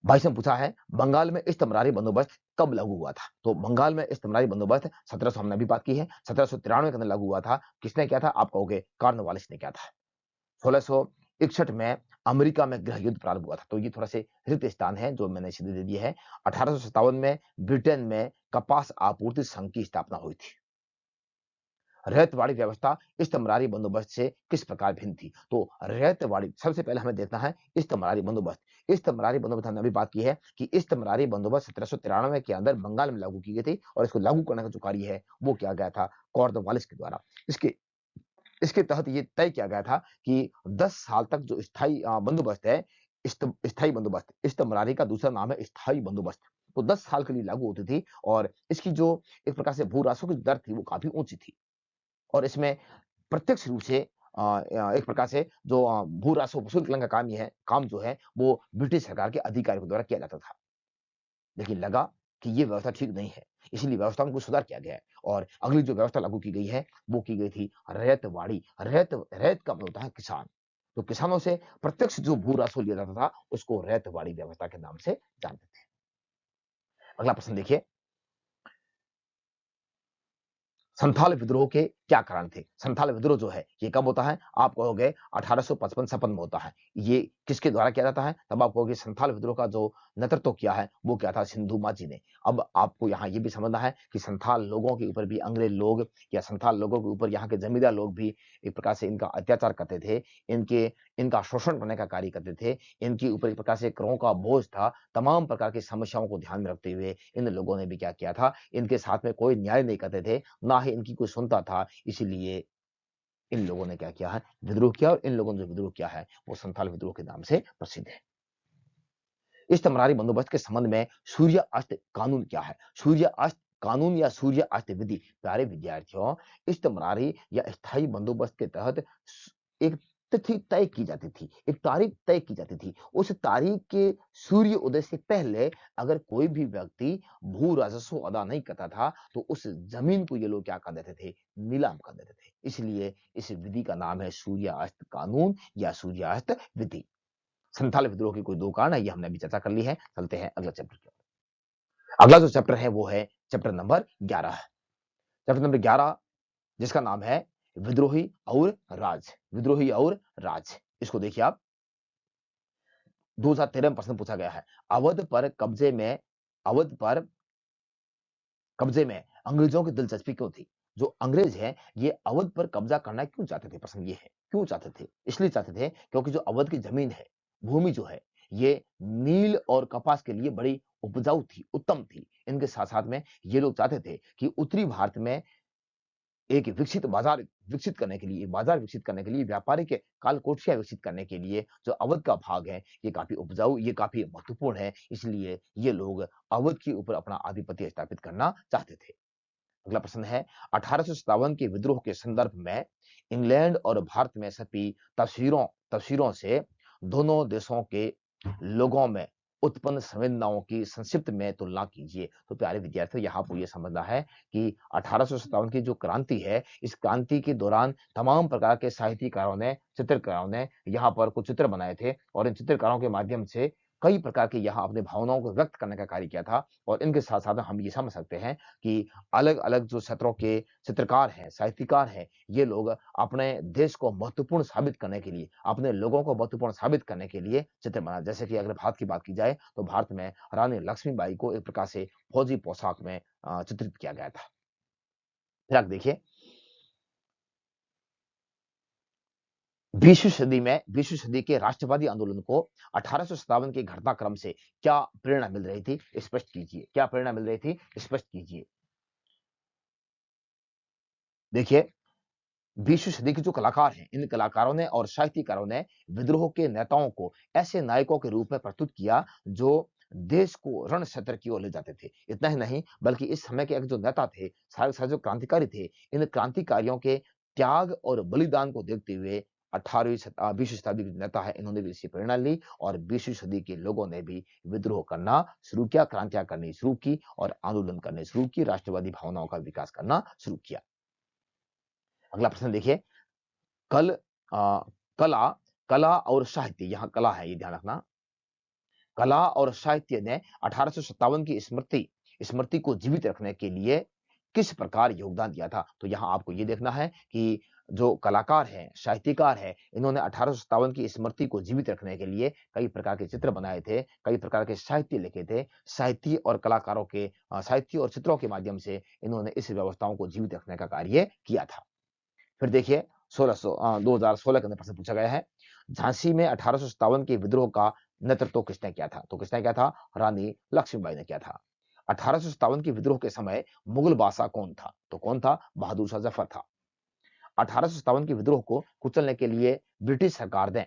22 में पूछा है, बंगाल में इस्तमरारी बंदोबस्त कब लागू हुआ था? तो बंगाल में इस्तमरारी बंदोबस्त 1700, हमने अभी बात की है, 1793 के अंदर लागू हुआ था। किसने किया था? आप कहोगे कॉर्नवालिस ने किया था। 1661 में अमेरिका में गृह युद्ध प्रारंभ हुआ था। तो ये थोड़ा से रिक्त स्थान है जो मैंने सीधे दे दिए है। 1857 में ब्रिटेन में कपास आपूर्ति संघ की स्थापना हुई थी। रैयतवाड़ी व्यवस्था इस्तमरारी बंदोबस्त से किस प्रकार भिन्न थी? तो रैयतवाड़ी, सबसे पहले हमें देखना है इस्तमरारी बंदोबस्त। इस्तमरारी बंदोबस्त हमने अभी बात की है कि इस्तमरारी बंदोबस्त 1793 के अंदर बंगाल में लागू की गई थी, और इसको लागू करने का जो कार्य है वो किया गया था कॉर्नवालिस के द्वारा। इसके इसके तहत ये तय किया गया था कि 10 साल तक जो स्थायी बंदोबस्त है, स्थायी बंदोबस्त, इस्तमरारी का दूसरा नाम है स्थायी बंदोबस्त, तो 10 साल के लिए लागू होती थी, और इसकी जो एक प्रकार से भू राजस्व की दर थी वो काफी ऊंची थी, और इसमें प्रत्यक्ष रूप से एक प्रकार से जो भू राजस्व वसूल करने का काम जो है वो ब्रिटिश सरकार के अधिकारियों के द्वारा किया जाता था। लेकिन लगा कि ये व्यवस्था ठीक नहीं है, इसलिए व्यवस्था में कुछ सुधार किया गया है, और अगली जो व्यवस्था लागू की गई है वो की गई थी रैयतवाड़ी। रैयत रैयत का मतलब होता है किसान, तो किसानों से प्रत्यक्ष जो भू राजस्व लिया जाता था उसको रैयतवाड़ी व्यवस्था के नाम से जानते थे। अगला प्रश्न देखिए, संथाल विद्रोह के क्या कारण थे? संथाल विद्रोह जो है ये कब होता है? आप कहोगे 1855-56 में होता है। ये किसके द्वारा किया जाता है? तब आप कहोगे संथाल विद्रोह का जो नेतृत्व किया है वो क्या था? सिंधु माझी ने। अब आपको यहाँ ये भी समझना है कि संथाल लोगों के ऊपर भी अंग्रेज लोग, या संथाल लोगों के ऊपर यहाँ के जमींदार लोग भी एक प्रकार से इनका अत्याचार करते थे, इनके इनका शोषण करने का कार्य करते थे, इनके ऊपर एक प्रकार से करों का बोझ था। तमाम प्रकार की समस्याओं को ध्यान में रखते हुए इन लोगों ने भी क्या किया था? इनके साथ में कोई न्याय नहीं करते थे, ना ही इनकी कोई सुनता था, इसलिए इन लोगों ने क्या किया है? विद्रोह किया, और इन लोगों ने जो विद्रोह किया है वो संथाल विद्रोह के नाम से प्रसिद्ध है। इस्तमरारी बंदोबस्त के संबंध में सूर्य अस्त कानून क्या है? सूर्य अस्त कानून या सूर्य अस्त विधि, प्यारे विद्यार्थियों, इस्तमरारी या स्थायी बंदोबस्त के तहत एक तिथि तय की जाती थी, एक तारीख तय की जाती थी। उस तारीख के सूर्य उदय से पहले अगर कोई भी व्यक्ति भू राजस्व अदा नहीं करता था, तो उस जमीन को ये लोग क्या कर देते थे? नीलाम कर देते थे। इसलिए इस विधि का नाम है सूर्यास्त कानून या सूर्यास्त विधि। संथाल विद्रोह के कोई दो कारण है, ये हमने अभी चर्चा कर ली है। चलते हैं अगला चैप्टर की ओर। अगला जो चैप्टर है वो है चैप्टर नंबर 11। चैप्टर नंबर 11 जिसका नाम है विद्रोही और राज। विद्रोही और राज, इसको देखिए आप, 2013 में प्रश्न पूछा गया है। अवध पर कब्जे में अंग्रेजों की दिलचस्पी क्यों थी? जो अंग्रेज हैं ये अवध पर कब्जा करना क्यों चाहते थे? प्रश्न ये है, क्यों चाहते थे? इसलिए चाहते थे क्योंकि जो अवध की जमीन है, भूमि जो है, ये नील और कपास के लिए बड़ी उपजाऊ थी, उत्तम थी। इनके साथ-साथ में ये लोग चाहते थे कि उत्तरी भारत में एक बाजार विकसित करने के लिए, व्यापारिक कालकोठिया विकसित करने के लिए जो अवध का भाग है, ये काफ़ी उपजाऊ, ये काफ़ी महत्वपूर्ण है, इसलिए ये लोग अवध के ऊपर अपना आधिपत्य स्थापित करना चाहते थे। अगला प्रश्न है, 1857 के विद्रोह के संदर्भ में इंग्लैंड और भारत में छपी तस्वीरों तस्वीरों से दोनों देशों के लोगों में उत्पन्न संवेदनाओं की संक्षिप्त में तुलना कीजिए। तो प्यारे विद्यार्थियों, यहाँ आपको ये समझना है कि 1857 की जो क्रांति है, इस क्रांति के दौरान तमाम प्रकार के साहित्यकारों ने, चित्रकारों ने यहाँ पर कुछ चित्र बनाए थे, और इन चित्रकारों के माध्यम से कई प्रकार की यहाँ अपनी भावनाओं को व्यक्त करने का कार्य किया था। और इनके साथ-साथ हम ये समझ सकते हैं कि अलग-अलग जो क्षेत्रों के चित्रकार हैं, साहित्यकार हैं, ये लोग अपने देश को महत्वपूर्ण साबित करने के लिए, अपने लोगों को महत्वपूर्ण साबित करने के लिए चित्र बनाए। जैसे कि अगर भारत की बात की जाए, तो भारत में रानी लक्ष्मीबाई को एक प्रकार से फौजी पोशाक में चित्रित किया गया था। फिर आप देखिए, बीसवीं सदी के राष्ट्रवादी आंदोलन को 1857 के घटनाक्रम से क्या प्रेरणा मिल रही थी, स्पष्ट कीजिए। क्या प्रेरणा मिल रही थी, स्पष्ट कीजिए। देखिए, बीसवीं सदी के जो कलाकार हैं, इन कलाकारों ने और साहित्यकारों ने विद्रोह के नेताओं को ऐसे नायकों के रूप में प्रस्तुत किया जो देश को रण क्षेत्र की ओर ले जाते थे। इतना ही नहीं, बल्कि इस समय के एक जो नेता थे, सारे जो क्रांतिकारी थे, इन क्रांतिकारियों के त्याग और बलिदान को देखते हुए 20वीं शताब्दी के नेता है, इन्होंने भी इसकी प्रेरणा ली और 20वीं सदी के लोगों ने भी विद्रोह करना शुरू किया, क्रांतियां करनी शुरू की और आंदोलन करने शुरू की, राष्ट्रवादी भावनाओं का विकास करना शुरू किया। अगला प्रश्न देखिए, कल अ, कला कला और साहित्य, यहां कला है, ये ध्यान रखना। कला और साहित्य ने 1857 की स्मृति स्मृति को जीवित रखने के लिए किस प्रकार योगदान दिया था? तो यहां आपको ये देखना है कि जो कलाकार हैं, साहित्यकार हैं, इन्होंने 1857 की स्मृति को जीवित रखने के लिए कई प्रकार के चित्र बनाए थे, कई प्रकार के साहित्य लिखे थे। साहित्य और कलाकारों के साहित्य और चित्रों के माध्यम से इन्होंने इस व्यवस्थाओं को जीवित रखने का कार्य किया था। फिर देखिए, 2016 के अंदर प्रश्न पूछा गया है, झांसी में 1857 के विद्रोह का नेतृत्व किसने किया था? तो किसने किया था? रानी लक्ष्मीबाई ने किया था। 1857 के विद्रोह के समय मुगल बादशाह कौन था? तो कौन था? बहादुर शाह जफर था। 1857 के विद्रोह को कुचलने के लिए ब्रिटिश सरकार ने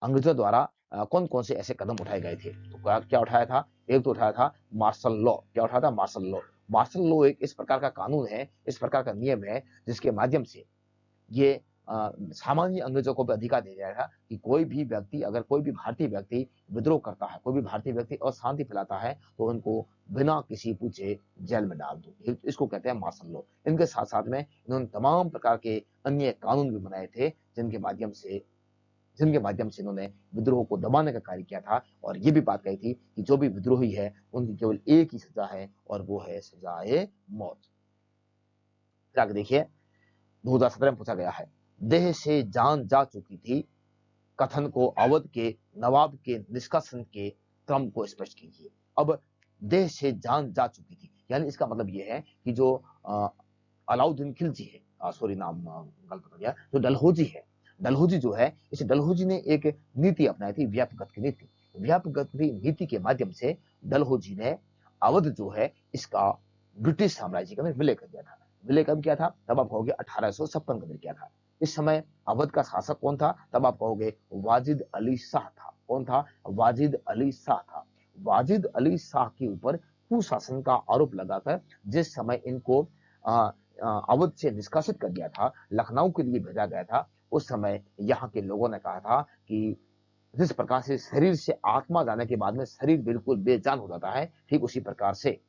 अंग्रेजों द्वारा कौन कौन से ऐसे कदम उठाए गए थे? तो क्या क्या उठाया था? एक तो उठाया था मार्शल लॉ। क्या उठाया था? Martial law. मार्शल लॉ एक इस प्रकार का कानून है, इस प्रकार का नियम है, जिसके माध्यम से ये सामान्य अंग्रेजों को भी अधिकार दे दिया था कि कोई भी व्यक्ति, अगर कोई भी भारतीय व्यक्ति विद्रोह करता है, कोई भी भारतीय व्यक्ति अशांति फैलाता है, तो उनको बिना किसी पूछे जेल में डाल दो। इसको कहते हैं मार्शल लॉ। इनके साथ साथ में इन्होंने तमाम प्रकार के अन्य कानून भी बनाए थे, जिनके माध्यम से इन्होंने विद्रोह को दबाने का कार्य किया था और ये भी बात कही थी कि जो भी विद्रोही है, उनकी केवल एक ही सजा है और वो है सजाए मौत। फिर आगे देखिए, 2017 में पूछा गया है, देह से जान जा चुकी थी कथन को अवध के नवाब के निष्कासन के क्रम को स्पष्ट कीजिए। अब देह से जान जा चुकी थी, यानी इसका मतलब यह है कि जो अलाउद्दीन खिलजी है, सॉरी नाम गलत हो गया, जो डलहौजी है, डलहौजी जो है, इस डलहौजी ने एक नीति अपनाई थी, व्यापक की नीति। व्यापक नीति के माध्यम से डलहौजी ने अवध जो है, इसका ब्रिटिश साम्राज्य के अंदर विलय कर दिया था। विलय कब किया था? तब आप कहोगे 1856 के अंदर किया था। इस समय अवध का शासक कौन था? तब आप कहोगे वाजिद अली शाह था। कौन था? वाजिद अली शाह था। वाजिद अली शाह के ऊपर कुशासन का आरोप लगाकर जिस समय इनको अवध से निष्कासित कर दिया था, लखनऊ के लिए भेजा गया था, उस समय यहाँ के लोगों ने कहा था कि जिस प्रकार से शरीर से आत्मा जाने के बाद में शरीर बिल्कुल बेजान हो जाता है, ठीक उसी प्रकार से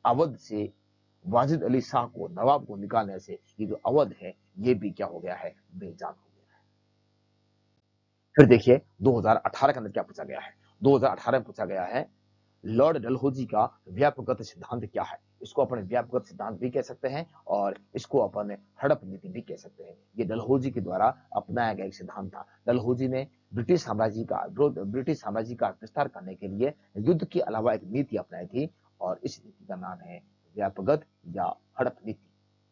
अवध से वाजिद अली शाह को, नवाब को निकालने से ये जो अवध है, ये भी क्या हो गया है? बेजान हो गया है। फिर देखिए 2018 के अंदर क्या पूछा गया है? 2018 में पूछा गया है, लॉर्ड डलहौजी का व्यापकगत सिद्धांत क्या है? इसको अपन व्यापकगत सिद्धांत भी कह सकते हैं और इसको अपन हड़प नीति भी कह सकते हैं। ये डलहौजी के द्वारा अपनाया गया एक सिद्धांत था। डलहौजी ने ब्रिटिश साम्राज्य का विस्तार करने के लिए युद्ध के अलावा एक नीति अपनाई थी और इस नीति का नाम है व्यापकगत या हड़प नीति।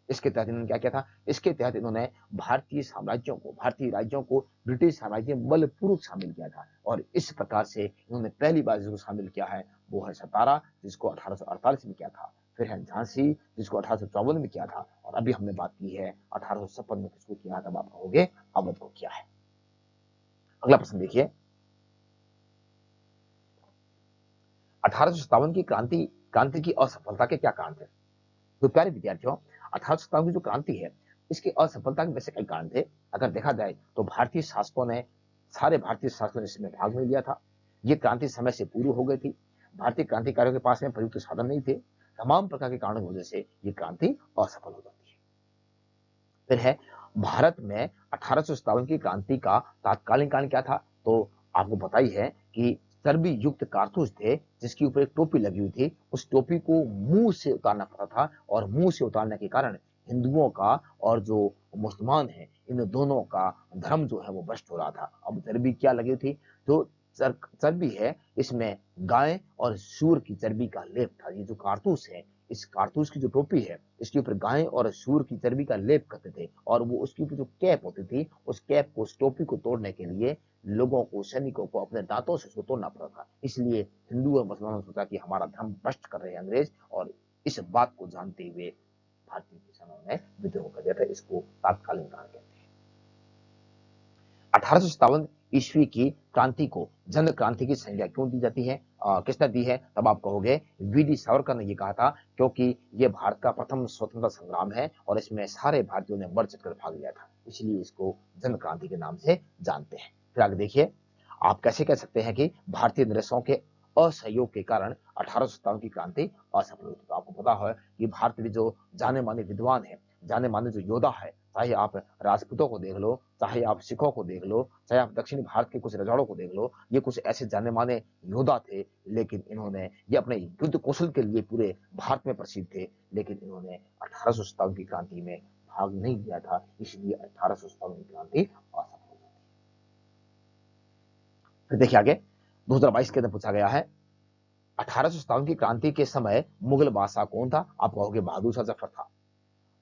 इसके तहत इन्होंने क्या किया था? इसके तहत इन्होंने भारतीय राज्यों को ब्रिटिश साम्राज्य में बलपूर्वक शामिल किया था और इस प्रकार से इन्होंने पहली बार जिसको शामिल किया है वो है सतारा, जिसको 1848 में किया था। फिर है झांसी, जिसको 1854 में किया था और अभी हमने बात की है 1856 में किसको किया, तब आप कहोगे अवध को किया है। अगला प्रश्न देखिए, 1857 की क्रांति की असफलता के क्या कारण थे? तो प्यारे विद्यार्थियों, 1857 की जो क्रांति है, इसकी असफलता के वैसे कई कारण थे। अगर देखा जाए तो सारे भारतीय शासकों ने इसमें भाग नहीं लिया था। ये क्रांति समय से पूर्व हो गई थी। भारतीय क्रांतिकारियों के पास में प्रयुक्त साधन नहीं थे। तमाम प्रकार के कारणों की वजह से ये क्रांति असफल हो जाती है। फिर है भारत में 1857 की क्रांति का तात्कालिक कारण क्या था? तो आपको पता ही है कि चर्बी युक्त कारतूस थे, जिसके ऊपर एक टोपी लगी हुई थी। उस टोपी को मुंह से उतारना पड़ता था और मुंह से उतारने के कारण हिंदुओं का और जो मुसलमान है, इन दोनों का धर्म जो है वो भ्रष्ट हो रहा था। अब चर्बी क्या लगी थी? जो चर्बी है, इसमें गाय और सूअर की चर्बी का लेप था। ये जो कारतूस है, इस कारतूस की जो टोपी है, इसके ऊपर गाय और सूअर की चर्बी का लेप करते थे, और वो उसके ऊपर जो कैप होती थी, उस कैप को, उस टोपी को तोड़ने के लिए लोगों को, सैनिकों को अपने दांतों से उसको तोड़ना पड़ा था। इसलिए हिंदू और मुसलमानों ने सोचा कि हमारा धर्म भ्रष्ट कर रहे हैं अंग्रेज, और इस बात को जानते हुए भारतीय किसानों ने विद्रोह कर दिया था। इसको तात्कालीन काल कहते हैं। 1857 ईस्वी की क्रांति को जन क्रांति की संज्ञा क्यों दी जाती है, किसने दी है? तब आप कहोगे वीडी सावरकर ने ये कहा था, क्योंकि ये भारत का प्रथम स्वतंत्रता संग्राम है और इसमें सारे भारतीयों ने बढ़ चढ़कर भाग लिया था, इसलिए इसको जन क्रांति के नाम से जानते हैं। फिर आगे देखिए, आप कैसे कह सकते हैं कि भारतीय नरेशों के असहयोग के कारण 1857 की क्रांति असफल हुई? तो आपको पता है कि भारत के जो जाने माने विद्वान है, जाने माने जो योद्धा है, चाहे आप राजपूतों को देख लो, चाहे आप सिखों को देख लो, चाहे आप दक्षिण भारत के कुछ रजवाड़ों को देख लो, ये कुछ ऐसे जाने माने योद्धा थे, लेकिन इन्होंने, ये अपने युद्ध कौशल के लिए पूरे भारत में प्रसिद्ध थे, लेकिन इन्होंने 1857 की क्रांति में भाग नहीं लिया था, इसलिए 1857 की क्रांति असफल हो जाती है। फिर देखिए आगे 2022 के अंदर पूछा गया है, 1857 की क्रांति के समय मुगल बादशाह कौन था? आप कहोगे बहादुर शाह जफर था।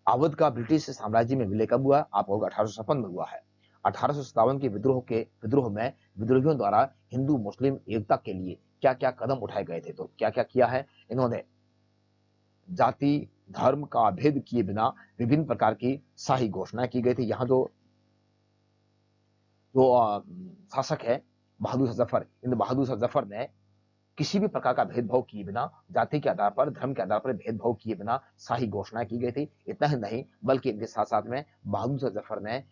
अवध का ब्रिटिश साम्राज्य में विलय कब हुआ? आप कहोगे 1856 में हुआ है। 1857 के विद्रोह में विद्रोहियों द्वारा हिंदू मुस्लिम एकता के लिए क्या क्या कदम उठाए गए थे? तो क्या क्या किया है इन्होंने? जाति धर्म का भेद किए बिना विभिन्न प्रकार की शाही घोषणाएं की गई थी। यहाँ जो जो शासक है बहादुर शाह जफर, इन बहादुर शाह जफर ने किसी भी प्रकार का भेदभाव किए बिना, जाति के आधार पर, धर्म के आधार पर भेदभाव किए बिना शाही घोषणा की गई थी। इतना ही नहीं, बल्कि इनके साथ साथ में बहादुर शाह जफर ने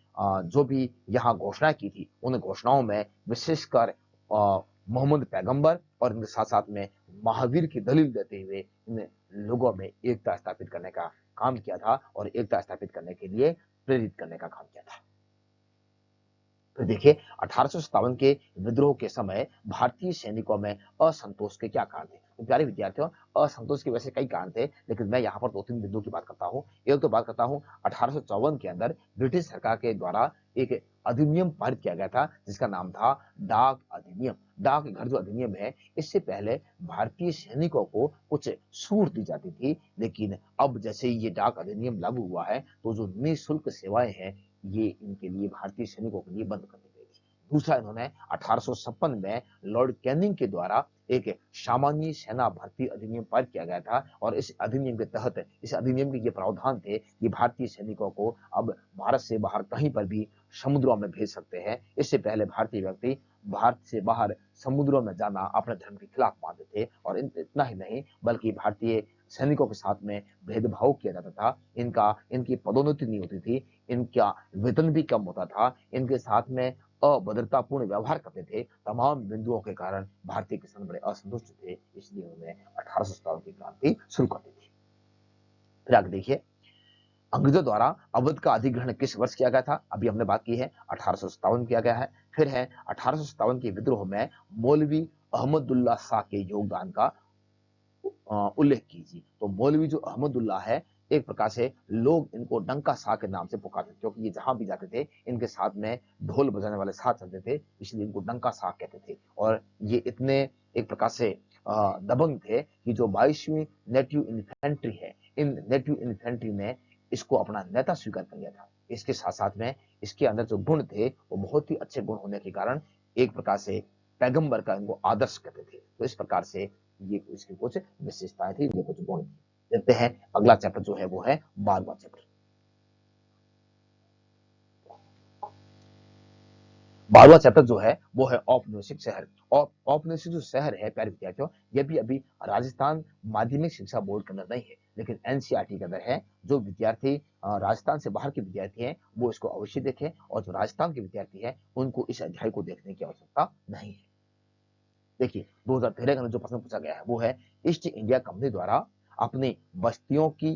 जो भी यहाँ घोषणा की थी, उन घोषणाओं में विशेषकर मोहम्मद पैगंबर और इनके साथ साथ में महावीर की दलील देते हुए इन लोगों में एकता स्थापित करने का काम किया था, और एकता स्थापित करने के लिए प्रेरित करने का काम किया था। तो देखिए 1857 के विद्रोह के समय भारतीय सैनिकों में असंतोष के क्या कारण थे? तो प्यारे विद्यार्थियों, असंतोष के वैसे कई कारण थे, लेकिन मैं यहाँ पर 2-3 बिंदुओं की बात करता हूँ। एक तो बात करता हूँ 1854 के अंदर ब्रिटिश सरकार के द्वारा एक अधिनियम पारित किया गया था, जिसका नाम था डाक अधिनियम। डाक घर जो अधिनियम है, इससे पहले भारतीय सैनिकों को कुछ छूट दी जाती थी, लेकिन अब जैसे ही ये डाक अधिनियम लागू हुआ है, तो जो निःशुल्क सेवाएं हैं, ये इनके लिए, भारतीय सैनिकों के लिए बंद कर दी गई थी। दूसरा, इन्होंने 1856 में लॉर्ड कैनिंग के द्वारा एक सामान्य सेना भर्ती अधिनियम पारित किया गया था, और इस अधिनियम के तहत, इस अधिनियम के ये प्रावधान थे कि भारतीय सैनिकों को अब भारत से बाहर कहीं पर भी समुद्रों में भेज सकते हैं। इससे पहले भारतीय व्यक्ति भारत से बाहर समुद्रों में जाना अपने धर्म के खिलाफ मानते थे, और इतना ही नहीं, बल्कि भारतीय सैनिकों के साथ में भेदभाव किया जाता था। इनकी पदोन्नति नहीं होती थी, इनका वेतन भी कम होता था, इनके साथ में अभद्रतापूर्ण व्यवहार करते थे। तमाम बिंदुओं के कारण भारतीय किसान बड़े असंतुष्ट थे, इसलिए उन्होंने 1857 की क्रांति शुरू कर दी थी। फिर आगे देखिए, अंग्रेजों द्वारा अवध का अधिग्रहण किस वर्ष किया गया था? अभी हमने बात की है 1857 किया गया है। फिर है 1857 के विद्रोह में मौलवी अहमदुल्ला शाह के योगदान का उल्लेख कीजिए। तो मौलवी जो अहमदुल्ला है, एक प्रकार से लोग इनको डंका शाह के नाम से पुकारते थे, क्योंकि ये जहां भी जाते थे इनके साथ में ढोल बजाने वाले साथ चलते थे, इसलिए इनको डंका शाह कहते थे। और ये इतने एक प्रकार से दबंग थे कि जो 22वीं नेटिव इन्फेंट्री है, इन नेटिव इन्फेंट्री ने इसको अपना नेता स्वीकार कर लिया था। इसके साथ साथ में इसके अंदर जो गुण थे, वो बहुत ही अच्छे गुण होने के कारण एक प्रकार से पैगंबर का इनको आदर्श कहते थे। तो इस प्रकार से ये इसकी कुछ विशेषताएं थी, ये कुछ गुण थी। देखते हैं अगला चैप्टर जो है वो है 12वां चैप्टर। 12वां चैप्टर जो है वो है औपनिवेशिक शहर। और औपनिवेशिक जो शहर है प्यारे विद्यार्थियों, ये भी अभी राजस्थान माध्यमिक शिक्षा बोर्ड के अंदर नहीं है, लेकिन एनसीईआरटी के अंदर है। जो विद्यार्थी राजस्थान से बाहर के विद्यार्थी हैं, वो इसको अवश्य देखें, और जो राजस्थान के विद्यार्थी हैं, उनको इस अध्याय को देखने की आवश्यकता नहीं है। देखिए 2013 के अंदर जो प्रश्न पूछा गया है वो है, ईस्ट इंडिया कंपनी द्वारा अपनी बस्तियों की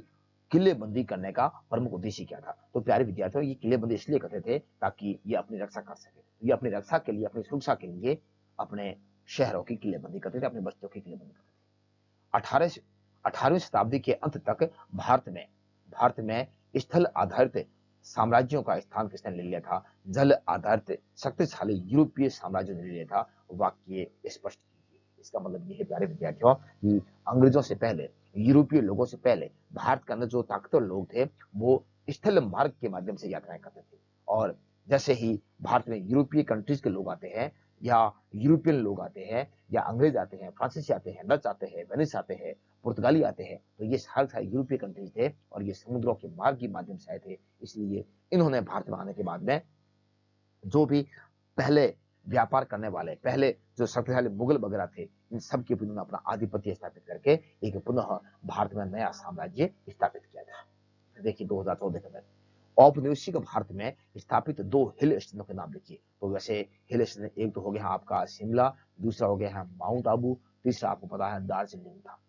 किलेबंदी करने का प्रमुख उद्देश्य क्या था? तो प्यारे विद्यार्थियों, ये किलेबंदी इसलिए करते थे ताकि ये अपनी रक्षा कर सके। ये अपनी रक्षा के लिए, अपनी सुरक्षा के लिए अपने शहरों की किलेबंदी करते थे, अपनी बस्तियों की किलेबंदी करते थे। 18वीं शताब्दी के अंत तक भारत में स्थल आधारित साम्राज्यों का स्थान किसने ले लिया था? जल आधारित शक्तिशाली यूरोपीय साम्राज्य ने ले लिया था। वाक्य स्पष्ट कीजिए। इसका मतलब ये है प्यारे विद्यार्थियों कि अंग्रेजों से पहले, यूरोपीय लोगों से पहले भारत के अंदर जो ताकतवर लोग थे वो स्थल मार्ग के माध्यम से यात्राएं करते थे। और जैसे ही भारत में यूरोपीय कंट्रीज के लोग आते हैं या यूरोपियन लोग आते हैं या अंग्रेज आते हैं, फ्रांसीसी आते हैं, डच आते हैं, वेनिस आते हैं, पुर्तगाली आते हैं, तो ये सारे यूरोपीय कंट्रीज थे और ये समुद्रों के मार्ग के माध्यम से आए थे। इसलिए इन्होंने भारत में आने के बाद में जो भी पहले व्यापार करने वाले, पहले जो शक्तिशाली मुगल वगैरह थे, इन सब के ऊपर अपना आधिपत्य स्थापित करके एक पुनः भारत में नया साम्राज्य स्थापित किया था। देखिए 2014 के अंदर औपनिवेशिक भारत में स्थापित 2 हिल स्टेशनों के नाम लिखिए। तो वैसे हिल स्टेशन एक तो हो गया आपका शिमला, दूसरा हो गया है माउंट आबू, तीसरा आपको पता है दार्जिलिंग था।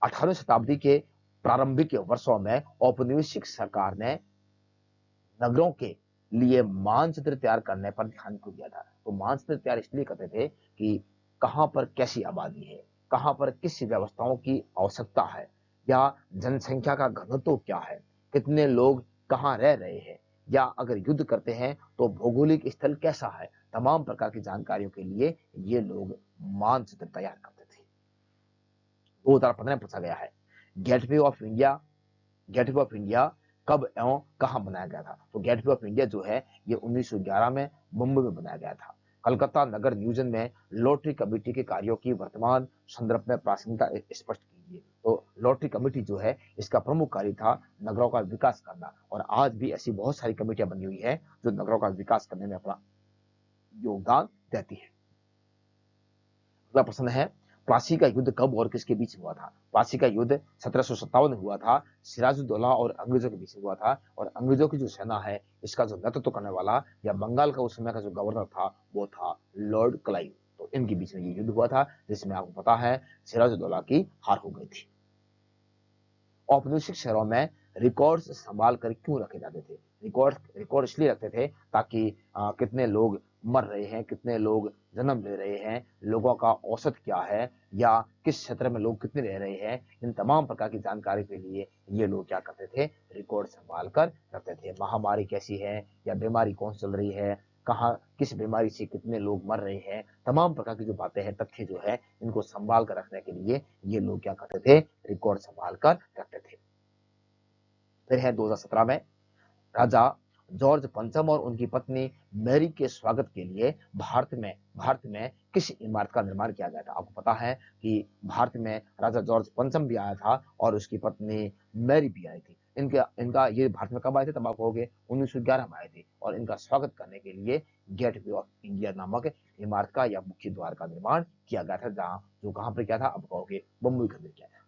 18वीं शताब्दी के प्रारंभिक वर्षों में औपनिवेशिक सरकार ने नगरों के लिए मानचित्र तैयार करने पर ध्यान क्यों दिया था? तो मानचित्र तैयार इसलिए करते थे कि कहां पर कैसी आबादी है, कहां पर किस व्यवस्थाओं की आवश्यकता है, या जनसंख्या का घनत्व क्या है, कितने लोग कहां रह रहे हैं, या अगर युद्ध करते हैं तो भौगोलिक स्थल कैसा है, तमाम प्रकार की जानकारियों के लिए ये लोग मानचित्र तैयार करते थे। 2015 में पूछा गया है gateway of India, gateway of India कब एवं कहां बनाया गया था? तो गेटवे ऑफ इंडिया जो है ये 1911 में मुंबई में बनाया गया था। कलकत्ता नगर नियोजन में लॉटरी कमेटी के कार्यों की वर्तमान संदर्भ में प्रासंगिकता स्पष्ट कीजिए। तो लॉटरी कमेटी जो है इसका प्रमुख कार्य था नगरों का विकास करना, और आज भी ऐसी बहुत सारी कमेटियां बनी हुई है जो नगरों का विकास करने में अपना योगदान देती है। अगला प्रश्न है प्लासी का युद्ध कब और किसके बीच हुआ था? प्लासी का युद्ध 1757 में हुआ था, सिराजुद्दौला और अंग्रेजों के बीच हुआ था, और अंग्रेजों की जो सेना है इसका जो नेतृत्व करने वाला या बंगाल का उस समय का जो गवर्नर था वो था लॉर्ड क्लाइव। तो इनके बीच में ये युद्ध हुआ था जिसमें आपको पता है सिराजुद्दौला की हार हो गई थी। औपनिवेशिक शहरों में रिकॉर्ड्स संभाल कर क्यों रखे जाते थे? रिकॉर्ड इसलिए रखते थे ताकि कितने लोग मर रहे हैं, कितने लोग जन्म ले रहे हैं, लोगों का औसत क्या है, या किस क्षेत्र में लोग कितने रह रहे हैं, इन तमाम प्रकार की जानकारी के लिए ये लोग क्या करते थे? रिकॉर्ड संभाल कर रखते थे। महामारी कैसी है या बीमारी कौन चल रही है, कहाँ किस बीमारी से कितने लोग मर रहे हैं, तमाम प्रकार की जो बातें हैं, तथ्य जो है, इनको संभाल कर रखने के लिए ये लोग क्या करते थे? रिकॉर्ड संभाल कर रखते थे। फिर है 2017 में राजा जॉर्ज पंचम और उनकी पत्नी मैरी के स्वागत के लिए भारत में किस इमारत का निर्माण किया गया था? आपको पता है कि भारत में राजा जॉर्ज पंचम भी आया था और उसकी पत्नी मैरी भी आई थी। इनका इनका ये भारत में कब आए थे? तब आप कहोगे 1911 में आए थे, और इनका स्वागत करने के लिए गेटवे ऑफ इंडिया नामक इमारत का या मुख्य द्वार का निर्माण किया गया था, जहां जो कहां पर किया था? अब कहोगे मुंबई के अंदर किया था।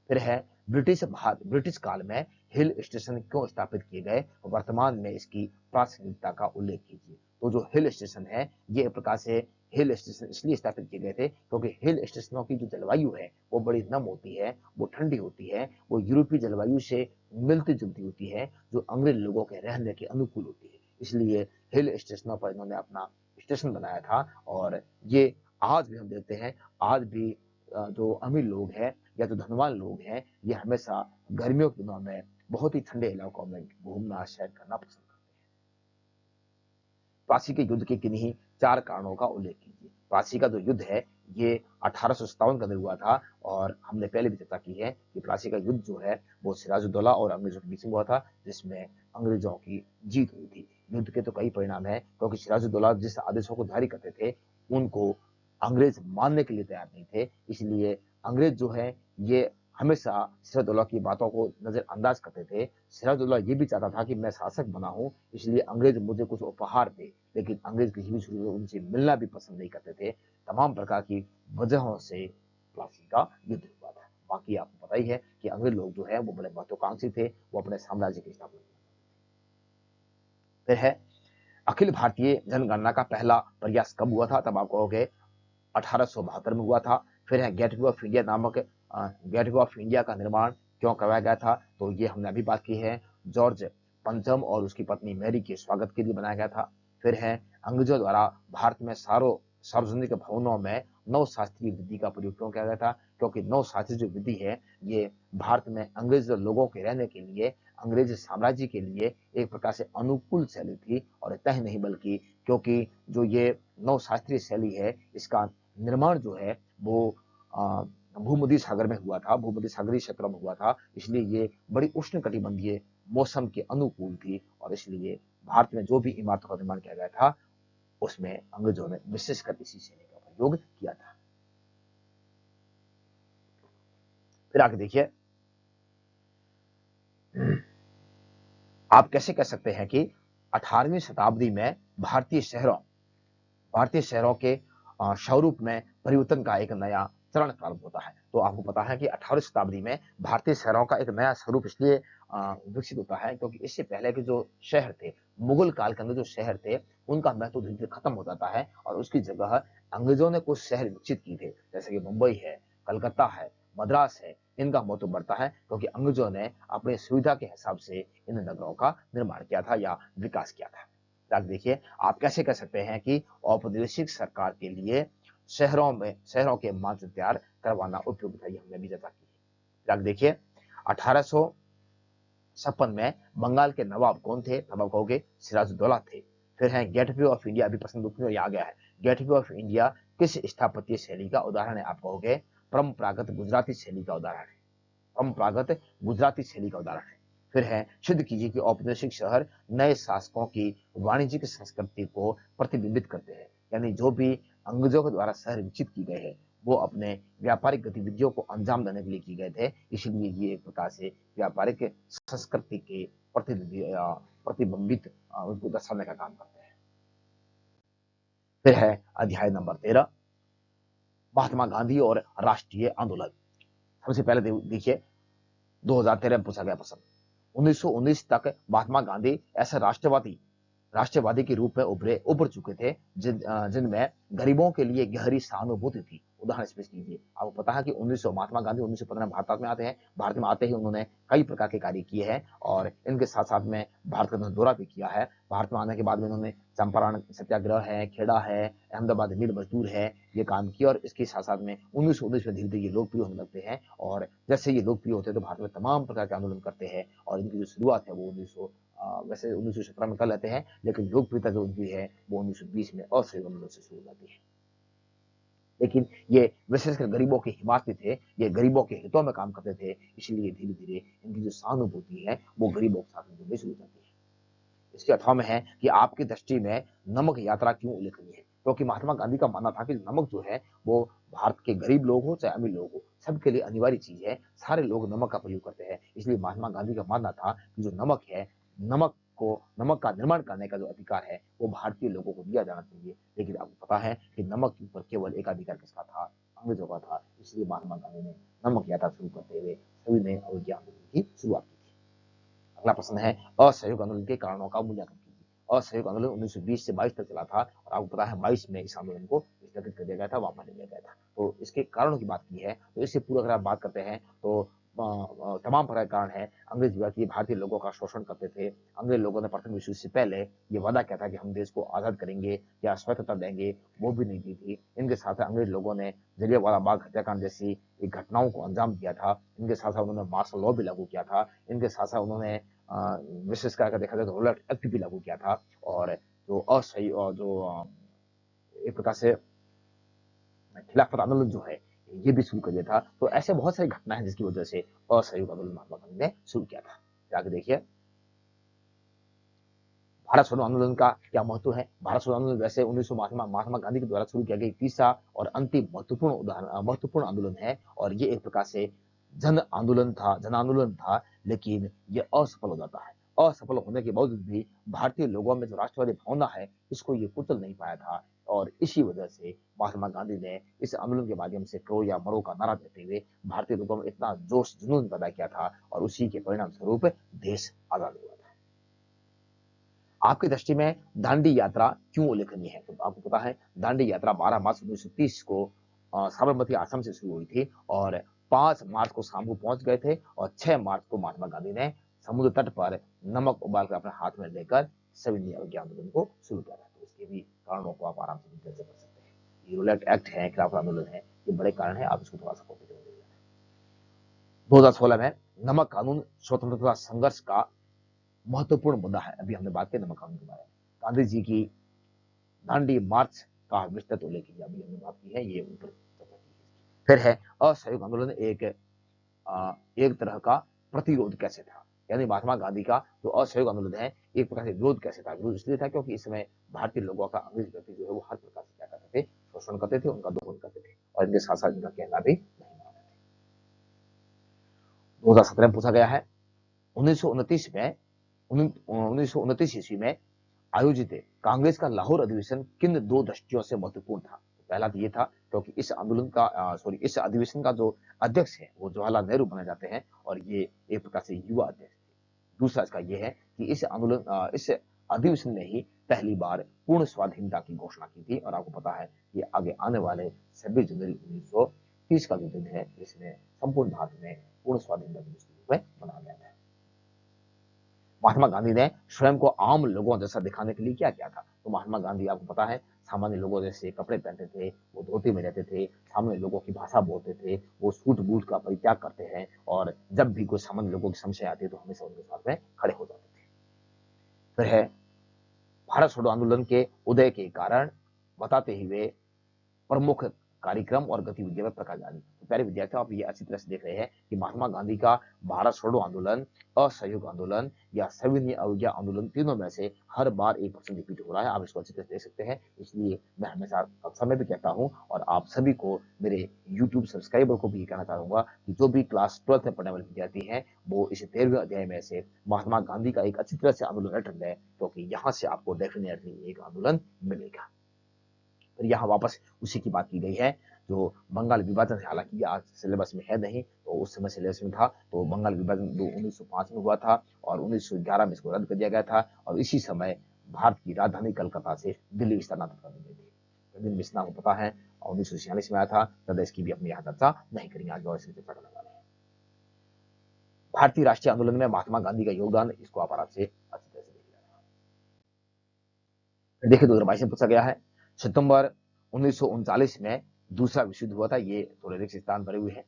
फिर है ब्रिटिश काल में हिल स्टेशन क्यों स्थापित किए गए? वर्तमान में इसकी प्रासंगिकता का उल्लेख कीजिए। तो जो हिल स्टेशन है ये एक प्रकार से हिल स्टेशन इसलिए स्थापित किए गए थे क्योंकि हिल स्टेशनों की जो जलवायु है वो बड़ी नम होती है, वो ठंडी होती है, वो यूरोपीय जलवायु से मिलती जुलती होती है, जो अंग्रेज लोगों के रहने के अनुकूल होती है। इसलिए हिल स्टेशनों पर इन्होंने अपना स्टेशन बनाया था, और ये आज भी हम देखते हैं, आज भी जो अमीर लोग हैं या जो धनवान लोग हैं ये हमेशा गर्मियों के दिनों में बहुत ही ठंडे इलाकों में घूमना सैर करना पसंद करते हैं। प्लासी के युद्ध के किन्हीं 4 कारणों का उल्लेख कीजिए। प्लासी का जो युद्ध है ये 1857 के अंदर हुआ था, और हमने पहले भी चर्चा की है कि प्लासी का युद्ध जो है वो सिराजुद्दौला और अंग्रेजों के बीच में हुआ था, जिसमें अंग्रेजों की जीत हुई थी। युद्ध के तो कई परिणाम है, क्योंकि सिराजुद्दौला जिस आदेशों को जारी करते थे उनको अंग्रेज मानने के लिए तैयार नहीं थे। इसलिए अंग्रेज जो है ये हमेशा सिराजुद्दौला की बातों को नजरअंदाज करते थे। सिराजुद्दौला ये भी चाहता था कि मैं शासक बना हूं, इसलिए अंग्रेज मुझे कुछ उपहार दे, लेकिन अंग्रेज किसी भी सूरत में उनसे मिलना भी पसंद नहीं करते थे। तमाम प्रकार की वजहों से प्लासी का युद्ध हुआ था। बाकी आपको पता ही है कि अंग्रेज लोग जो है वो बड़े महत्वाकांक्षी थे, वो अपने साम्राज्य की स्थापना। फिर है अखिल भारतीय जनगणना का पहला प्रयास कब हुआ था? तब आप कहोगे 1872 में हुआ था। फिर है गेटवे ऑफ इंडिया नामक गेटवे ऑफ इंडिया का निर्माण क्यों करवाया गया था? तो ये हमने अभी बात की है, जॉर्ज पंचम और उसकी पत्नी मैरी के स्वागत के लिए बनाया गया था। फिर है अंग्रेजों द्वारा भारत में सार्वजनिक भवनों में नव शास्त्रीय विधि का प्रयोग क्यों किया गया था? क्योंकि नव शास्त्रीय जो विधि है ये भारत में अंग्रेज लोगों के रहने के लिए, अंग्रेज साम्राज्य के लिए एक प्रकार से अनुकूल शैली थी, और इतना ही नहीं बल्कि क्योंकि जो ये नव शास्त्रीय शैली है, इसका निर्माण जो है वो भूमध्य सागर में हुआ था, भूमध्य सागरीय क्षेत्र में हुआ था, इसलिए ये बड़ी उष्णकटिबंधीय मौसम के अनुकूल थी और इसलिए भारत में जो भी इमारतों का निर्माण किया गया था उसमें अंग्रेजों ने विशेषकर इसी शैली का प्रयोग किया था। फिर आगे देखिए, आप कैसे कह सकते हैं कि 18वीं शताब्दी में भारतीय शहरों के स्वरूप में परिवर्तन का एक नया चरण प्रारंभ होता है। तो आपको पता है कि 18वीं शताब्दी में भारतीय शहरों का एक नया स्वरूप इसलिए विकसित होता है क्योंकि इससे पहले के जो शहर थे, मुगल काल के अंदर जो शहर थे, उनका महत्व धीरे धीरे खत्म हो जाता है और उसकी जगह अंग्रेजों ने कुछ शहर विकसित किए थे, जैसे कि मुंबई है, कलकत्ता है, मद्रास है। इनका महत्व बढ़ता है क्योंकि अंग्रेजों ने अपनी सुविधा के हिसाब से इन नगरों का निर्माण किया था या विकास किया था। देखिए, आप कैसे कह सकते हैं कि औपनिवेशिक सरकार के लिए शहरों के मानचित्र तैयार करवाना उपयुक्त है, ये हमने भी चर्चा की है। देखिए, 1856 में बंगाल के नवाब कौन थे? नवाब कहोगे सिराजुद्दौला थे। फिर है गेटवे ऑफ इंडिया, अभी प्रश्न बुक में आ गया है। गेटवे ऑफ इंडिया किस स्थापत्य शैली का उदाहरण है? आप कहोगे परंपरागत गुजराती शैली का उदाहरण है। परंपरागत गुजराती शैली का उदाहरण है। फिर है सिद्ध कीजिए कि औपनिवेशिक शहर नए शासकों की वाणिज्यिक संस्कृति को प्रतिबिंबित करते हैं, यानी जो भी अंग्रेजों के द्वारा शहर विकसित किए गए हैं वो अपने व्यापारिक गतिविधियों को अंजाम देने के लिए किए गए थे, इसलिए ये एक प्रकार से व्यापारिक संस्कृति के प्रतिबिंबित उनको दर्शाने का काम करते हैं। फिर है अध्याय नंबर 13, महात्मा गांधी और राष्ट्रीय आंदोलन। सबसे पहले देखिए 2013 में पूछा गया प्रश्न, 1919 तक महात्मा गांधी ऐसे राष्ट्रवादी के रूप में उभर चुके थे जिनमें गरीबों के लिए गहरी सहानुभूति थी। उदाहरण स्पेश कीजिए, आपको पता है कि महात्मा गांधी 1915 में भारत में आते हैं। भारत में आते ही उन्होंने कई प्रकार के कार्य किए हैं और इनके साथ साथ में भारत का दौरा भी किया है। भारत में आने के बाद में उन्होंने चंपारण सत्याग्रह है, खेड़ा है, अहमदाबाद मिल मजदूर है, ये काम किया और इसके साथ साथ में 1919 में धीरे धीरे ये लोकप्रिय होने लगते हैं और जैसे ये लोकप्रिय होते हैं तो भारत में तमाम प्रकार के आंदोलन करते हैं और इनकी जो शुरुआत है वो वैसे 1917 में कर लेते हैं, लेकिन लोकप्रियता जो उनकी है वो 1920 में असहयोग आंदोलन से शुरू हो जाती है। लेकिन ये विशेषकर गरीबों के हिमायती थे, ये गरीबों के हितों में काम करते थे, इसलिए धीरे धीरे इनकी जो सहानुभूति है वो गरीबों के साथ में जुड़नी शुरू हो जाती है। इसके अथवा में है कि आपकी दृष्टि में नमक यात्रा क्यों उल्लेखनीय है? क्योंकि महात्मा गांधी का मानना था कि नमक जो है वो भारत के गरीब लोग हो चाहे अमीर लोग हो, सबके लिए अनिवार्य चीज है। सारे लोग नमक का प्रयोग करते हैं, इसलिए महात्मा गांधी का मानना था कि जो नमक है, नमक का निर्माण करने का जो अधिकार है वो भारतीय लोगों को दिया जाना चाहिए। लेकिन आपको पता है कि नमक के ऊपर केवल एक अधिकार किसका था? अंग्रेजों का था। इसलिए महात्मा गांधी ने नमक यात्रा शुरू करते हुए सभी ने अवज्ञा आंदोलन की शुरुआत की थी। अगला प्रश्न है असहयोग आंदोलन के कारणों का मूल्यांकन कीजिए। असहयोग आंदोलन 1920 से 22 तक चला था और आपको पता है 22 में इस आंदोलन को स्थगित कर दिया गया था, वापस ले लिया गया था। तो इसके कारणों की बात की है तो इससे पूरा अगर आप बात करते हैं तो तमाम प्रकार के कारण है। अंग्रेज व्यक्ति भारतीय लोगों का शोषण करते थे। अंग्रेज लोगों ने प्रथम विश्व युद्ध से पहले ये वादा किया था कि हम देश को आजाद करेंगे या स्वतंत्रता देंगे, वो भी नहीं दी थी। इनके साथ अंग्रेज लोगों ने जलियांवाला बाग हत्याकांड जैसी घटनाओं को अंजाम दिया था। इनके साथ साथ उन्होंने मार्शल लॉ भी लागू किया था। इनके साथ साथ उन्होंने विशेषकर अगर देखा जाए तो रोलेट एक्ट भी लागू किया था और जो असही और जो एक प्रकार से खिलाफत आंदोलन जो है ये भी शुरू कर दिया था। तो ऐसे बहुत सारी घटना है जिसकी वजह से असहयोग आंदोलन महात्मा गांधी ने शुरू किया था। आगे देखिए, भारत छोड़ो आंदोलन का क्या महत्व है? भारत छोड़ो आंदोलन वैसे 1900 महात्मा गांधी के द्वारा शुरू किया गया तीसरा और अंतिम महत्वपूर्ण आंदोलन है और ये एक प्रकार से जन आंदोलन था, लेकिन ये असफल हो जाता है। असफल होने के बावजूद भी भारतीय लोगों में जो राष्ट्रवादी भावना है इसको ये कुचल नहीं पाया था और इसी वजह से महात्मा गांधी ने इस आंदोलन के माध्यम से करो या मरो का नारा देते हुए भारतीय लोगों में इतना जोश जुनून पैदा किया था और उसी के परिणाम स्वरूप देश आजाद हुआ था। आपकी दृष्टि में दांडी यात्रा क्यों उल्लेखनीय है? तो आपको पता है दांडी यात्रा 12 मार्च 1930 को साबरमती आश्रम से शुरू हुई थी और 5 मार्च को शाम को पहुंच गए थे और 6 मार्च को महात्मा गांधी ने समुद्र तट पर नमक उबालकर अपने हाथ में लेकर सविनय अवज्ञा आंदोलन को शुरू किया था। तो इसके भी कारणों को आप आराम से चर्चा कर सकते हैं। ये रोलेट एक्ट है, खिलाफत आंदोलन है, ये बड़े कारण है, आप इसको थोड़ा सा कॉपी करेंगे। 2016 में नमक कानून स्वतंत्रता संघर्ष का महत्वपूर्ण मुद्दा है। अभी हमने बात की नमक कानून के बारे में। गांधी जी की दांडी मार्च का विस्तृत उल्लेख किया, अभी हमने बात की है, ये ऊपर चर्चा की है। फिर है असहयोग आंदोलन एक तरह का प्रतिरोध कैसे था, यानी महात्मा गांधी का जो असहयोग आंदोलन है एक प्रकार से विरोध कैसे था। विरोध इसलिए था क्योंकि इस समय भारतीय लोगों का अंग्रेज व्यक्ति जो है वो हर प्रकार से क्या करते थे, शोषण करते थे, उनका दोहन करते थे और इनके साथ साथ इनका कहना भी नहीं मानते थे। 2017 में पूछा गया है, 1929 में 1929 ईस्वी में आयोजित कांग्रेस का लाहौर अधिवेशन किन दो दृष्टियों से महत्वपूर्ण था। पहला तो ये था क्योंकि इस आंदोलन का इस अधिवेशन का जो अध्यक्ष है वो जवाहरलाल नेहरू बने जाते हैं और ये एक प्रकार से युवा अध्यक्ष थे। दूसरा इसका यह है कि इस अधिवेशन में ही पहली बार पूर्ण स्वाधीनता की घोषणा की थी और आपको पता है कि आगे आने वाले 26 जनवरी 1930 का जो दिन है जिसमें संपूर्ण भारत में पूर्ण स्वाधीनता दिवस के रूप में मनाया गया था। महात्मा गांधी ने स्वयं को आम लोगों जैसा दिखाने के लिए क्या किया था। तो महात्मा गांधी आपको पता है सामान्य लोगों जैसे कपड़े पहनते थे, वो धोती में रहते थे, सामान्य लोगों की भाषा बोलते थे, वो सूट बूट का परित्याग करते हैं और जब भी कोई सामान्य लोगों की समस्या आती है तो हमेशा उनके साथ में खड़े हो जाते थे। फिर है भारत छोड़ो आंदोलन के उदय के कारण बताते हुए प्रमुख कार्यक्रम और गतिविधियों में प्रकाश डाली। तो प्यारे विद्यार्थियों, आप ये अच्छी तरह से देख रहे हैं कि महात्मा गांधी का भारत छोड़ो आंदोलन, असहयोग आंदोलन या सविनय अवज्ञा आंदोलन, तीनों में से हर बार एक पर्सन रिपीट हो रहा है। आप इसको अच्छी तरह से देख सकते हैं। इसलिए मैं हमेशा कक्षा में भी कहता हूं और आप सभी को, मेरे यूट्यूब सब्सक्राइबर को भी कहना चाहूंगा कि जो भी क्लास 12th में पढ़ने वाले विद्यार्थी हैं वो इस 13वें अध्याय में से महात्मा गांधी का एक अच्छी तरह से आंदोलन रट लें, क्योंकि यहाँ से आपको डेफिनेटली एक आंदोलन मिलेगा। फिर यहाँ वापस उसी की बात की गई है जो बंगाल विभाजन है। हालांकि आज सिलेबस में है नहीं, तो उस समय सिलेबस में था। तो बंगाल विभाजन 1905 में हुआ था और 1911 में इसको रद्द कर दिया गया था और इसी समय भारत की राजधानी कलकत्ता से दिल्ली स्थानांतरित कर दी गई थी। प्रवीण मिश्रा को पता है 1946 में आया था, ज्यादा इसकी भी अपनी यहाँ चर्चा नहीं करेंगे, आज और इसकी चर्चा करने वाले हैं। भारतीय राष्ट्रीय आंदोलन में महात्मा गांधी का योगदान, इसको आप आराम से अच्छी तरह से देखिए। 2022 में पूछा गया है, सितंबर 1939 में दूसरा विश्व युद्ध हुआ था। ये थोड़े रिक्त स्थान भरे हुए हैं।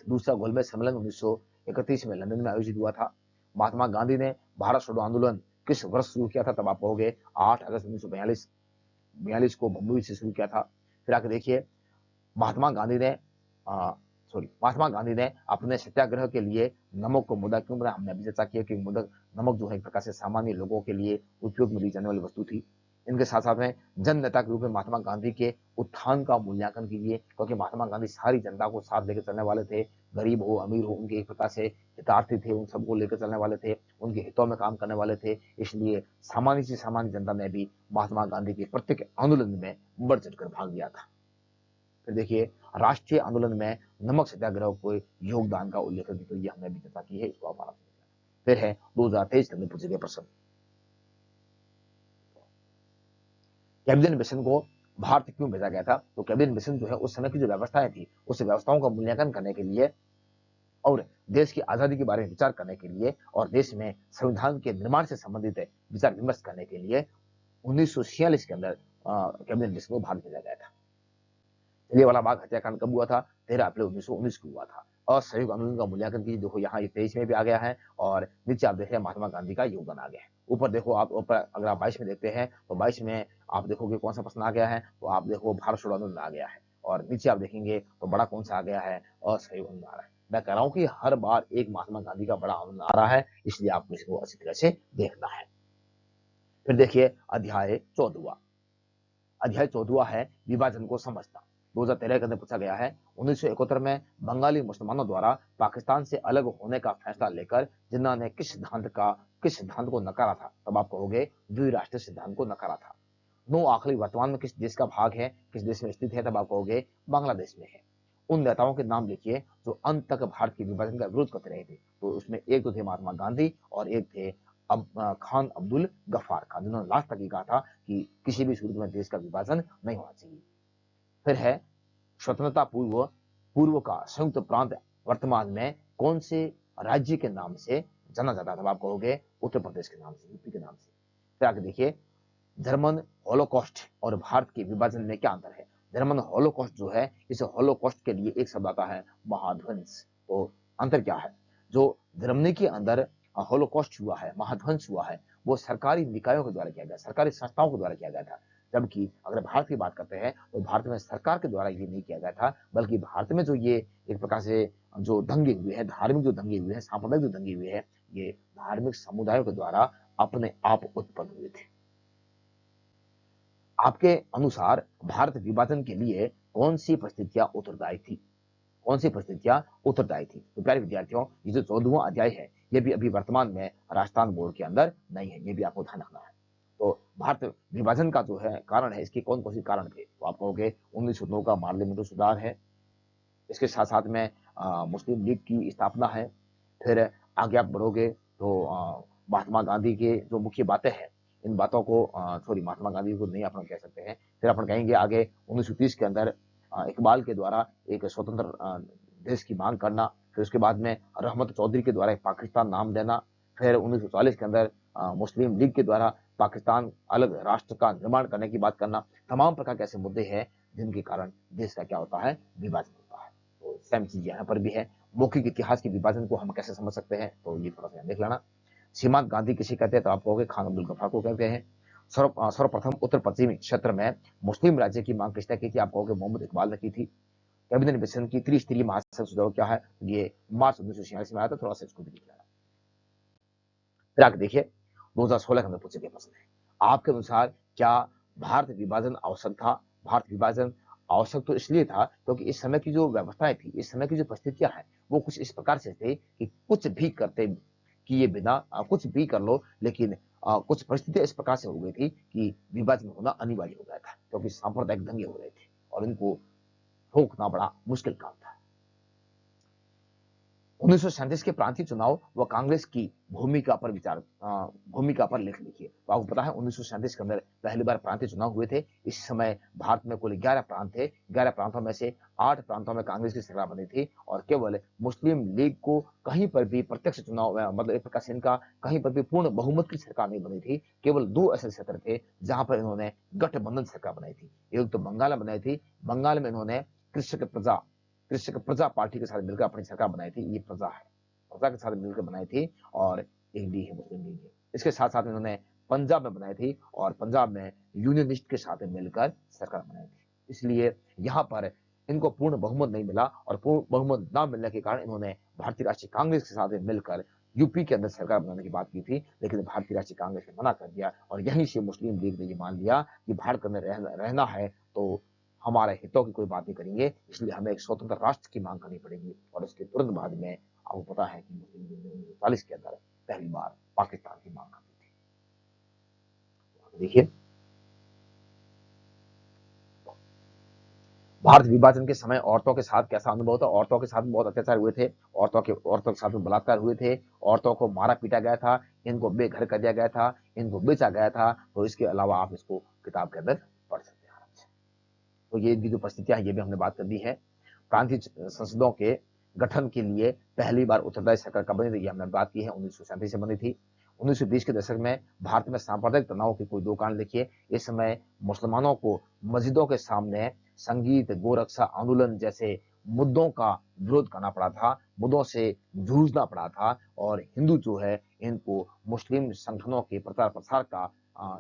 दूसरा गोलमेज सम्मेलन 1931 में लंदन में आयोजित हुआ था। महात्मा गांधी ने भारत छोड़ो आंदोलन किस वर्ष शुरू किया था, तब आप कहोगे 8 अगस्त 1942 को बम्बई से शुरू किया था। फिर आके देखिए, महात्मा गांधी ने अपने सत्याग्रह के लिए नमक को मुद्दा क्यों बनाया। हमने अभी चर्चा की है कि नमक जो है एक प्रकार से सामान्य लोगों के लिए उपयोग में ली जाने वाली वस्तु थी। इनके साथ साथ में जन नेता के रूप में महात्मा गांधी के उत्थान का मूल्यांकन कीजिए, क्योंकि महात्मा गांधी सारी जनता को साथ लेकर चलने वाले थे। गरीब हो अमीर हो, उनके एक प्रकार से हितार्थी थे, उन सबको लेकर चलने वाले थे, उनके हितों में काम करने वाले थे। इसलिए सामान्य से सामान्य जनता ने भी महात्मा गांधी के प्रत्येक आंदोलन में बढ़ चढ़कर भाग लिया था। फिर देखिए, राष्ट्रीय आंदोलन में नमक सत्याग्रह को योगदान का उल्लेख करके, तो ये हमने अभी चर्चा की है, इसको आप आराम से। फिर है 2023 में पूछे गए प्रश्न, कैबिनेट मिशन को भारत क्यों भेजा गया था। तो कैबिनेट मिशन जो है उस समय की जो व्यवस्थाएं थी उस व्यवस्थाओं का मूल्यांकन करने के लिए और देश की आजादी के बारे में विचार करने के लिए और देश में संविधान के निर्माण से संबंधित विचार विमर्श करने के लिए 1946 के अंदर कैबिनेट मिशन को भारत भेजा गया था। जलियांवाला बाग हत्याकांड कब हुआ था, 13 अप्रैल 1919 को हुआ था। असहयोग आंदोलन का मूल्यांकन कीजिए, देखो यहाँ 23 में भी आ गया है और नीचे आप देख रहे हैं महात्मा गांधी का योगदान आ गया है। ऊपर देखो आप, ऊपर अगर आप 22 में देखते हैं तो 22 में आप देखोगे कौन सा प्रश्न आ गया है, तो आप देखो भारत छोड़ो आंदोलन आ गया है और नीचे आप देखेंगे तो बड़ा कौन सा आ गया है, असहयोग आंदोलन आ रहा है। मैं कह रहा हूं कि हर बार एक महात्मा गांधी का बड़ा आंदोलन आ रहा है, इसलिए आपको इसको अच्छी तरह से देखना है। फिर देखिए अध्याय 14 है विभाजन को समझना। 2013 के अंदर पूछा गया है, 1971 में बंगाली मुसलमानों द्वारा पाकिस्तान से अलग होने का फैसला लेकर जिन्ना ने किस सिद्धांत को नकारा था। तब आप कहोगे द्विराष्ट्रीय सिद्धांत को नकारा था। नो आखिरी वर्तमान में किस देश का भाग है, किस देश में स्थित है, तब आप कहोगे बांग्लादेश में है। उन नेताओं के नाम लिखिए जो अंत तक भारत के विभाजन का विरोध करते रहे थे। तो उसमें एक तो थे महात्मा गांधी और एक थे खान अब्दुल गफ्फार खान, जिन्होंने लास्ट तक ये कहा था कि किसी भी सूरत में देश का विभाजन नहीं होना चाहिए। फिर है स्वतंत्रता पूर्व का संयुक्त प्रांत वर्तमान में कौन से राज्य के नाम से जाना जाता था। आप कहोगे उत्तर प्रदेश के नाम से, यूपी के नाम से। फिर आगे देखिए, जर्मन हॉलोकॉस्ट और भारत के विभाजन में क्या अंतर है। जर्मन हॉलोकॉस्ट जो है, इस हॉलोकॉस्ट के लिए एक शब्द आता है महाध्वंस। तो अंतर क्या है, जो जर्मनी के अंदर हॉलोकॉस्ट हुआ है, महाध्वंस हुआ है, वो सरकारी निकायों के द्वारा किया गया, सरकारी संस्थाओं के द्वारा किया गया था। जबकि अगर भारत की बात करते हैं तो भारत में सरकार के द्वारा ये नहीं किया गया था, बल्कि भारत में जो ये एक प्रकार से जो दंगे हुए हैं, धार्मिक जो दंगे हुए हैं, सांप्रदायिक जो दंगे हुए हैं, ये धार्मिक समुदायों के द्वारा अपने आप उत्पन्न हुए थे। आपके अनुसार भारत विभाजन के लिए कौन सी परिस्थितियां उत्तरदायी थी? कौन सी परिस्थितियां उत्तरदायी थी? तो प्यारे विद्यार्थियों, ये जो 14वां अध्याय है, ये भी अभी वर्तमान में राजस्थान बोर्ड के अंदर नहीं है, ये भी आपको ध्यान रखना है। तो भारत विभाजन का जो है कारण है, इसके कौन कौन से कारण थे? तो आप कहोगे 1909 का पार्लियामेंट्री सुधार है, इसके साथ साथ में मुस्लिम लीग की स्थापना है। फिर आगे आप बढ़ोगे तो महात्मा गांधी के जो मुख्य बातें हैं, इन बातों को सॉरी, महात्मा गांधी को नहीं अपन कह सकते हैं। फिर अपन कहेंगे आगे 1930 के अंदर इकबाल के द्वारा एक स्वतंत्र देश की मांग करना। फिर उसके बाद में रहमत चौधरी के द्वारा पाकिस्तान नाम देना। फिर 1940 के अंदर मुस्लिम लीग के द्वारा पाकिस्तान अलग राष्ट्र का निर्माण करने की बात करना। तमाम प्रकार के ऐसे मुद्दे हैं जिनके कारण देश का क्या होता है, विभाजन होता है। तो सेम चीज यहाँ पर भी है। मौखिक इतिहास के विभाजन को हम कैसे समझ सकते हैं, तो ये थोड़ा सा देख लेना। सीमांत गांधी किसे कहते हैं, तो आप कहोगे खान अब्दुल गफ्फार को कहते हैं। सर्वप्रथम उत्तर पश्चिमी क्षेत्र में मुस्लिम राज्य की मांग किसने की थी, आप कहोगे मोहम्मद इकबाल ने की थी। कैबिनेट मिशन की त्रिस्तरीय महासंघ सुझाव क्या है, ये मार्च 1946 में आया था। थोड़ा सा इसको भी लिख लेना। फिर आगे देखिए 2016 के अंदर पूछे गए प्रश्न है, आपके अनुसार क्या भारत विभाजन आवश्यक था? भारत विभाजन आवश्यक तो इसलिए था क्योंकि इस समय की जो व्यवस्थाएं थी, इस समय की जो परिस्थितियां हैं, वो कुछ इस प्रकार से थे कि कुछ भी करते किए बिना कुछ भी कर लो, लेकिन कुछ परिस्थितियां इस प्रकार से हो गई थी कि विभाजन होना अनिवार्य हो गया था, क्योंकि सांप्रदायिक दंगे हो रहे थे और इनको रोकना बड़ा मुश्किल काम था। 1937 के प्रांतीय चुनाव व कांग्रेस की भूमिका पर लेख लिखिए। तो आपको पता है 1937 के अंदर पहली बार प्रांतीय चुनाव हुए थे। इस समय भारत में कुल 11 प्रांत थे। 11 प्रांतों में से 8 प्रांतों में कांग्रेस की सरकार बनी थी और केवल मुस्लिम लीग को कहीं पर भी प्रत्यक्ष चुनाव मतलब एक प्रकार से इनका कहीं पर भी पूर्ण बहुमत की सरकार नहीं बनी थी। केवल 2 ऐसे क्षेत्र थे जहां पर इन्होंने गठबंधन सरकार बनाई थी। एक तो बंगाल में बनाई थी। बंगाल में इन्होंने कृषक प्रजा पार्टी के साथ मिलकर अपनी सरकार बनाई थी। ये प्रजा है, प्रजा के साथ मिलकर बनाई थी। और एक लीग है, मुस्लिम लीग है। इसके साथ साथ इन्होंने पंजाब में बनाई थी और पंजाब में यूनियनिस्ट के साथ मिलकर सरकार बनाई थी। इसलिए यहाँ पर इनको पूर्ण बहुमत नहीं मिला और पूर्ण बहुमत न मिलने के कारण इन्होंने भारतीय राष्ट्रीय कांग्रेस के साथ मिलकर यूपी के अंदर सरकार बनाने की बात की थी, लेकिन भारतीय राष्ट्रीय कांग्रेस ने मना कर दिया और यहीं से मुस्लिम लीग ने ये मान लिया कि भारत के अंदर रहना है तो हमारे हितों की कोई बात नहीं करेंगे, इसलिए हमें एक स्वतंत्र राष्ट्र की मांग करनी पड़ेगी। और इसके तुरंत बाद में आपको पता है कि मुस्लिम लीग ने 1940 के अंदर पहली बार पाकिस्तान की मांग कर दी थी। देखिए भारत विभाजन के समय औरतों के साथ कैसा अनुभव था? औरतों के साथ बहुत अत्याचार हुए थे। औरतों के साथ बलात्कार हुए थे। औरतों को मारा पीटा गया था। इनको बेघर कर दिया गया था। इनको बेचा गया था। तो इसके अलावा आप इसको किताब के अंदर पढ़ सकते हैं आराम से। तो ये जो परिस्थितियां हैं, ये भी हमने बात कर दी है। प्रांतीय संसदों के गठन के लिए पहली बार उत्तरदायी सरकार कब बनी थी, ये हमने बात की है, 1937 से बनी थी। 1920 के दशक में भारत में सांप्रदायिक तनाव के कोई 2 कारण लिखिए। इस समय मुसलमानों को मस्जिदों के सामने संगीत, गोरक्षा आंदोलन जैसे मुद्दों का विरोध करना पड़ा था, मुद्दों से जूझना पड़ा था और हिंदू जो है इनको मुस्लिम संगठनों के प्रचार प्रसार का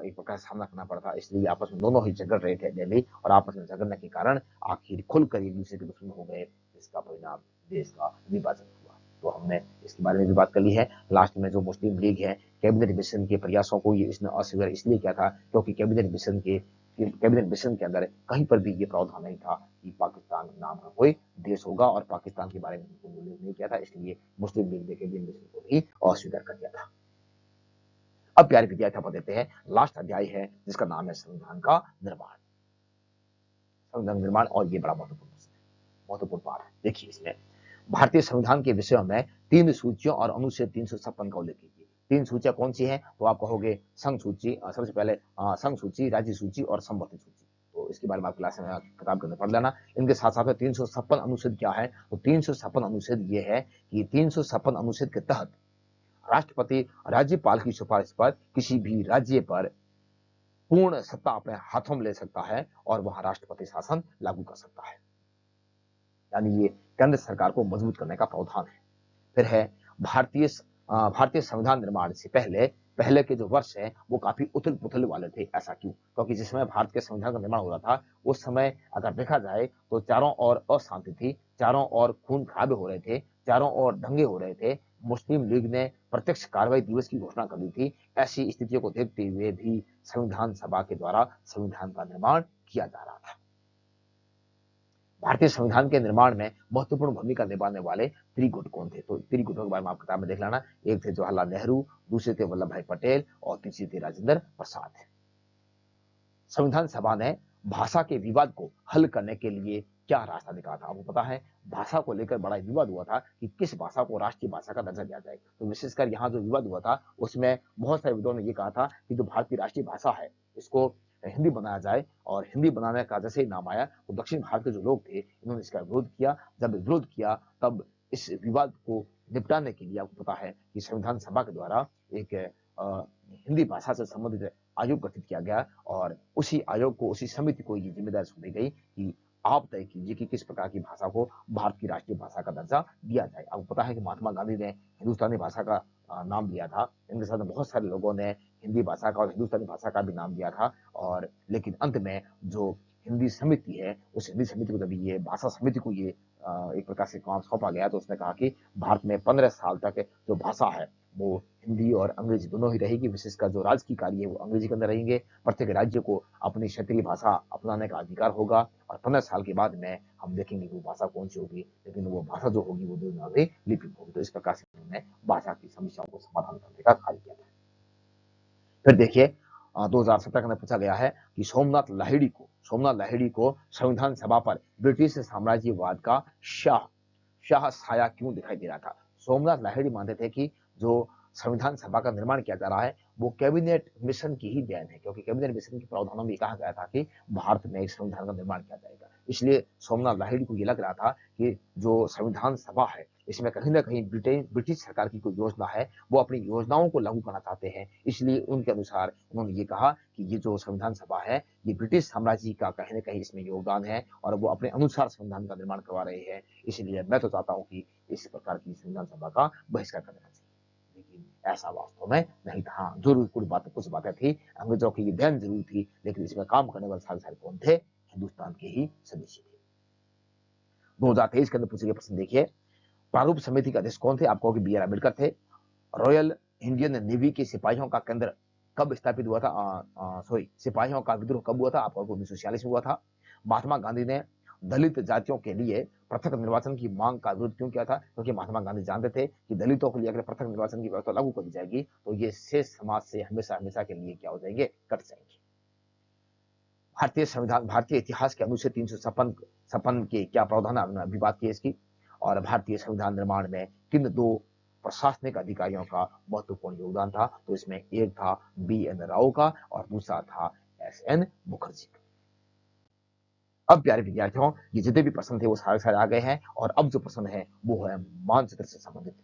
एक प्रकार से सामना करना पड़ा था। इसलिए आपस में दोनों ही झगड़ रहे थे दिल्ली, और आपस में झगड़ने के कारण आखिर खुलकर एक दूसरे के दुश्मन हो गए, जिसका परिणाम देश का विभाजन हुआ। तो हमने इसके बारे में भी बात कर ली है। लास्ट में जो मुस्लिम लीग है, कैबिनेट मिशन के प्रयासों को ये इसने अस्वीकार इसलिए किया था क्योंकि कैबिनेट मिशन के अंदर कहीं पर भी ये प्रावधान नहीं था कि पाकिस्तान नाम का कोई देश होगा और पाकिस्तान के बारे में उल्लेख नहीं किया था। इसलिए मुस्लिम लीग ने कैबिनेट मिशन को भी अस्वीकार कर दिया था। अब प्यारे विद्यार्थी आप देते हैं लास्ट अध्याय है जिसका नाम है संविधान का निर्माण। संविधान निर्माण, और ये बड़ा महत्वपूर्ण पाठ है। देखिए इसमें भारतीय संविधान के विषयों में 3 सूचियों और अनुच्छेद 356 का उल्लेख कीजिए। 3 सूचियां कौन सी हैं? तो आप कहोगे संघ सूची, सबसे पहले संघ सूची, राज्य सूची और संवर्धित सूची। तो इसके बारे में आप क्लास में किताब के अंदर पढ़ लेना। इनके साथ साथ 356 अनुच्छेद क्या है? तो 356 अनुच्छेद ये है कि 356 अनुच्छेद के तहत राष्ट्रपति राज्यपाल की सिफारिश पर किसी भी राज्य पर पूर्ण सत्ता अपने हाथों में ले सकता है और वहां राष्ट्रपति शासन लागू कर सकता है। यानी ये केंद्र सरकार को मजबूत करने का प्रावधान है। फिर है भारतीय संविधान निर्माण से पहले पहले के जो वर्ष हैं वो काफी उथल-पुथल वाले थे। ऐसा क्यों? क्योंकि जिस समय भारत के संविधान का निर्माण हो रहा था, उस समय अगर देखा जाए तो चारों ओर अशांति थी, चारों ओर खून-खराबे हो रहे थे, चारों ओर दंगे हो रहे थे। मुस्लिम लीग ने प्रत्यक्ष कार्रवाई दिवस की घोषणा कर दी थी। ऐसी स्थितियों को देखते हुए भी संविधान सभा के द्वारा संविधान का निर्माण किया जा रहा था। भारतीय संविधान के निर्माण में महत्वपूर्ण भूमिका निभाने वाले त्रिगुट कौन थे? तो त्रिगुटों के बारे में आप किताब में देख लेना। एक थे जवाहरलाल नेहरू, दूसरे थे वल्लभ भाई पटेल और तीसरे थे राजेंद्र प्रसाद। संविधान सभा ने भाषा के विवाद को हल करने के लिए क्या रास्ता निकाला था? आपको पता है भाषा को लेकर बड़ा विवाद हुआ था कि किस भाषा को राष्ट्रीय भाषा का दर्जा दिया जाए। तो विशेषकर यहाँ जो विवाद हुआ था उसमें बहुत सारे विद्वानों ने ये कहा था कि जो भारत की राष्ट्रीय भाषा है इसको हिंदी बनाया जाए, और हिंदी बनाने का जैसे ही नाम आया तो दक्षिण भारत के जो लोग थे इन्होंने इसका विरोध किया। जब विरोध किया तब इस विवाद को निपटाने के लिए आपको पता है कि संविधान सभा के द्वारा एक हिंदी भाषा से संबंधित आयोग गठित किया गया, और उसी आयोग को, उसी समिति को ये जिम्मेदारी सौंपी गई कि आप तय कीजिए कि किस प्रकार की भाषा को भारत की राष्ट्रीय भाषा का दर्जा दिया जाए। आपको पता है कि महात्मा गांधी ने हिंदुस्तानी भाषा का नाम दिया था। इनके साथ बहुत सारे लोगों ने हिंदी भाषा का और हिंदुस्तानी भाषा का भी नाम दिया था, और लेकिन अंत में जो हिंदी समिति है उस हिंदी समिति को जब ये भाषा समिति को ये एक प्रकार से काम सौंपा गया तो उसने कहा कि भारत में 15 साल तक जो भाषा है वो हिंदी और अंग्रेजी दोनों ही रहेगी। विशेषकर जो राजकीय कार्य है वो अंग्रेजी के अंदर रहेंगे। प्रत्येक राज्य को अपनी क्षेत्रीय भाषा अपनाने का अधिकार होगा, और 15 साल के बाद में हम देखेंगे कि वो भाषा कौन सी होगी, लेकिन वो भाषा जो होगी वो देवनागरी लिपि होगी। तो इस प्रकार से उन्होंने भाषा की समस्याओं को समाधान करने का कार्य किया था। फिर देखिए 2017 में पूछा गया है कि सोमनाथ लाहिड़ी को संविधान सभा पर ब्रिटिश साम्राज्यवाद का शाह साया क्यों दिखाई दे रहा था? सोमनाथ लाहिड़ी मानते थे कि जो संविधान सभा का निर्माण किया जा रहा है वो कैबिनेट मिशन की ही देन है, क्योंकि कैबिनेट मिशन के प्रावधानों में कहा गया था कि भारत में एक संविधान का निर्माण किया जाएगा। इसलिए सोमनाथ लाहिड़ी को ये लग रहा था कि जो संविधान सभा है इसमें कहीं ना कहीं ब्रिटिश सरकार की कोई योजना है, वो अपनी योजनाओं को लागू करना चाहते हैं। इसलिए उनके अनुसार उन्होंने ये कहा कि ये जो संविधान सभा है ये ब्रिटिश साम्राज्य का कहीं ना कहीं इसमें योगदान है, और वो अपने अनुसार संविधान का निर्माण करवा रहे हैं। इसलिए मैं तो चाहता हूँ कि इस प्रकार की संविधान सभा का बहिष्कार कर देना चाहिए, लेकिन ऐसा वास्तव में नहीं था। हाँ, जरूर कुछ बातें थी, अंग्रेजों की देन जरूर थी, लेकिन इसमें काम करने वाले सारे कौन थे? हिंदुस्तान के ही सदस्य थे। 2023 के अंदर पूछे गए प्रश्न देखिए, प्रारूप समिति के अध्यक्ष कौन थे? आपको बी आर अम्बेडकर थे। रॉयल इंडियन नेवी के सिपाहियों का केंद्र कब स्थापित हुआ था? सिपाहियों का विद्रोह कब हुआ था? आपको 1946 में हुआ था। महात्मा गांधी ने दलित जातियों के लिए पृथक निर्वाचन की मांग का विरोध क्यों किया था? क्योंकि महात्मा गांधी जानते थे कि दलितों के लिए अगर पृथक निर्वाचन की व्यवस्था लागू कर दी जाएगी तो ये शेष समाज से हमेशा हमेशा के लिए क्या हो जाएंगे? कट जाएंगे। भारतीय इतिहास के अनुच्छेद 356 के क्या प्रावधान अभी बात की इसकी, और भारतीय संविधान निर्माण में किन दो प्रशासनिक अधिकारियों का महत्वपूर्ण योगदान था? तो इसमें एक था बी.एन. राव का और दूसरा था एस.एन. मुखर्जी का। अब प्यारे विद्यार्थियों, ये जितने भी प्रश्न थे वो सारे आ गए हैं, और अब जो प्रश्न है वो है मानचित्र से संबंधित।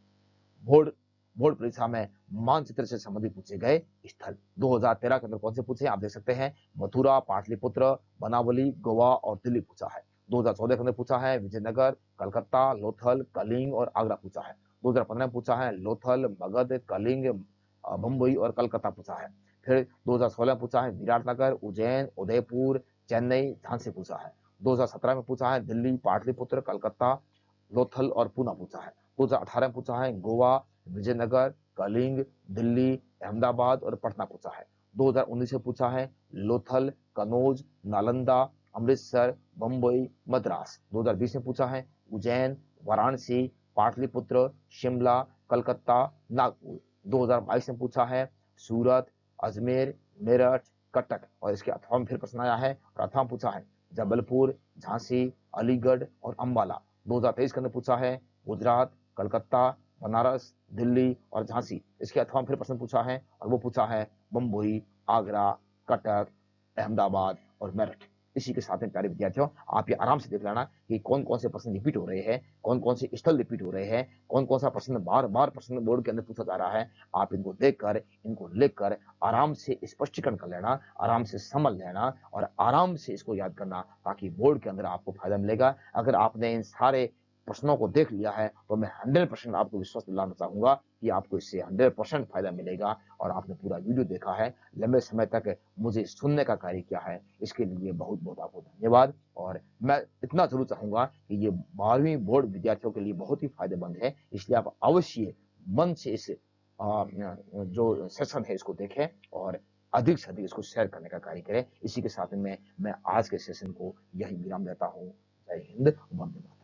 बोर्ड परीक्षा में मानचित्र से संबंधित पूछे गए स्थल 2013 के अंदर कौन से पूछे आप देख सकते हैं। मथुरा, पाटलिपुत्र, बनावली, गोवा और दिल्ली पूछा है। 2014 के अंदर पूछा है विजयनगर, कलकत्ता, लोथल, कलिंग और आगरा पूछा है। 2015 में पूछा है लोथल, मगध, कलिंग, मुंबई और कलकत्ता पूछा है। फिर 2016 में पूछा है विराटनगर, उज्जैन, उदयपुर, चेन्नई, झांसी पूछा है। 2017 में पूछा है दिल्ली, पाटलिपुत्र, कलकत्ता, लोथल और पूना पूछा है। 2018 में पूछा है गोवा, विजयनगर, कलिंग, दिल्ली, अहमदाबाद और पटना पूछा है। 2019 में पूछा है लोथल, कनौज, नालंदा, अमृतसर, मुंबई, मद्रास। 2020 में पूछा है उज्जैन, वाराणसी, पाटलिपुत्र, शिमला, कलकत्ता, नागपुर। 2022 में पूछा है सूरत, अजमेर, मेरठ, कटक, और इसके अथवा में फिर प्रश्न आया है और अथवा में पूछा है जबलपुर, झांसी, अलीगढ़ और अंबाला। 2023 के अंदर पूछा है गुजरात, कलकत्ता, बनारस, दिल्ली और झांसी। इसके अथवा में फिर प्रश्न पूछा है और वो पूछा है मुंबई, आगरा, कटक, अहमदाबाद और मेरठ। इसी के साथ में प्यारे विद्यार्थियों आप ये आराम से देख लेना कि कौन कौन से प्रश्न रिपीट हो रहे हैं, कौन कौन से स्थल रिपीट हो रहे हैं, कौन कौन सा प्रश्न बार बार प्रश्न बोर्ड के अंदर पूछा जा रहा है। आप इनको देखकर, इनको लिखकर आराम से स्पष्टीकरण कर लेना, आराम से समझ लेना और आराम से इसको याद करना, ताकि बोर्ड के अंदर आपको फायदा मिलेगा। अगर आपने इन सारे प्रश्नों को देख लिया है तो मैं 100% आपको विश्वास दिलाना चाहूंगा कि आपको इससे 100% फायदा मिलेगा। और आपने पूरा वीडियो देखा है, लंबे समय तक मुझे सुनने का कार्य किया है, इसके लिए बहुत बहुत आपको धन्यवाद। और मैं इतना जरूर चाहूंगा कि ये 12वीं बोर्ड विद्यार्थियों के लिए बहुत ही फायदेमंद है, इसलिए आप अवश्य मन से इस जो सेशन है इसको देखें और अधिक से अधिक इसको शेयर करने का कार्य करें। इसी के साथ में मैं आज के सेशन को यही विराम देता हूँ। जय हिंद, वंदे मातरम।